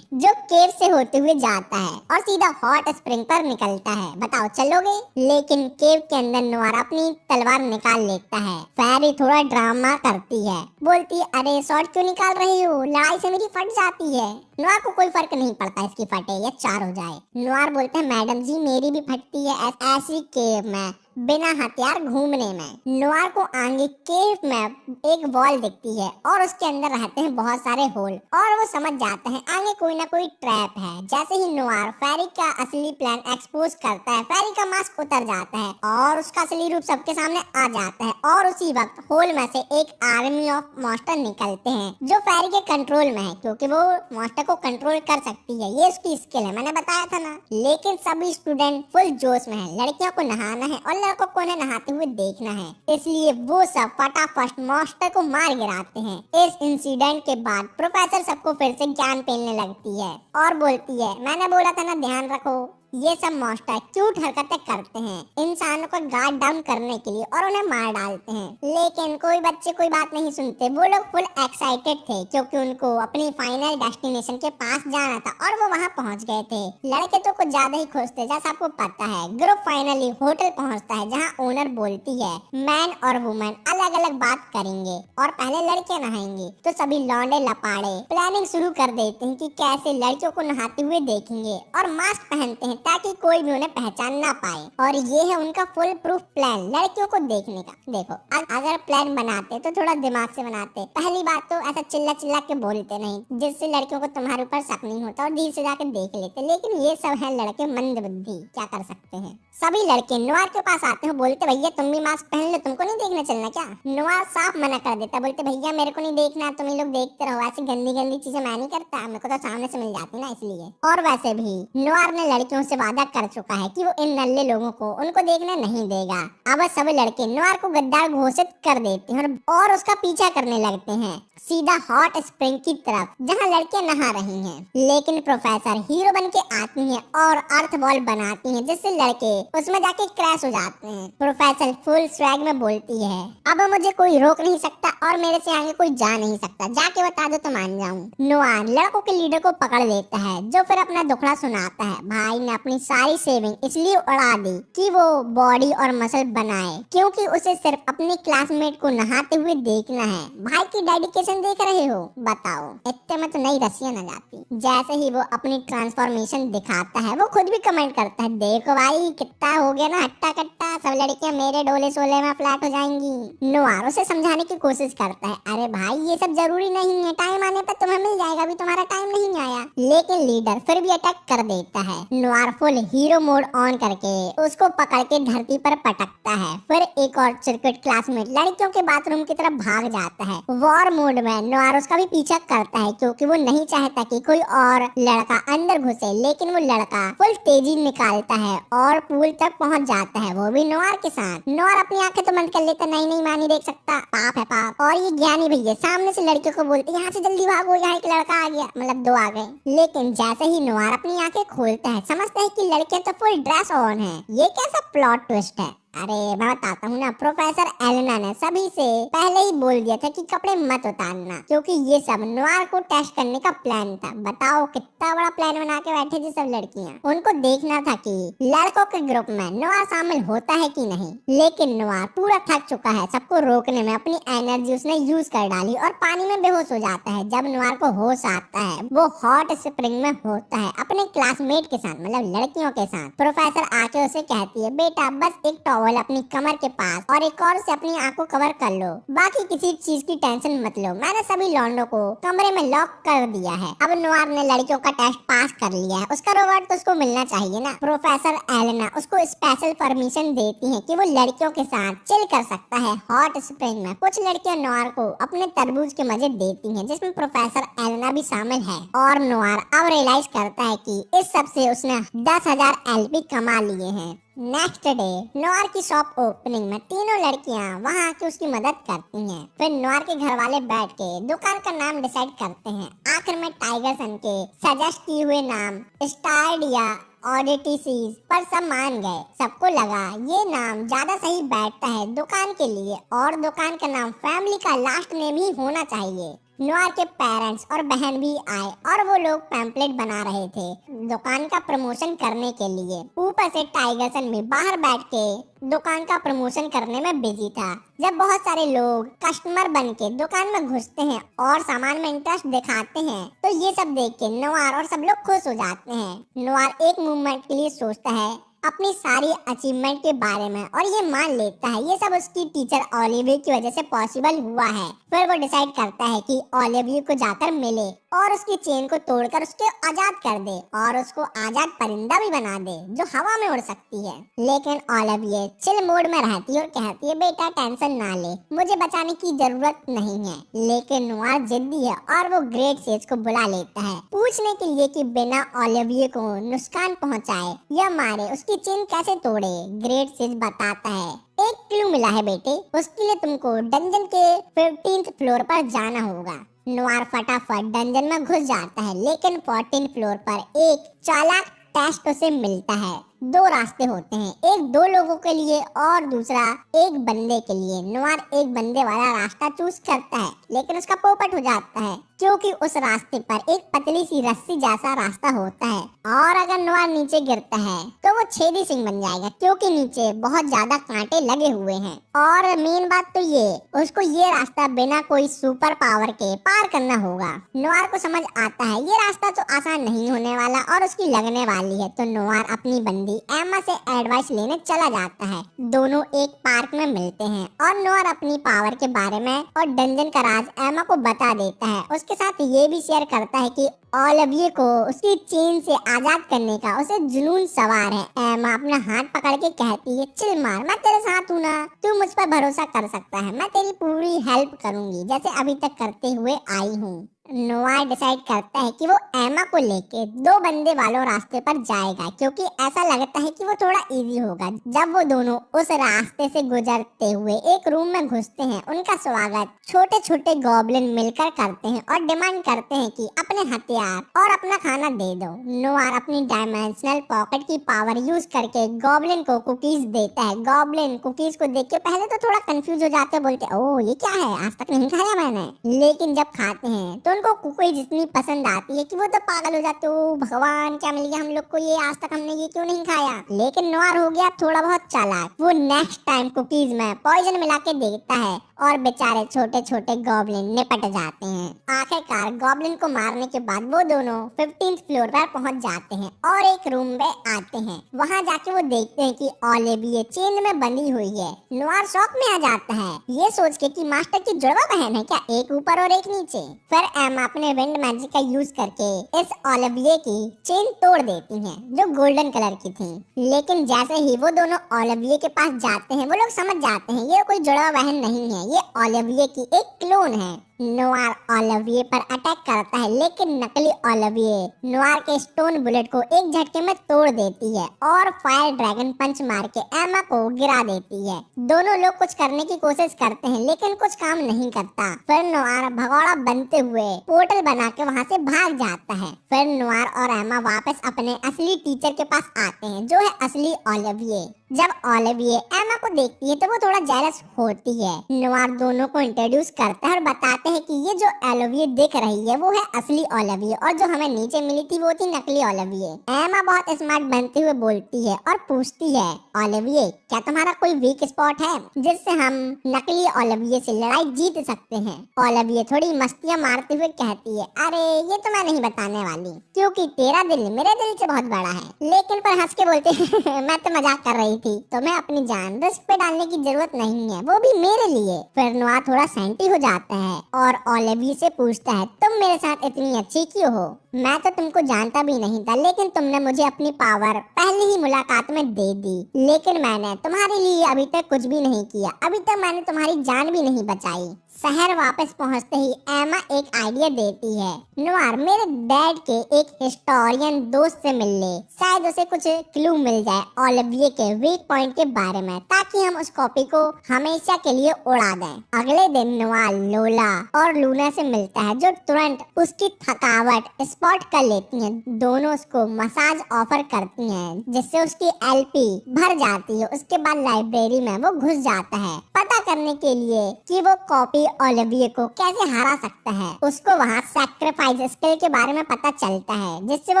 A: जो केव से होते हुए जाता है और सीधा हॉट स्प्रिंग पर निकलता है। बताओ चलोगे? लेकिन केव के अंदर नोआर अपनी तलवार निकाल लेता है। फेरी थोड़ा ड्रामा करती है, बोलती है अरे शॉर्ट क्यों निकाल रही हो, लड़ाई से मेरी फट जाती है। नोआर को कोई फर्क नहीं पड़ता इसकी फटे या 4 हो जाए। नोआर बोलते हैं मैडम जी मेरी भी फटती है ऐसी केव में बिना हथियार घूमने में। नोआर को आगे केव में एक वॉल दिखती है और उसके अंदर रहते हैं बहुत सारे होल और वो समझ जाते हैं आगे कोई ना कोई ट्रैप है। जैसे ही नोआर फेरी का असली प्लान एक्सपोज करता है, फेरी का मास्क उतर जाता है और उसका असली रूप सबके सामने आ जाता है और उसी वक्त होल में से एक आर्मी ऑफ मॉन्स्टर निकलते हैं जो फेरी के कंट्रोल में है, क्योंकि वो मॉन्स्टर को कंट्रोल कर सकती है। ये उसकी स्किल है, मैंने बताया था ना। लेकिन सभी स्टूडेंट फुल जोश में है, लड़कियों को नहाना है और लड़कों को उन्हें नहाते हुए देखना है, इसलिए वो सब फटाफट मॉन्स्टर को मार गिराते हैं। इस इंसिडेंट के बाद प्रोफेसर सबको फिर से ज्ञान पेलने लगती है और बोलती है मैंने बोला था ना ध्यान रखो, ये सब मॉन्स्टर क्यूट हरकतें करते हैं इंसानों को गार्ड डाउन करने के लिए और उन्हें मार डालते हैं। लेकिन कोई बच्चे कोई बात नहीं सुनते। वो लोग फुल एक्साइटेड थे क्योंकि उनको अपनी फाइनल डेस्टिनेशन के पास जाना था और वो वहां पहुंच गए थे। लड़के तो कुछ ज्यादा ही खुश थे, जैसा आपको पता है। ग्रुप फाइनली होटल पहुंचता है जहां ओनर बोलती है मैन और वुमेन अलग अलग बात करेंगे और पहले लड़के नहाएंगे। तो सभी लौंडे लपाड़े प्लानिंग शुरू कर देते हैं कि कैसे लड़कियों को नहाते हुए देखेंगे और मास्क पहनते हैं ताकि कोई भी उन्हें पहचान ना पाए। और ये है उनका फुल प्रूफ प्लान लड़कियों को देखने का। देखो अगर प्लान बनाते तो थोड़ा दिमाग से बनाते। पहली बात तो ऐसा चिल्ला चिल्ला के बोलते नहीं जिससे लड़कियों को तुम्हारे ऊपर शक नहीं होता और धीरे से जाकर देख लेते। लेकिन ये सब है लड़के मंद बुद्धि, क्या कर सकते हैं। सभी लड़के नोआर के पास आते हैं, बोलते भैया तुम भी मास्क पहन लो, तुमको नहीं देखने चलना क्या। नोआर साफ मना कर देता, बोलते भैया मेरे को नहीं देखना, तुम ही लोग देखते रहो, ऐसी गंदी गंदी चीजें मैं नहीं करता, मेरे को तो सामने से मिल जाती ना इसलिए। और वैसे भी नोआर ने लड़कियों से वादा कर चुका है कि वो इन नल्ले लोगों को उनको देखने नहीं देगा। अब सब लड़के नोआर को गद्दार घोषित कर देते हैं और उसका पीछा करने लगते हैं सीधा हॉट स्प्रिंग की तरफ जहाँ लड़कियां नहा रही हैं। लेकिन प्रोफेसर हीरो बन के आती हैं और अर्थ बॉल बनाती हैं जिससे लड़के उसमें जाके क्रैश हो जाते हैं। प्रोफेसर फुल स्वैग में बोलती है अब मुझे कोई रोक नहीं सकता और मेरे से आगे कोई जा नहीं सकता, जाके बता दो तो मान जाऊं। नोआर लड़कों के लीडर को पकड़ लेता है जो फिर अपना दुखड़ा सुनाता है। भाई ने अपनी सारी सेविंग इसलिए उड़ा दी कि वो बॉडी और मसल बनाए क्योंकि उसे सिर्फ अपने क्लासमेट को नहाते हुए देखना है। भाई की डेडिकेशन देख रहे हो, बताओ इतने में तो नई रस्सियां न जाती। जैसे ही वो अपनी ट्रांसफॉर्मेशन दिखाता है वो खुद भी कमेंट करता है देखो भाई कितना हो गया ना हट्टा कट्टा, सब लड़कियां मेरे डोले सोले में फ्लैट हो जाएंगी। नोआर उसे समझाने की कोशिश करता है अरे भाई ये सब जरूरी नहीं है, टाइम आने पर तुम्हें मिल जाएगा, अभी तुम्हारा टाइम नहीं आया। लेकिन लीडर फिर भी अटैक कर देता है। Noir full hero mode on करके उसको पकड़ के धरती पर पटकता है। फिर एक और सर्किट क्लासमेट लड़कियों के बाथरूम की तरफ भाग जाता है। वॉर मोड में नोआर उसका भी पीछा करता है क्योंकि वो नहीं चाहता कि कोई और लड़का अंदर घुसे। लेकिन वो लड़का फुल तेजी निकालता है और पूल तक पहुंच जाता है, वो भी नोआर के साथ। नोआर अपनी आंखें तो बंद कर लेता, नहीं मैं नहीं देख सकता, पाप है पाप। और ये ज्ञानी भैया सामने से लड़कियों को बोलते यहाँ से जल्दी भागो, यहाँ एक लड़का आ गया, मतलब 2 आ गए। लेकिन जैसे ही नोआर अपनी आंखें खोलता है समझता है कि लड़कियां तो फुल ड्रेस ऑन है। ये कैसा प्लॉट ट्विस्ट है। अरे मैं बताता हूँ ना, प्रोफेसर एलेना ने सभी से पहले ही बोल दिया था कि कपड़े मत उतारना क्योंकि ये सब नोआर को टेस्ट करने का प्लान था। बताओ कितना बड़ा प्लान बना के बैठे थे सब लड़कियां। उनको देखना था कि लड़कों के ग्रुप में नोआर शामिल होता है कि नहीं। लेकिन नोआर पूरा थक चुका है, सबको रोकने में अपनी एनर्जी उसने यूज कर डाली और पानी में बेहोश हो जाता है। जब नोआर को होश आता है वो हॉट स्प्रिंग में होता है अपने क्लासमेट के साथ, मतलब लड़कियों के साथ। प्रोफेसर आके उसे कहती है बेटा बस एक टॉवल अपनी कमर के पास और एक और से अपनी आंख को कवर कर लो, बाकी किसी चीज की टेंशन मत लो, मैंने सभी लॉन्डो को कमरे में लॉक कर दिया है। अब नोआर ने लड़कियों का टेस्ट पास कर लिया है, उसका रिवॉर्ड तो उसको मिलना चाहिए ना। प्रोफेसर एलेना उसको स्पेशल परमिशन देती है कि वो लड़कियों के साथ चिल कर सकता है हॉट स्प्रिंग में। कुछ लड़कियां नोआर को अपने तरबूज के मजे देती हैं जिसमें प्रोफेसर एलेना भी शामिल है। और नोआर अब रियलाइज करता है कि इस सब से उसने 10,000 LP कमा लिए हैं। नेक्स्ट डे नोआर की शॉप ओपनिंग में तीनों लड़कियां वहां आके उसकी मदद करती हैं। फिर नोआर के घर वाले बैठ के दुकान का नाम डिसाइड करते हैं। आखिर में टाइगर सन के सजेस्ट किए हुए नाम स्टार्ड या ऑडिटी सीज पर सब मान गए। सबको लगा ये नाम ज्यादा सही बैठता है दुकान के लिए और दुकान का नाम फैमिली का लास्ट नेम ही होना चाहिए। नोआर के पेरेंट्स और बहन भी आए और वो लोग पैम्पलेट बना रहे थे दुकान का प्रमोशन करने के लिए। ऊपर से टाइगरसन भी बाहर बैठ के दुकान का प्रमोशन करने में बिजी था। जब बहुत सारे लोग कस्टमर बन के दुकान में घुसते हैं और सामान में इंटरेस्ट दिखाते हैं तो ये सब देख के नोआर और सब लोग खुश हो जाते हैं। नोआर एक मूवमेंट के लिए सोचता है अपनी सारी अचीवमेंट के बारे में और ये मान लेता है ये सब उसकी टीचर ओलिविया की वजह से पॉसिबल हुआ है। फिर वो डिसाइड करता है कि ओलिविया को जाकर मिले और उसकी चेन को तोड़कर उसको आजाद कर दे और उसको आजाद परिंदा भी बना दे जो हवा में उड़ सकती है। लेकिन ओलिविया चिल मोड में रहती है और कहती है बेटा टेंशन ना ले, मुझे बचाने की जरूरत नहीं है। लेकिन नोआर जिद्दी है और वो ग्रेट सेज को बुला लेता है पूछने के लिए कि बिना ओलिविया को नुकसान पहुंचाए या मारे उसकी चेन कैसे तोड़े। ग्रेट सेज बताता है एक क्लू मिला है बेटे, उसके लिए तुमको डंजन के 15th फ्लोर पर जाना होगा। नोआर फटाफट डंजन में घुस जाता है लेकिन 14th फ्लोर पर एक चालाक टेस्ट उसे मिलता है। दो रास्ते होते हैं, एक दो लोगों के लिए और दूसरा एक बंदे के लिए। नोआर एक बंदे वाला रास्ता चूज करता है लेकिन उसका पोपट हो जाता है क्योंकि उस रास्ते पर एक पतली सी रस्सी जैसा रास्ता होता है और अगर नोआर नीचे गिरता है तो वो छेदी सिंह बन जाएगा क्योंकि नीचे बहुत ज्यादा कांटे लगे हुए हैं। और मेन बात तो ये उसको ये रास्ता बिना कोई सुपर पावर के पार करना होगा। नोआर को समझ आता है ये रास्ता तो आसान नहीं होने वाला और उसकी लगने वाली है तो नोआर अपनी बंदी एमा से एडवाइस लेने चला जाता है। दोनों एक पार्क में मिलते हैं और नोआर अपनी पावर के बारे में और डंजन का राज एमा को बता देता है। उसके साथ ये भी शेयर करता है कि ओलिविया को उसकी चेन से आजाद करने का उसे जुनून सवार है। एमा अपना हाथ पकड़ के कहती है चिल मार, मैं तेरे साथ हूँ ना, तू मुझ पर भरोसा कर सकता है, मैं तेरी पूरी हेल्प करूंगी जैसे अभी तक करते हुए आई हूँ। नोआर डिसाइड करता है कि वो एमा को लेके दो बंदे वालों रास्ते पर जाएगा क्योंकि ऐसा लगता है कि वो थोड़ा इजी होगा। जब वो दोनों उस रास्ते से गुजरते हुए एक रूम में घुसते हैं उनका स्वागत छोटे छोटे गॉब्लिन मिलकर करते हैं और डिमांड करते हैं कि अपने हथियार और अपना खाना दे दो। नोआर अपनी डायमेंशनल पॉकेट की पावर यूज करके गॉब्लिन को कुकीज देता है। गॉब्लिन कुकीज को देख के पहले तो थोड़ा कंफ्यूज हो जाते हैं, बोलते ओह ये क्या है, आज तक नहीं खाया मैंने। लेकिन जब खाते हैं तो उनको कुकीज इतनी पसंद आती है कि वो तो पागल हो जाते हो, भगवान क्या मिल गया हम लोग को ये, आज तक हमने ये क्यों नहीं खाया। लेकिन नोआर हो गया थोड़ा बहुत चालाक, वो नेक्स्ट टाइम कुकीज में पॉइजन मिला के देता है और बेचारे छोटे छोटे गॉब्लिन निपट जाते हैं। आखिरकार गॉब्लिन को मारने के बाद वो दोनों 15th फ्लोर पर पहुंच जाते हैं और एक रूम में आते हैं। वहां जाके वो देखते हैं कि ओलिविया चेन में बंधी हुई है। नोआर शॉक में आ जाता है ये सोच के कि मास्टर की जुड़वा बहन है क्या, एक ऊपर और एक नीचे। फिर एमा अपने विंड मैजिक का यूज करके इस ओलिविया की चेन तोड़ देती हैं जो गोल्डन कलर की थी। लेकिन जैसे ही वो दोनों ओलिविया के पास जाते हैं वो लोग समझ जाते हैं ये कोई जुड़वा बहन नहीं है, ये ओलिविया की एक क्लोन है। नोआर ओलिविया पर अटैक करता है लेकिन नकली ओलिविया नोआर के स्टोन बुलेट को एक झटके में तोड़ देती है और फायर ड्रैगन पंच मार के एमा को गिरा देती है। दोनों लोग कुछ करने की कोशिश करते हैं लेकिन कुछ काम नहीं करता। फिर नोआर भगोड़ा बनते हुए पोर्टल बना के वहाँ से भाग जाता है। फिर नोआर और एमा वापस अपने असली टीचर के पास आते हैं जो है असली ओलिविया। जब ओलिविया एमा को देखती है तो वो थोड़ा जेलस होती है। नोआर दोनों को इंट्रोड्यूस करता है और बताते हैं कि ये जो ओलिविया दिख रही है वो है असली ओलिविया और जो हमें नीचे मिली थी वो थी नकली ओलिविया। एमा बहुत स्मार्ट बनते हुए बोलती है और पूछती है ओलिविया क्या तुम्हारा कोई वीक स्पॉट है जिससे हम नकली ओलिविया से लड़ाई जीत सकते हैं। ओलिविया थोड़ी मस्तियाँ मारते हुए कहती है अरे ये तो मैं नहीं बताने वाली क्योंकि तेरा दिल मेरे दिल से बहुत बड़ा है। लेकिन पर हंस के बोलते मैं तो मजाक कर रही थी, तो मैं अपनी जान रिस्क पे डालने की जरूरत नहीं है, वो भी मेरे लिए। फिर नोआर थोड़ा सैंटी हो जाता है और ओलिविया से पूछता है तुम मेरे साथ इतनी अच्छी क्यों हो, मैं तो तुमको जानता भी नहीं था लेकिन तुमने मुझे अपनी पावर पहली ही मुलाकात में दे दी। लेकिन मैंने तुम्हारे लिए अभी तक कुछ भी नहीं किया, अभी तक मैंने तुम्हारी जान भी नहीं बचाई। शहर वापस पहुंचते ही एमा एक आइडिया देती है नोआर मेरे डैड के एक हिस्टोरियन दोस्त से मिल ले, शायद उसे कुछ क्लू मिल जाए ओलिविया के वीक पॉइंट के बारे में ताकि हम उस कॉपी को हमेशा के लिए उड़ा दें। अगले दिन नोआर लोला और लूना से मिलता है जो तुरंत उसकी थकावट स्पॉट कर लेती हैं। दोनों उसको मसाज ऑफर करती हैं जिससे उसकी एलपी भर जाती है। उसके बाद लाइब्रेरी में वो घुस जाता है पता करने के लिए कि वो कॉपी असली ओलिविये को कैसे हरा सकता है। उसको वहाँ सैक्रिफाइस स्किल के बारे में पता चलता है, जिससे वो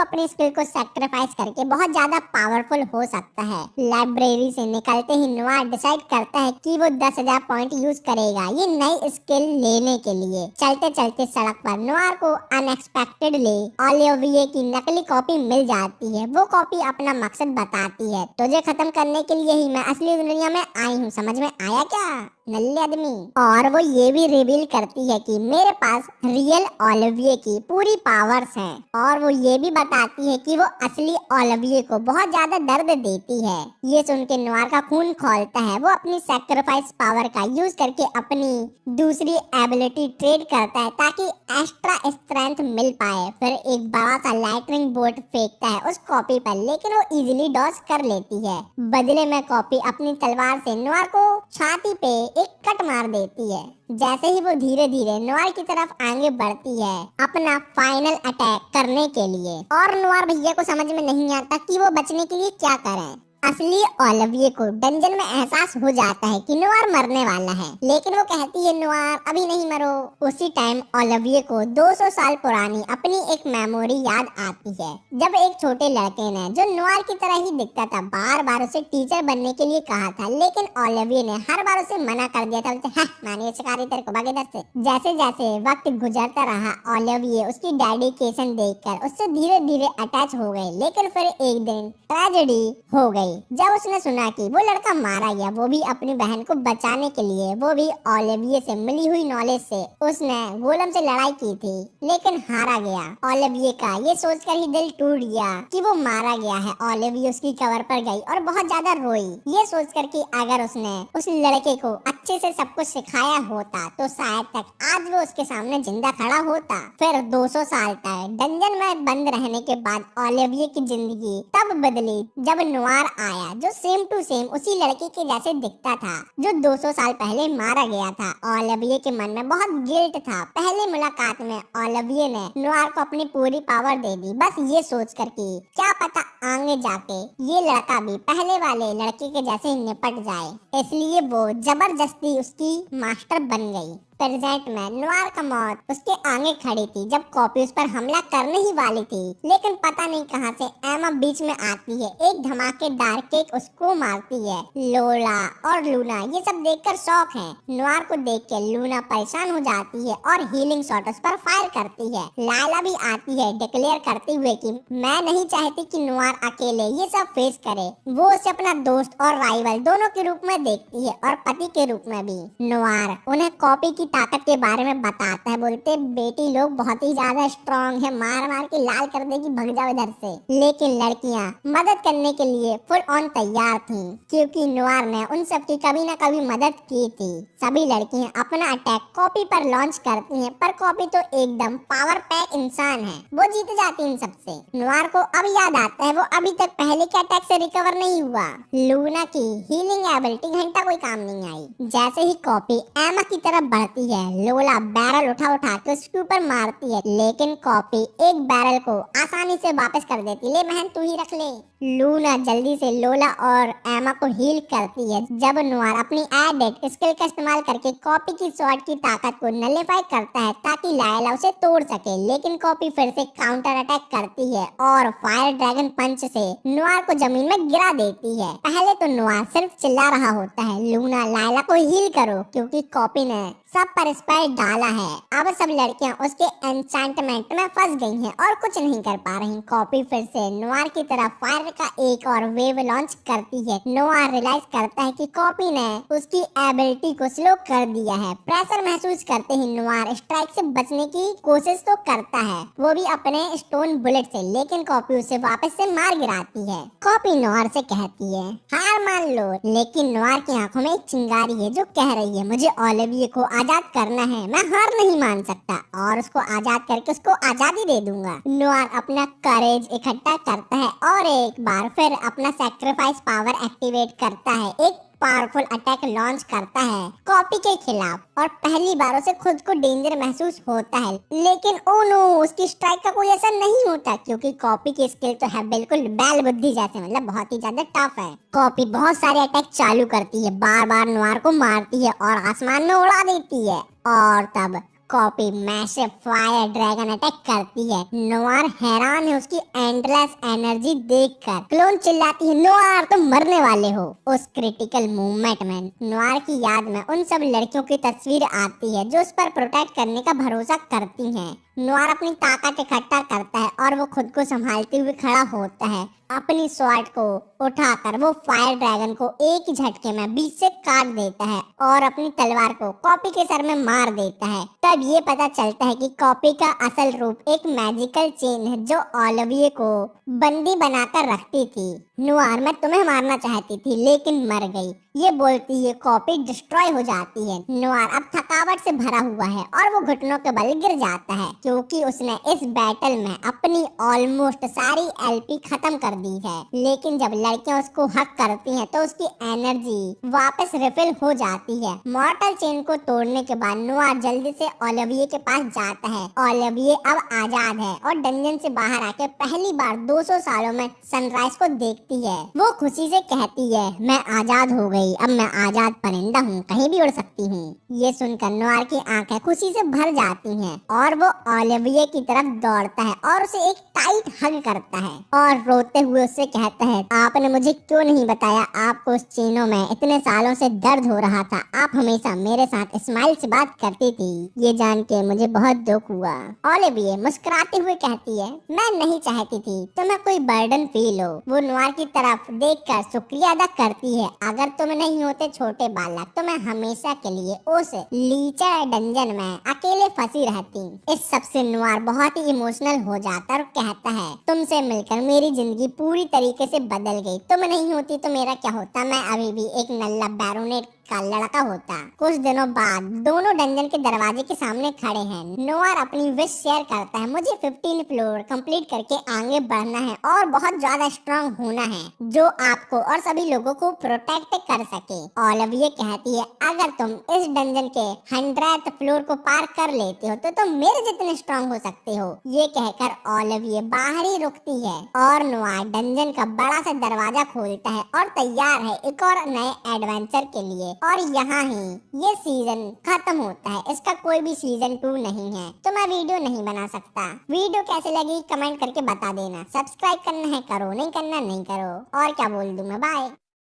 A: अपनी स्किल को सैक्रिफाइस करके बहुत ज्यादा पावरफुल हो सकता है। लाइब्रेरी से निकलते ही नोआर डिसाइड करता है कि वो 10,000 पॉइंट यूज करेगा ये नई स्किल लेने के लिए। चलते चलते सड़क पर नोआर को अनएक्सपेक्टेडली ओलिविये की नकली कॉपी मिल जाती है। वो कॉपी अपना मकसद बताती है, तुझे खत्म करने के लिए ही मैं असली दुनिया में आई हूँ, समझ में आया क्या नल्ले आदमी। और वो ये भी रिवील करती है कि मेरे पास रियल ओलिविये की पूरी पावर्स हैं। और वो ये भी बताती है कि वो असली ओलिविये को बहुत ज्यादा दर्द देती है। ये सुन के नोआर का खून खौलता है। वो अपनी सैक्रिफाइस पावर का यूज करके अपनी दूसरी एबिलिटी ट्रेड करता है ताकि एक्स्ट्रा स्ट्रेंथ मिल पाए। फिर एक बड़ा सा लाइटनिंग बोल्ट फेंकता है उस कॉपी पर, लेकिन वो इजीली डॉज कर लेती है। बदले में कॉपी अपनी तलवार से नोआर को छाती पे एक कट मार देती है। जैसे ही वो धीरे धीरे नोआर की तरफ आगे बढ़ती है अपना फाइनल अटैक करने के लिए, और नोआर भैया को समझ में नहीं आता कि वो बचने के लिए क्या करें। असली ओलिविये को डंजन में एहसास हो जाता है कि नोआर मरने वाला है, लेकिन वो कहती है नोआर अभी नहीं मरो। उसी टाइम ओलिविये को 200 साल पुरानी अपनी एक मेमोरी याद आती है, जब एक छोटे लड़के ने जो नोआर की तरह ही दिखता था बार बार उसे टीचर बनने के लिए कहा था, लेकिन ओलिविये ने हर बार उसे मना कर दिया था। बोलते मैंने शिकारी तेरे को भाग इधर से। जैसे जैसे वक्त गुजरता रहा ओलिविये उसकी डेडिकेशन देखकर उससे धीरे धीरे अटैच हो गए, लेकिन फिर एक दिन ट्रेजेडी हो गई जब उसने सुना कि वो लड़का मारा गया, वो भी अपनी बहन को बचाने के लिए। वो भी ओलिविये से मिली हुई नॉलेज से उसने गोलम से लड़ाई की थी, लेकिन हारा गया। ओलिविये का ये सोचकर ही दिल टूट गया कि वो मारा गया है। ओलिविये उसकी कबर पर गई और बहुत ज्यादा रोई, ये सोचकर कि अगर उसने उस लड़के को अच्छे से सब कुछ सिखाया होता तो शायद तक आज वो उसके सामने जिंदा खड़ा होता। फिर 200 साल तक डंजन में बंद रहने के बाद ओलिविये की जिंदगी तब बदली जब नोआर आया, जो सेम टू सेम उसी लड़के के जैसे दिखता था जो 200 साल पहले मारा गया था। ओलिविये के मन में बहुत गिल्ट था। पहले मुलाकात में ओलिविये ने नोआर को अपनी पूरी पावर दे दी, बस ये सोचकर कि क्या पता आगे जाके ये लड़का भी पहले वाले लड़के के जैसे निपट जाए। इसलिए वो जबरदस्ती उसकी मास्टर बन गई। प्रेजेंट में नोआर का मौत उसके आगे खड़ी थी जब कॉपी उस पर हमला करने ही वाली थी, लेकिन पता नहीं कहां से एमा बीच में आती है। एक धमाकेदार किक उसको मारती है। लोला और लूना ये सब देखकर शॉक है। नोआर को देख के लूना परेशान हो जाती है और हीलिंग शॉट उस पर फायर करती है। लायला भी आती है डिक्लेयर करते हुए कि मैं नहीं चाहती कि नोआर अकेले ये सब फेस करे। वो उसे अपना दोस्त और राइवल दोनों के रूप में देखती है और पति के रूप में भी। नोआर उन्हें कॉपी की ताकत के बारे में बताता है। बोलते बेटी लोग बहुत ही ज्यादा स्ट्रॉन्ग है, मार मार के लाल कर देगी, भग जाओ इधर से। लेकिन लड़कियां मदद करने के लिए फुल ऑन तैयार थीं, क्योंकि नोआर ने उन सब की कभी न कभी मदद की थी। सभी लड़कियां अपना अटैक कॉपी पर लॉन्च करती हैं, पर कॉपी तो एकदम पावर पैक इंसान है, वो जीत जाती इन सबसे। नोआर को अब याद आता है वो अभी तक पहले के अटैक से रिकवर नहीं हुआ। लूना की हीलिंग एबिलिटी घंटा कोई काम नहीं आई। जैसे ही कॉपी एमा की तरफ बढ़ती है, लोला बैरल उठा उठा के उसके ऊपर मारती है, लेकिन कॉपी एक बैरल को आसानी से वापस कर देती। ले बहन तू ही रख ले। लूना जल्दी से लोला और एमा को हील करती है। जब नोआर अपनी एडेड स्किल का इस्तेमाल करके कॉपी की स्वॉर्ड की ताकत को नलिफाई करता है ताकि लायला उसे तोड़ सके, लेकिन कॉपी फिर से काउंटर अटैक करती है और फायर ड्रैगन पंच से नोआर को जमीन में गिरा देती है। पहले तो नोआर सिर्फ चिल्ला रहा होता है, लूना लायला को हील करो, क्योंकि कॉपी ने सब पर स्पेल डाला है। अब सब लड़कियां उसके एन्चेंटमेंट में फंस गई हैं और कुछ नहीं कर पा रही। कॉपी फिर से नोआर की तरफ फायर का एक और वेव लॉन्च करती है। नोआर रियलाइज करता है कि कॉपी ने उसकी एबिलिटी को स्लो कर दिया है। प्रेशर महसूस करते ही नोआर स्ट्राइक से बचने की कोशिश तो करता है, वो भी अपने स्टोन बुलेट से, लेकिन कॉपी उसे वापस से मार गिराती है। कॉपी नोआर से कहती है हार मान लो, लेकिन नोआर की आंखों में एक चिंगारी है जो कह रही है मुझे ओलिविये को आजाद करना है, मैं हार नहीं मान सकता और उसको आजाद करके उसको आजादी दे दूंगा। नोआर अपना करेज इकट्ठा करता है और एक बार फिर अपना सैक्रिफाइस पावर एक्टिवेट करता है। एक पावरफुल अटैक लॉन्च करता है कॉपी के खिलाफ और पहली बार उसे खुद को डेंजर महसूस होता है, लेकिन ओ नो उसकी स्ट्राइक का कोई असर नहीं होता, क्योंकि कॉपी की स्किल तो है बिल्कुल बैल बुद्धि जैसे, मतलब बहुत ही ज्यादा टफ है। कॉपी बहुत सारे अटैक चालू करती है, बार बार नोआर को मारती है और आसमान में उड़ा देती है। और तब copy massive fire dragon attack करती है। नोआर हैरान है उसकी एंडलेस एनर्जी देखकर। क्लोन चिल्लाती है, नोआर तुम मरने वाले हो। उस क्रिटिकल मूवमेंट में नोआर की याद में उन सब लड़कियों की तस्वीर आती है जो उस पर प्रोटेक्ट करने का भरोसा करती हैं। नोआर अपनी ताकत इकट्ठा करता है और वो खुद को संभालते हुए खड़ा होता है। अपनी स्वॉर्ड को उठाकर वो फायर ड्रैगन को एक ही झटके में बीच से काट देता है और अपनी तलवार को कॉपी के सर में मार देता है। तब ये पता चलता है कि कॉपी का असल रूप एक मैजिकल चेन है जो ओलिविये को बंदी बनाकर रखती थी। नोआर, मैं तुम्हें मारना चाहती थी लेकिन मर गई, ये बोलती है कॉपी डिस्ट्रॉय हो जाती है। नोआर अब थकावट से भरा हुआ है और वो घुटनों के बल गिर जाता है क्योंकि उसने इस बैटल में अपनी ऑलमोस्ट सारी एलपी खत्म कर दी है। लेकिन जब लड़कियां उसको हक करती हैं तो उसकी एनर्जी वापस रिफिल हो जाती है। मॉर्टल चेन को तोड़ने के बाद नोआर जल्दी से ओलिविये के पास जाता है। ओलिविये अब आजाद है और डंजन से बाहर आके पहली बार 200 सालों में सनराइज को देखती है। वो खुशी से कहती है, मैं आजाद हो गई, अब मैं आजाद परिंदा हूँ, कहीं भी उड़ सकती हूँ। ये सुनकर नोआर की आंखें खुशी से भर जाती हैं और वो ओलिविये की तरफ दौड़ता है और उसे एक टाइट हग करता है और रोते हुए उससे कहता है, आपने मुझे क्यों नहीं बताया आपको उस चीनों में इतने सालों से दर्द हो रहा था। आप हमेशा मेरे साथ स्माइल से बात करती थी, ये जान के मुझे बहुत दुख हुआ। ओलिविये मुस्कुराते हुए कहती है, मैं नहीं चाहती थी तुम्हें कोई बर्डन फील हो। वो नोआर की तरफ देखकर शुक्रिया अदा करती है, अगर तुम नहीं होते छोटे बालक तो मैं हमेशा के लिए उस लीचर डंजन में अकेले फंसी रहती। इस सबसे नोआर बहुत ही इमोशनल हो जाता और कहता है, तुमसे मिलकर मेरी जिंदगी पूरी तरीके से बदल गई, तुम नहीं होती तो मेरा क्या होता, मैं अभी भी एक नल्ला बैरोनेट का लड़का होता। कुछ दिनों बाद दोनों डंजन के दरवाजे के सामने खड़े हैं। नोआर अपनी विश शेयर करता है, मुझे 15 फ्लोर कंप्लीट करके आगे बढ़ना है और बहुत ज्यादा स्ट्रांग होना है जो आपको और सभी लोगों को प्रोटेक्ट कर सके। ओलिविये कहती है, अगर तुम इस डंजन के 100th फ्लोर को पार कर लेते हो तो तुम मेरे जितने स्ट्रांग हो सकते हो। ये कहकर ओलिविये बाहर ही रुकती है और नोआर डंजन का बड़ा सा दरवाजा खोलता है और तैयार है एक और नए एडवेंचर के लिए। और यहाँ ही ये सीजन खत्म होता है, इसका कोई भी सीजन 2 नहीं है तो मैं वीडियो नहीं बना सकता। वीडियो कैसे लगी कमेंट करके बता देना। सब्सक्राइब करना है करो, नहीं करना नहीं करो। और क्या बोल दूं मैं, बाय।